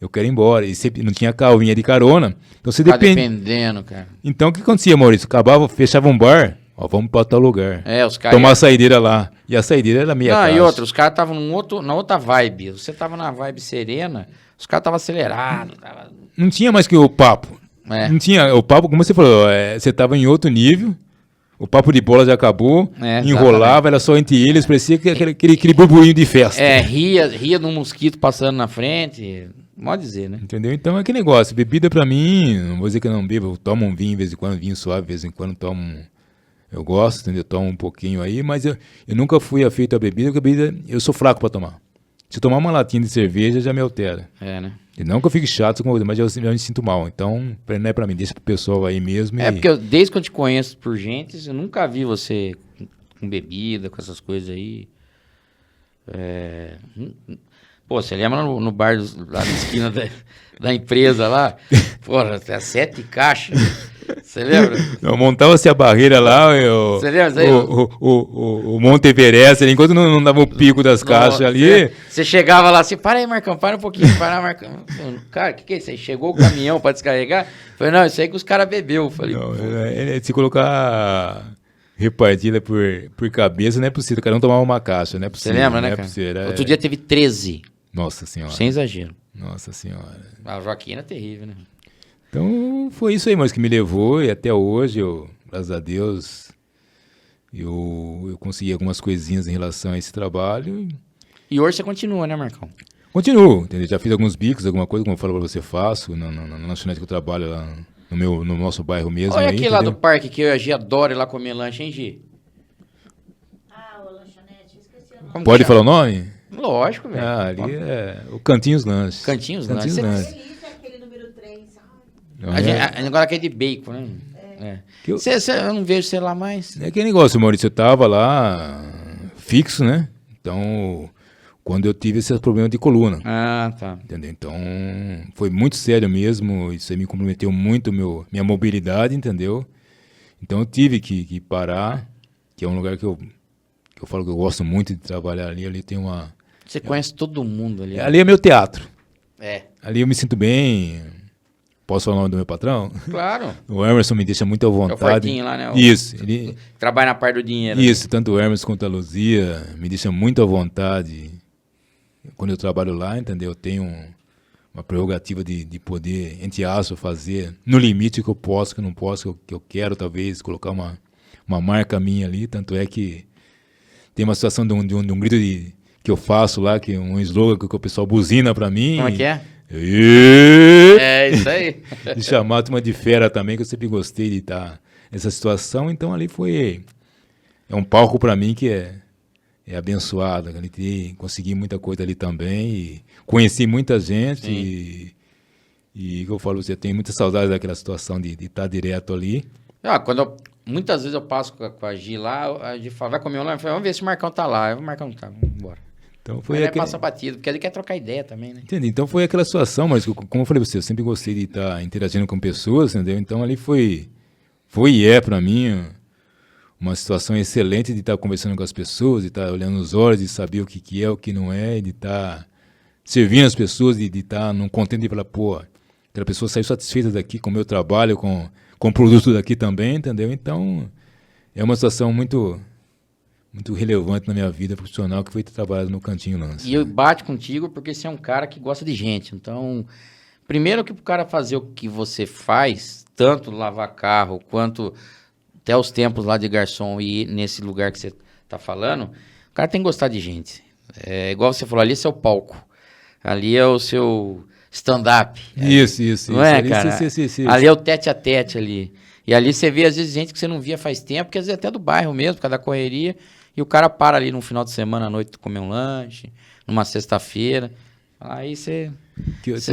Eu quero ir embora. E sempre não tinha carro, vinha de carona. Então você dependendo, cara. Então o que acontecia, Maurício? Fechava um bar... Ó, vamos para tal lugar. Os caras... Tomar a saideira lá. E a saideira era meia caixa. E outra, os caras estavam na outra vibe. Você tava na vibe serena, os caras estavam acelerados. Não tinha mais que o papo. Não tinha. O papo, como você falou, você tava em outro nível. O papo de bola já acabou. Enrolava, era só entre eles. Parecia que aquele burburinho de festa. Ria de um mosquito passando na frente. Pode dizer, né? Entendeu? Então é que negócio. Bebida pra mim, não vou dizer que eu não bebo. Eu tomo um vinho de vez em quando, vinho suave, de vez em quando tomo eu gosto, entendeu? Tomo um pouquinho aí, mas eu nunca fui afeito à bebida, porque a bebida eu sou fraco para tomar. Se eu tomar uma latinha de cerveja, já me altera. É, né? E não que eu fique chato com coisa, mas eu me sinto mal. Então, não é pra mim, deixa pro pessoal aí mesmo. Porque desde que eu te conheço por gente, eu nunca vi você com bebida, com essas coisas aí. Pô, você lembra no bar lá na esquina da empresa lá? Porra, até 7 caixas. Você lembra? Eu montava-se a barreira lá, Você lembra? o Monte Everest, enquanto não dava o pico das caixas ali. Você chegava lá assim, para aí, Marcão, para um pouquinho, para, Marcão. Cara, o que é isso aí? Chegou o caminhão para descarregar? Falei, não, isso aí que os caras bebeu. Falei, não, se colocar repartida por cabeça, não é possível. Cada um tomava uma caixa, não é possível. Você lembra, né, não é cara? possível, Outro dia teve 13. Nossa Senhora. Sem exagero. Nossa Senhora. A Joaquina é terrível, né? Então, foi isso aí, mas que me levou, e até hoje, graças a Deus, eu consegui algumas coisinhas em relação a esse trabalho. E hoje você continua, né, Marcão? Continuo, entendeu? Já fiz alguns bicos, alguma coisa, como eu falo pra você, faço, na lanchonete que eu trabalho lá no nosso bairro mesmo. Olha aí, aquele lá do parque que eu e a Gi adoro ir lá comer lanche, hein, Gi? O lanchonete, esqueci o nome. Pode falar o nome? Lógico, velho. Ali é o Cantinhos Lanches. Cantinhos Lanches. Delícia, aquele número 3. Agora aquele de bacon, né? Eu não vejo você lá mais. É aquele negócio, Maurício, eu tava lá fixo, né? Então, quando eu tive esse problema de coluna. Ah, tá. Entendeu? Então, foi muito sério mesmo, isso aí me comprometeu muito minha mobilidade, entendeu? Então, eu tive que parar, que é um lugar que eu falo que eu gosto muito de trabalhar ali. Ali tem uma... Você conhece todo mundo ali. Ali é meu teatro. É. Ali eu me sinto bem. Posso falar o nome do meu patrão? Claro. O Emerson me deixa muito à vontade. É o fortinho lá, né? Isso. Ele... Trabalha na parte do dinheiro. Isso, tanto o Emerson quanto a Luzia me deixam muito à vontade. Quando eu trabalho lá, entendeu? Eu tenho uma prerrogativa de poder, entre aspas, fazer no limite que eu posso, que eu não posso, que eu quero, talvez, colocar uma marca minha ali. Tanto é que tem uma situação de um grito que eu faço lá, que é um slogan que o pessoal buzina pra mim. Como é que é? É isso aí. De chamar a turma de fera também, que eu sempre gostei de estar nessa situação. Então ali é um palco pra mim que é abençoado. Consegui muita coisa ali também, e conheci muita gente, e que eu falo, você tem muita saudade daquela situação de estar direto ali. Muitas vezes eu passo com a Gi lá, a Gi fala, vai comer um lanche, vamos ver se o Marcão tá lá. O Marcão não tá, vamos embora. Então passa batido, porque ele quer trocar ideia também, né? Entendi. Então foi aquela situação, mas como eu falei pra você, eu sempre gostei de estar interagindo com pessoas, entendeu? Então ali foi e é pra mim uma situação excelente de estar conversando com as pessoas, de estar olhando nos olhos, de saber o que é, o que não é, de estar servindo as pessoas, de estar num contente de falar, pô, aquela pessoa saiu satisfeita daqui com o meu trabalho, com o produto daqui também, entendeu? Então é uma situação muito relevante na minha vida profissional, que foi ter trabalhado no Cantinho Lance. E eu bate contigo porque você é um cara que gosta de gente. Então, primeiro que pro cara fazer o que você faz, tanto lavar carro, quanto até os tempos lá de garçom e ir nesse lugar que você tá falando, o cara tem que gostar de gente. É igual você falou, ali é seu palco. Ali é o seu stand-up. Isso. Não é, ali, cara? Sim. Ali é o tete-a-tete ali. E ali você vê, às vezes, gente que você não via faz tempo, que às vezes até do bairro mesmo, por causa da correria. E o cara para ali no final de semana à noite comer um lanche, numa sexta-feira. Aí você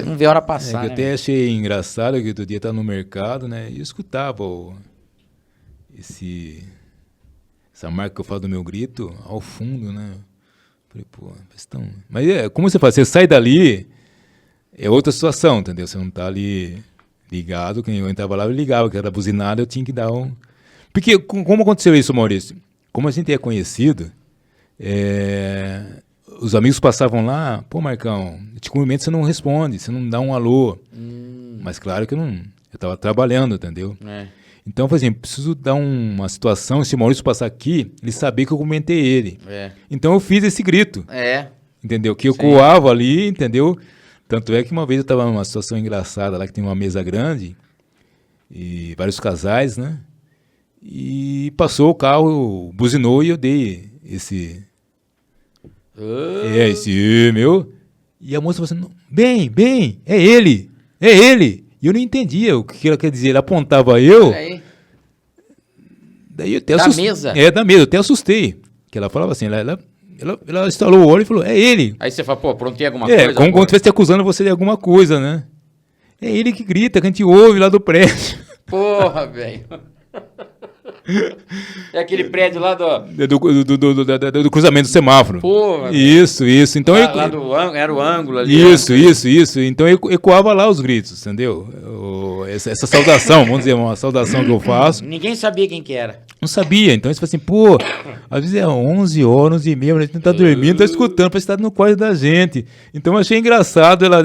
não vê a hora passar, que eu até achei engraçado que outro dia estava no mercado, né? E eu escutava essa marca que eu falo do meu grito ao fundo, né? Falei, pô, mas como você faz? Você sai dali, é outra situação, entendeu? Você não tá ali ligado, quem eu estava lá eu ligava, que era buzinada, eu tinha que dar um... Porque como aconteceu isso, Maurício? Como a gente é conhecido, os amigos passavam lá, pô, Marcão, eu te cumprimento, você não responde, você não dá um alô. Mas claro que eu estava trabalhando, entendeu? Então, por exemplo, preciso dar uma situação, se o Maurício passar aqui, ele saber que eu cumprimentei ele. Então eu fiz esse grito, entendeu? Que eu coava ali, entendeu? Tanto é que uma vez eu estava numa situação engraçada lá, que tem uma mesa grande, e vários casais, né? E passou o carro, buzinou, e eu dei esse meu. E a moça falou assim, bem, é ele. E eu não entendia o que ela quer dizer. Ela apontava eu. Daí eu até assustei. Mesa? Da mesa, eu até assustei. Que ela falava assim, ela Ela estalou o olho e falou, é ele. Aí você fala, pô, aprontei alguma coisa? Como quando estivesse acusando você de alguma coisa, né? É ele que grita, que a gente ouve lá do prédio. Porra, velho. É aquele prédio lá do... Do cruzamento do semáforo. Porra, isso. Então era o ângulo ali. Isso. Então ecoava lá os gritos, entendeu? Essa saudação, vamos dizer, uma saudação que eu faço. Ninguém sabia quem que era. Não sabia, então você fala assim, pô, às vezes é 11 horas, 11 e meia, a gente não tá dormindo, tá escutando, parece que tá no quarto da gente. Então eu achei engraçado, ela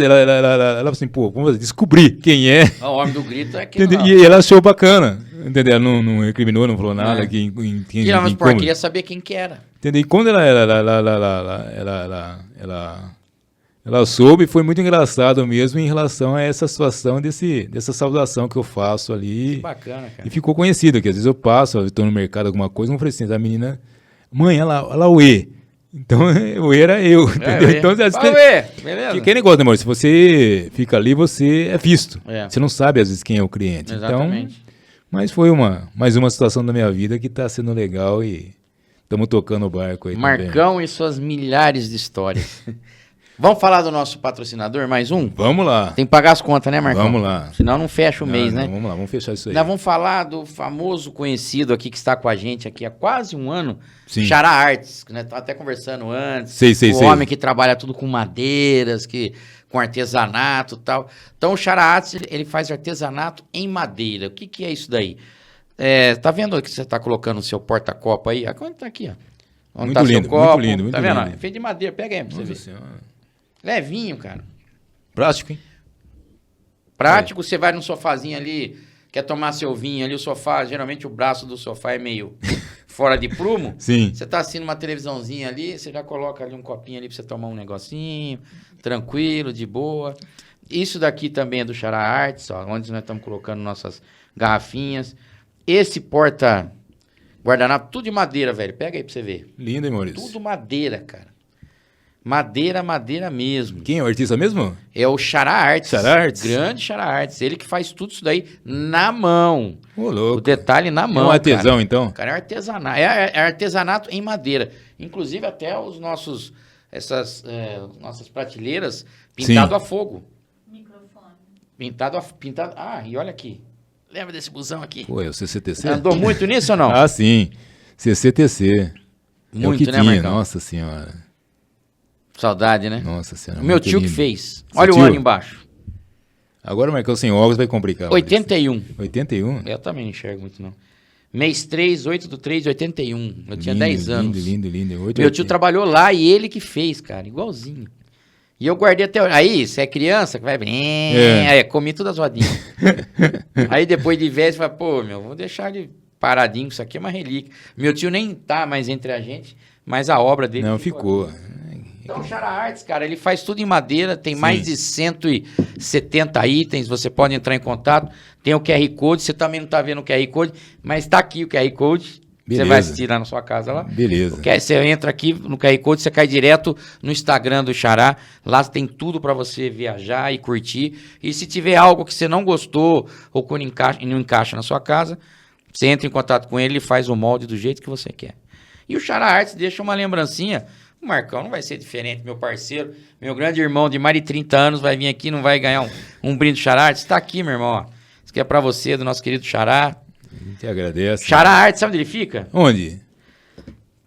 assim, pô, vamos descobrir quem é. O homem do grito é que E ela achou bacana, entendeu? Ela não recriminou, não falou nada. Mas porque queria saber quem que era. Entendeu? E quando ela soube, foi muito engraçado mesmo em relação a essa situação dessa saudação que eu faço ali. Que bacana, cara. E ficou conhecido, que às vezes eu passo, eu estou no mercado, alguma coisa, não falei assim, a menina, mãe, olha lá o E. Então, o E era eu, entendeu? Então, beleza. Que negócio, né, amor? Se você fica ali, você é visto. É. Você não sabe, às vezes, quem é o cliente. Exatamente. Então, mas foi mais uma situação da minha vida que está sendo legal e estamos tocando o barco aí Marcão também. e suas milhares de histórias. Vamos falar do nosso patrocinador, mais um? Vamos lá. Tem que pagar as contas, né, Marcão? Vamos lá. Senão não fecha o mês, né? Vamos lá, vamos fechar isso aí. Nós vamos falar do famoso conhecido aqui que está com a gente aqui há quase um ano, Sim. Xará Artes, que nós estávamos até conversando antes. Sei. Homem que trabalha tudo com madeiras, com artesanato e tal. Então o Xará Artes, ele faz artesanato em madeira. O que é isso daí? Tá vendo que você está colocando o seu porta-copo aí? Onde tá aqui, ó? Onde Muito tá lindo, seu copo? muito lindo. Tá vendo? É feito de madeira. Pega aí pra você Nossa ver. Senhora. Levinho, cara. Prático, hein? Prático, você vai num sofazinho ali, quer tomar seu vinho ali, o sofá, geralmente o braço do sofá é meio fora de prumo. Sim. Você tá assistindo uma televisãozinha ali, você já coloca ali um copinho ali pra você tomar um negocinho, tranquilo, de boa. Isso daqui também é do Xará Artes, ó, onde nós estamos colocando nossas garrafinhas. Esse porta guardanapo, tudo de madeira, velho. Pega aí pra você ver. Lindo, hein, Maurício? Tudo madeira, cara. Madeira mesmo. Quem é o artista mesmo? É o Xará Artes. Xará Artes? Grande Xará Artes. Ele que faz tudo isso daí na mão. Ô, louco. O detalhe na mão. É um artesão, cara. então? O cara é artesanato. É artesanato em madeira. Inclusive até essas nossas prateleiras pintado a fogo. Microfone. Pintado. Ah, e olha aqui. Lembra desse busão aqui? Pô, é o CCTC? Andou muito nisso ou não? Ah, sim. CCTC. Muito, é o que né, tinha. Marcão? Nossa Senhora. Saudade, né? Nossa Senhora. O meu muito tio que lindo. fez. Seu Olha o tio? ano embaixo. Agora o Marcão sem óculos vai complicar. 81. 81? Eu também não enxergo muito, não. Mês 3, 8 de 3 de 81. Eu tinha Lindo, 10 anos. Lindo. Meu tio trabalhou lá e ele que fez, cara, igualzinho. E eu guardei até hoje. Aí, você é criança, que vai... Aí, comi todas as rodinhas. Aí, depois de velho, você fala, pô, vou deixar ele paradinho, isso aqui é uma relíquia. Meu tio nem tá mais entre a gente, mas a obra dele... Não, ficou. Então, o Xará Artes, cara, ele faz tudo em madeira, tem mais de 170 itens, você pode entrar em contato, tem o QR Code, você também não tá vendo o QR Code, mas tá aqui o QR Code, Beleza. você vai assistir lá na sua casa lá. Beleza. Você entra aqui no QR Code, você cai direto no Instagram do Xará, lá tem tudo para você viajar e curtir, e se tiver algo que você não gostou ou que não encaixa na sua casa, você entra em contato com ele e faz o molde do jeito que você quer. E o Xará Artes deixa uma lembrancinha. O Marcão não vai ser diferente, meu parceiro, meu grande irmão de mais de 30 anos vai vir aqui, não vai ganhar um brinde do Xará Artes. Está aqui, meu irmão, ó. Isso aqui é pra você, do nosso querido Xará. A gente agradece. Xará Artes, sabe onde ele fica? Onde?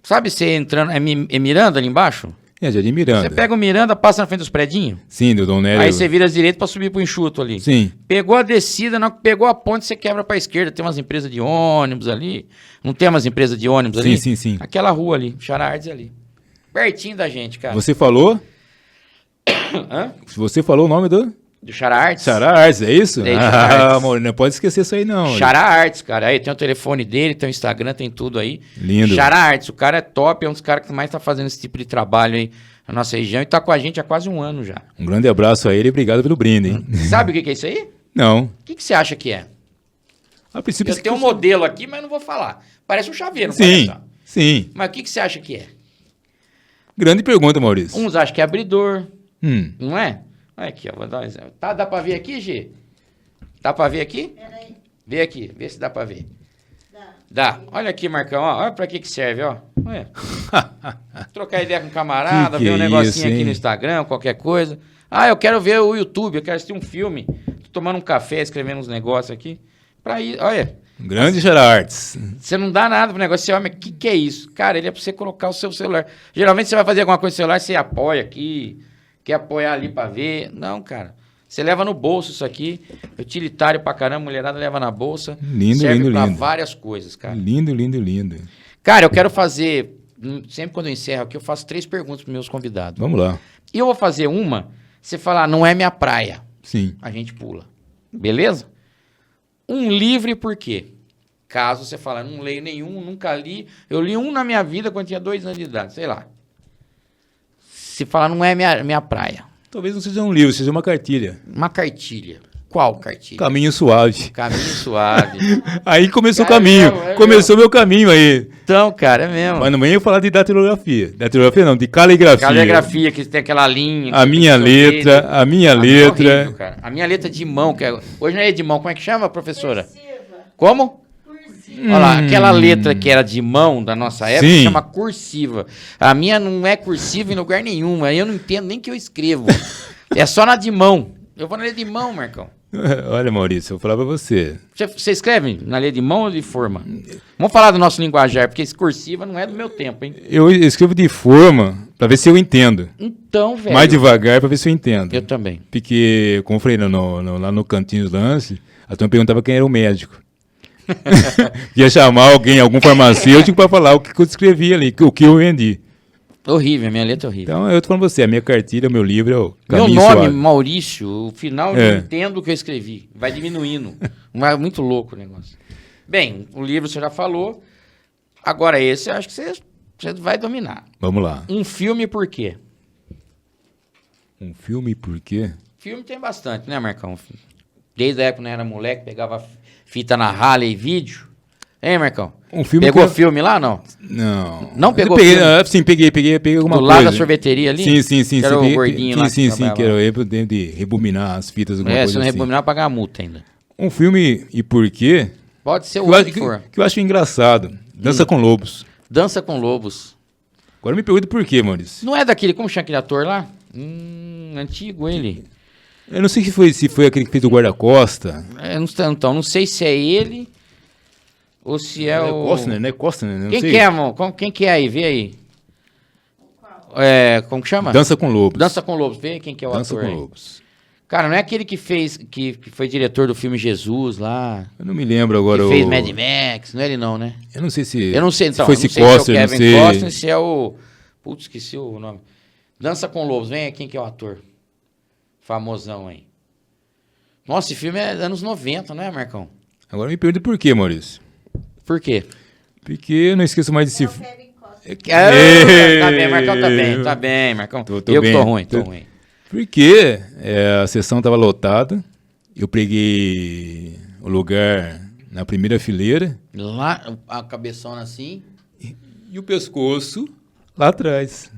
Sabe você entrando, é Miranda ali embaixo? É, Jardim Miranda. Você pega o Miranda, passa na frente dos predinhos. Sim, do Dom Nélio. Aí você vira à direita pra subir pro enxuto ali. Sim. Pegou a descida, não pegou a ponte, você quebra pra esquerda. Tem umas empresas de ônibus ali. Não tem umas empresas de ônibus ali? Sim. Aquela rua ali, Xará Artes ali. Pertinho da gente, cara. Você falou? Hã? Você falou o nome do? Do Xará Artes? Xará Artes, é isso? É, Xará Artes. Amor, não pode esquecer isso aí não. Xará Artes, cara. Aí tem o telefone dele, tem o Instagram, tem tudo aí. Lindo. Xará Artes, o cara é top, é um dos caras que mais tá fazendo esse tipo de trabalho aí na nossa região e tá com a gente há quase um ano já. Um grande abraço a ele e obrigado pelo brinde, hein? Sabe o que é isso aí? Não. O que você acha que é? A princípio... Eu tenho um modelo aqui, mas não vou falar. Parece um chaveiro, não Sim, parece? sim. Mas o que você acha que é? Grande pergunta, Maurício. Uns acham que é abridor, Hum. não é? Olha aqui, ó, vou dar um exemplo. Tá, dá pra ver aqui, G? Dá pra ver aqui? Peraí. Vê aqui, vê se dá pra ver. Dá. Dá. Olha aqui, Marcão, ó. Olha pra que serve, ó. Olha. Trocar ideia com um camarada, Que ver um é negocinho isso, aqui hein? no Instagram, qualquer coisa. Ah, eu quero ver o YouTube, eu quero assistir um filme. Tô tomando um café, escrevendo uns negócios aqui. Pra ir, olha. Grande Gerards. Você não dá nada pro negócio, você olha, mas o que é isso? Cara, ele é pra você colocar o seu celular. Geralmente você vai fazer alguma coisa no celular, você apoia aqui, quer apoiar ali pra ver. Não, cara. Você leva no bolso isso aqui, utilitário pra caramba, mulherada leva na bolsa. Lindo, serve lindo, pra lindo. várias coisas, cara. Lindo, lindo, lindo. Cara, eu quero fazer, sempre quando eu encerro aqui, eu faço 3 perguntas pros meus convidados. Vamos lá. E eu vou fazer uma, você falar, não é minha praia, Sim. a gente pula. Beleza? Um livro e por quê? Caso você fale, não leio nenhum, nunca li. Eu li um na minha vida quando tinha 2 anos de idade, sei lá. Se falar, não é minha praia. Talvez não seja um livro, seja uma cartilha. Uma cartilha. Qual cartilha? Caminho suave. Caminho suave. Aí começou Cara, o caminho. é Começou meu caminho aí. Então, cara, é mesmo. Mas não venha falar de datilografia. Datilografia não, de caligrafia. Caligrafia, que tem aquela linha. A minha letra, a minha minha é letra. horrível, cara. A minha letra de mão, que é... hoje não é de mão, como é que chama, professora? Cursiva. Como? Olha lá, aquela letra que era de mão da nossa época Sim. chama cursiva. A minha não é cursiva em lugar nenhum, aí eu não entendo nem que eu escrevo. É só na de mão. Eu vou na letra de mão, Marcão. Olha, Maurício, eu vou falar pra você. Você escreve na letra de mão ou de forma? Vamos falar do nosso linguajar, porque esse cursiva não é do meu tempo, hein? Eu escrevo de forma pra ver se eu entendo. Então, velho. Mais devagar pra ver se eu entendo. Eu também. Porque, como eu falei lá no cantinho do lance, a turma perguntava quem era o médico. Ia chamar alguém, algum farmacêutico, pra falar o que eu escrevi ali, o que eu vendi. Horrível, a minha letra é horrível. Então, eu tô falando pra você, a minha cartilha, o meu livro é o Meu Caminho nome, Suave. Maurício, o final É. eu entendo o que eu escrevi. Vai diminuindo. Mas é muito louco o negócio. Bem, o livro você já falou. Agora esse eu acho que você vai dominar. Vamos lá. Um filme por quê? Um filme por quê? Filme tem bastante, né, Marcão? Desde a época que eu era moleque, pegava fita na Harley e vídeo. Hein, Marcão? Um filme Pegou que eu- filme lá, não? Não. Não pegou Eu peguei, filme? sim, peguei alguma Do coisa. lado da sorveteria ali? Sim. Que era o peguei- gordinho lá que Sim, trabalhava que era lá. eu dentro de rebobinar as fitas, alguma É, se coisa não assim. rebobinar, pagar a multa ainda. Um filme e por quê? Pode ser o Que eu, que acho, for. que eu acho engraçado. Dança com Lobos. Dança com Lobos. Agora me pergunta por quê, Maurício. Não é daquele, como chama aquele ator lá? Antigo ele. Eu não sei se foi aquele que fez o Guarda-Costa. É, não sei se é ele ou se é o... Costner, né? Costner, não Quem sei. que é, amor? Quem que é aí? Vê aí. É, como que chama? Dança com Lobos. Dança com Lobos. Vê quem que é o Dança ator com aí. Lobos. Cara, não é aquele que fez, que foi diretor do filme Jesus lá, Eu não me lembro agora. que fez Mad Max, não é ele não, né? Eu não sei se... Eu não sei, então, se foi não esse sei Costner, se é o não Kevin sei. Costner, se é o... Putz, esqueci o nome. Dança com Lobos, vem aí, quem que é o ator? Famosão aí. Nossa, esse filme é anos 90, não é, Marcão? Agora me pergunta por quê, Maurício. Por quê? Porque eu não esqueço mais desse É o filme. Kevin Costner. Tá bem, Marcão, tá bem, Marcão. Tô Eu que bem. tô ruim. Porque a sessão estava lotada, eu peguei o lugar na primeira fileira Lá, a cabeçona assim. e o pescoço lá atrás.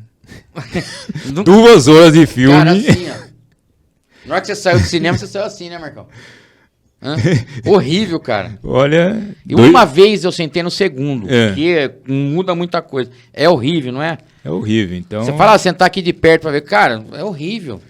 Nunca- 2 horas de filme. Cara, assim, ó. Na hora que você saiu do cinema, você saiu assim, né, Marcão? Hã? Horrível, cara. Olha. E uma vez eu sentei no segundo, É. porque muda muita coisa. É horrível, não é? É horrível. Então, Você fala, sentar aqui de perto pra ver, cara, é horrível.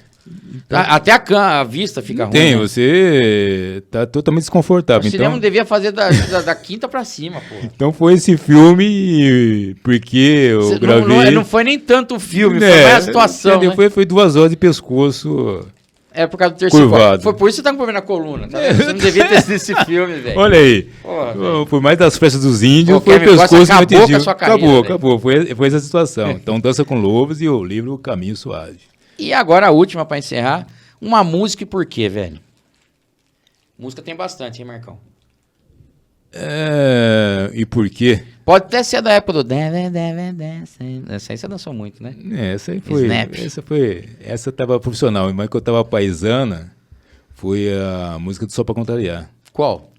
Até a vista fica ruim. tem, né? você tá totalmente O desconfortável. cinema Então, não devia fazer da quinta pra cima, pô. então foi esse filme porque eu Você- gravei. não foi nem tanto o filme, foi É, mais a situação, entendeu? né? Foi 2 horas de pescoço. É por causa do terceiro Curvado. corte. Foi por isso que você tá com problema na coluna, tá vendo? Você não devia ter assistido esse filme, velho. Olha aí. Porra, velho. Por mais das festas dos índios, Pô, foi o Kevin Costner pescoço que me acabou com a atingiu. sua carreira, Acabou. Foi essa a situação. Então, Dança com Lobos e o livro Caminho Suave. E agora a última pra encerrar, uma música e por quê, velho? Música tem bastante, hein, Marcão? E por quê? Pode até ser da época do... Essa aí você dançou muito, né? Essa aí foi. Snap. Essa tava profissional. Mas que eu tava paisana, foi a música do Só Pra Contrariar. Qual?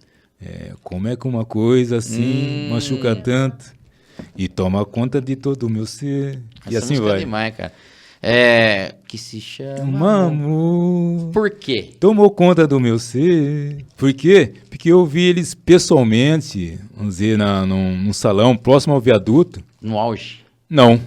Como é que uma coisa assim machuca tanto e toma conta de todo o meu ser. E Essa assim música é vai. demais, cara. Que se chama... Amor. Por quê? Tomou conta do meu ser. Por quê? Porque eu vi eles pessoalmente, vamos dizer, num salão próximo ao viaduto. No auge? Não.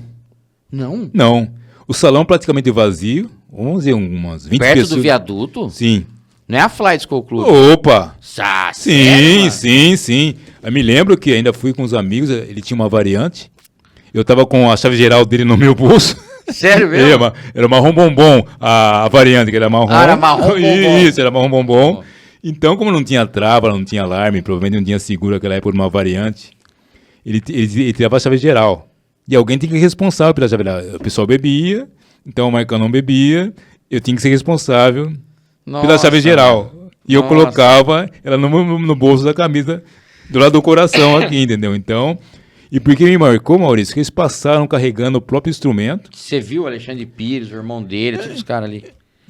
Não? O salão praticamente vazio. Vamos dizer, umas 20 Perto pessoas. do viaduto? Sim. Não é a Fly School Club? Opa! Sério, Sim. Eu me lembro que ainda fui com os amigos, ele tinha uma variante. Eu tava com a chave geral dele no meu bolso. Sério mesmo? Era marrom bombom, a variante, que era marrom. Era marrom bombom. Isso, era marrom bombom. Então, como não tinha trava, não tinha alarme, provavelmente não tinha seguro naquela época de uma variante, ele tirava a chave geral. E alguém tem que ser responsável pela chave geral. O pessoal bebia, então o Marcão não bebia, eu tinha que ser responsável pela chave geral. E eu colocava ela no bolso da camisa, do lado do coração aqui, entendeu? Então, e por que me marcou, Maurício? Que eles passaram carregando o próprio instrumento. Você viu o Alexandre Pires, o irmão dele, todos os caras ali?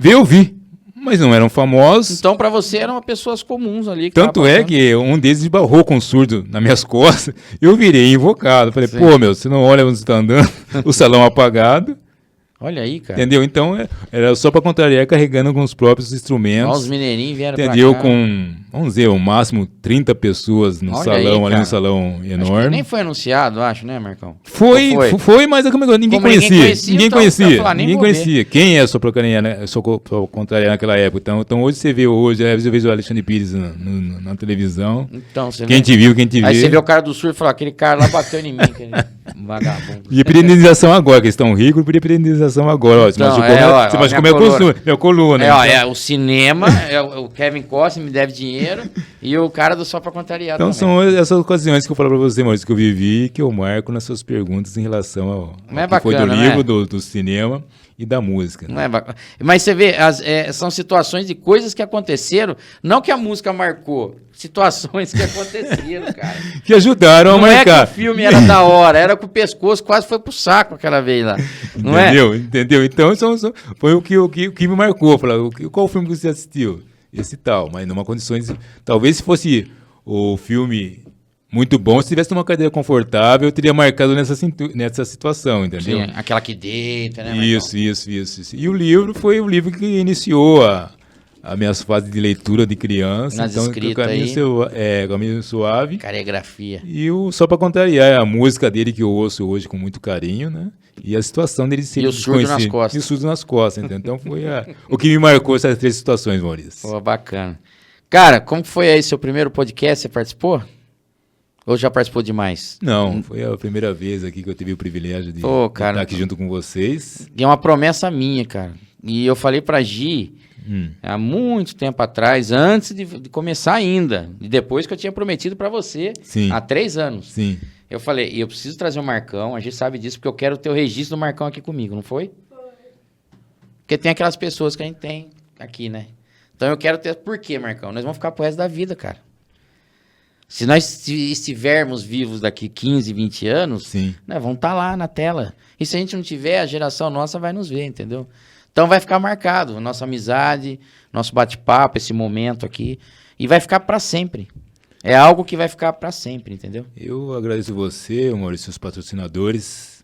Eu vi, mas não eram famosos. Então, pra você, eram pessoas comuns ali. Tanto é que um deles esbarrou com um surdo nas minhas costas. Eu virei invocado. Falei, pô, meu, você não olha onde você tá andando, o salão apagado. Olha aí, cara. Entendeu? Então, era só para contrariar, carregando com os próprios instrumentos. Olha os mineirinhos vieram entendeu? pra cá. Com, vamos dizer, o máximo 30 pessoas no Olha salão, aí, ali cara. no salão Acho que enorme. nem foi anunciado, acho, né, Marcão? Foi, mas ninguém Como ninguém conhecia. conhecia, Ninguém então, conhecia. eu ia falar, nem Ninguém vou ver. conhecia. Quem é só contrariar naquela época? Então hoje você vê hoje, às vezes eu vejo o Alexandre Pires na televisão. Então, você Quem vê. te viu, quem te vê. Aí você vê o cara do surf e fala, aquele cara lá bateu em mim, aquele vagabundo. E pedir indenização agora, que eles estão ricos, podia pedir indenização agora. Ó, você Então, machucou minha coluna. Então, O cinema, o Kevin Costa me deve dinheiro e o cara do Só Pra Contrariar então também. são essas ocasiões que eu falo pra você, Maurício, que eu vivi e que eu marco nas suas perguntas em relação ao Não é que foi do bacana, livro, né? do cinema e da música. Não é bacana. Mas você vê, são situações de coisas que aconteceram, não que a música marcou, situações que aconteceram, cara. Que ajudaram a Não é marcar. que o filme era da hora, era que o pescoço quase foi pro saco aquela vez lá. Não Entendeu? Então foi o que me marcou. Falar, qual filme que você assistiu? Esse tal, mas numa condições. Talvez se fosse o filme muito bom, se tivesse uma cadeira confortável, eu teria marcado nessa situação, entendeu? Sim, aquela que deita, né? Isso. E o livro foi o livro que iniciou a minhas fases de leitura de criança. Nas então, escritas Caminho Suave. Carigrafia. E só para contrariar, a música dele que eu ouço hoje com muito carinho, né? E a situação dele ser E o surdo nas desconhecido. costas. E o surdo nas costas, entendeu? Então foi o que me marcou essas três situações, Maurício. Pô, bacana. Cara, como que foi aí seu primeiro podcast? Você participou? Ou já participou demais? Não, foi a primeira vez aqui que eu tive o privilégio de Cara, estar aqui junto com vocês. E é uma promessa minha, cara. E eu falei pra Gi, há muito tempo atrás, antes de começar ainda, e depois que eu tinha prometido pra você, Sim. há 3 anos. Sim. Eu falei, eu preciso trazer o Marcão, a gente sabe disso, porque eu quero ter o registro do Marcão aqui comigo, não foi? Porque tem aquelas pessoas que a gente tem aqui, né? Então eu quero ter... Por quê, Marcão? Nós vamos ficar pro resto da vida, cara. Se nós estivermos vivos daqui 15, 20 anos, Sim. nós vamos estar lá na tela. E se a gente não tiver, a geração nossa vai nos ver, entendeu? Então vai ficar marcado, nossa amizade, nosso bate-papo, esse momento aqui, e vai ficar para sempre. É algo que vai ficar para sempre, entendeu? Eu agradeço você, Maurício, os patrocinadores.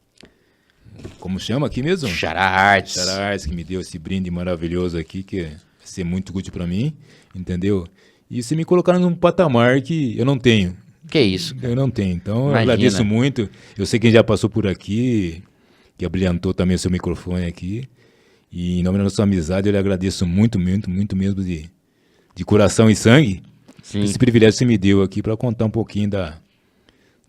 Como chama aqui mesmo? Xará Arts. Xará Arts, que me deu esse brinde maravilhoso aqui, que vai ser muito útil para mim, entendeu? E você me colocaram num patamar que eu não tenho. Que isso? Eu não tenho. Então, Imagina. eu agradeço muito. Eu sei quem já passou por aqui, que abrilhantou também o seu microfone aqui. E em nome da nossa amizade, eu lhe agradeço muito, muito, muito mesmo de coração e sangue. Sim. Esse privilégio que você me deu aqui para contar um pouquinho da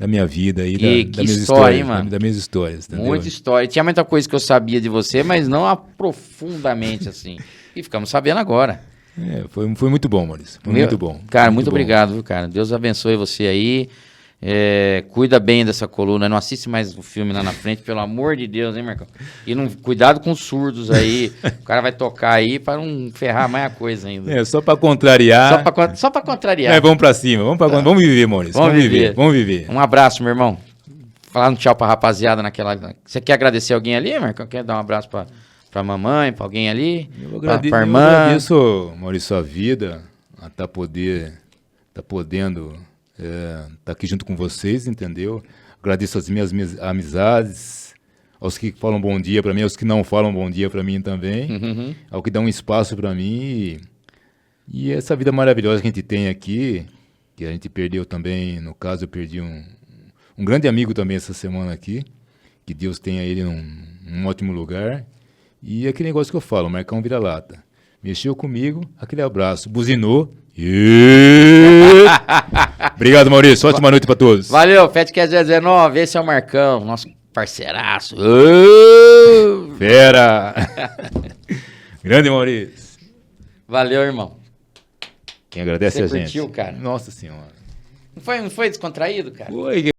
minha vida e Que das minhas história, histórias. hein, mano? Das minhas histórias, entendeu? Muita história. Tinha muita coisa que eu sabia de você, mas não profundamente assim. E ficamos sabendo agora. Foi muito bom, Maurício. Foi muito bom. Cara, muito obrigado, viu, cara? Deus abençoe você aí. Cuida bem dessa coluna. Não assiste mais o filme lá na frente, pelo amor de Deus, hein, Marcão? E cuidado com os surdos aí. O cara vai tocar aí para não ferrar mais a coisa ainda. Só para contrariar. Só pra contrariar. Vamos para cima. Vamos viver, Maurício. Vamos viver. Um abraço, meu irmão. Falar um tchau pra rapaziada naquela... Você quer agradecer alguém ali, Marcão? Quer dar um abraço pra mamãe, pra alguém ali? Pra irmã? Eu agradeço, Maurício, a vida, a tá podendo tá aqui junto com vocês, entendeu? Agradeço as minhas amizades, aos que falam bom dia para mim, aos que não falam bom dia para mim também, Uhum. ao que dão um espaço para mim. E essa vida maravilhosa que a gente tem aqui, que a gente perdeu também, no caso eu perdi um grande amigo também essa semana aqui, que Deus tenha ele num ótimo lugar. E aquele negócio que eu falo, Marcão vira-lata. Mexeu comigo, aquele abraço, buzinou. Obrigado, Maurício. Ótima noite para todos. Valeu, Fatcast 19, esse é o Marcão, nosso parceiraço. Ô! Fera! Grande Maurício. Valeu, irmão. Quem agradece Você a gente. curtiu, cara? Nossa Senhora. Não foi descontraído, cara? Oi,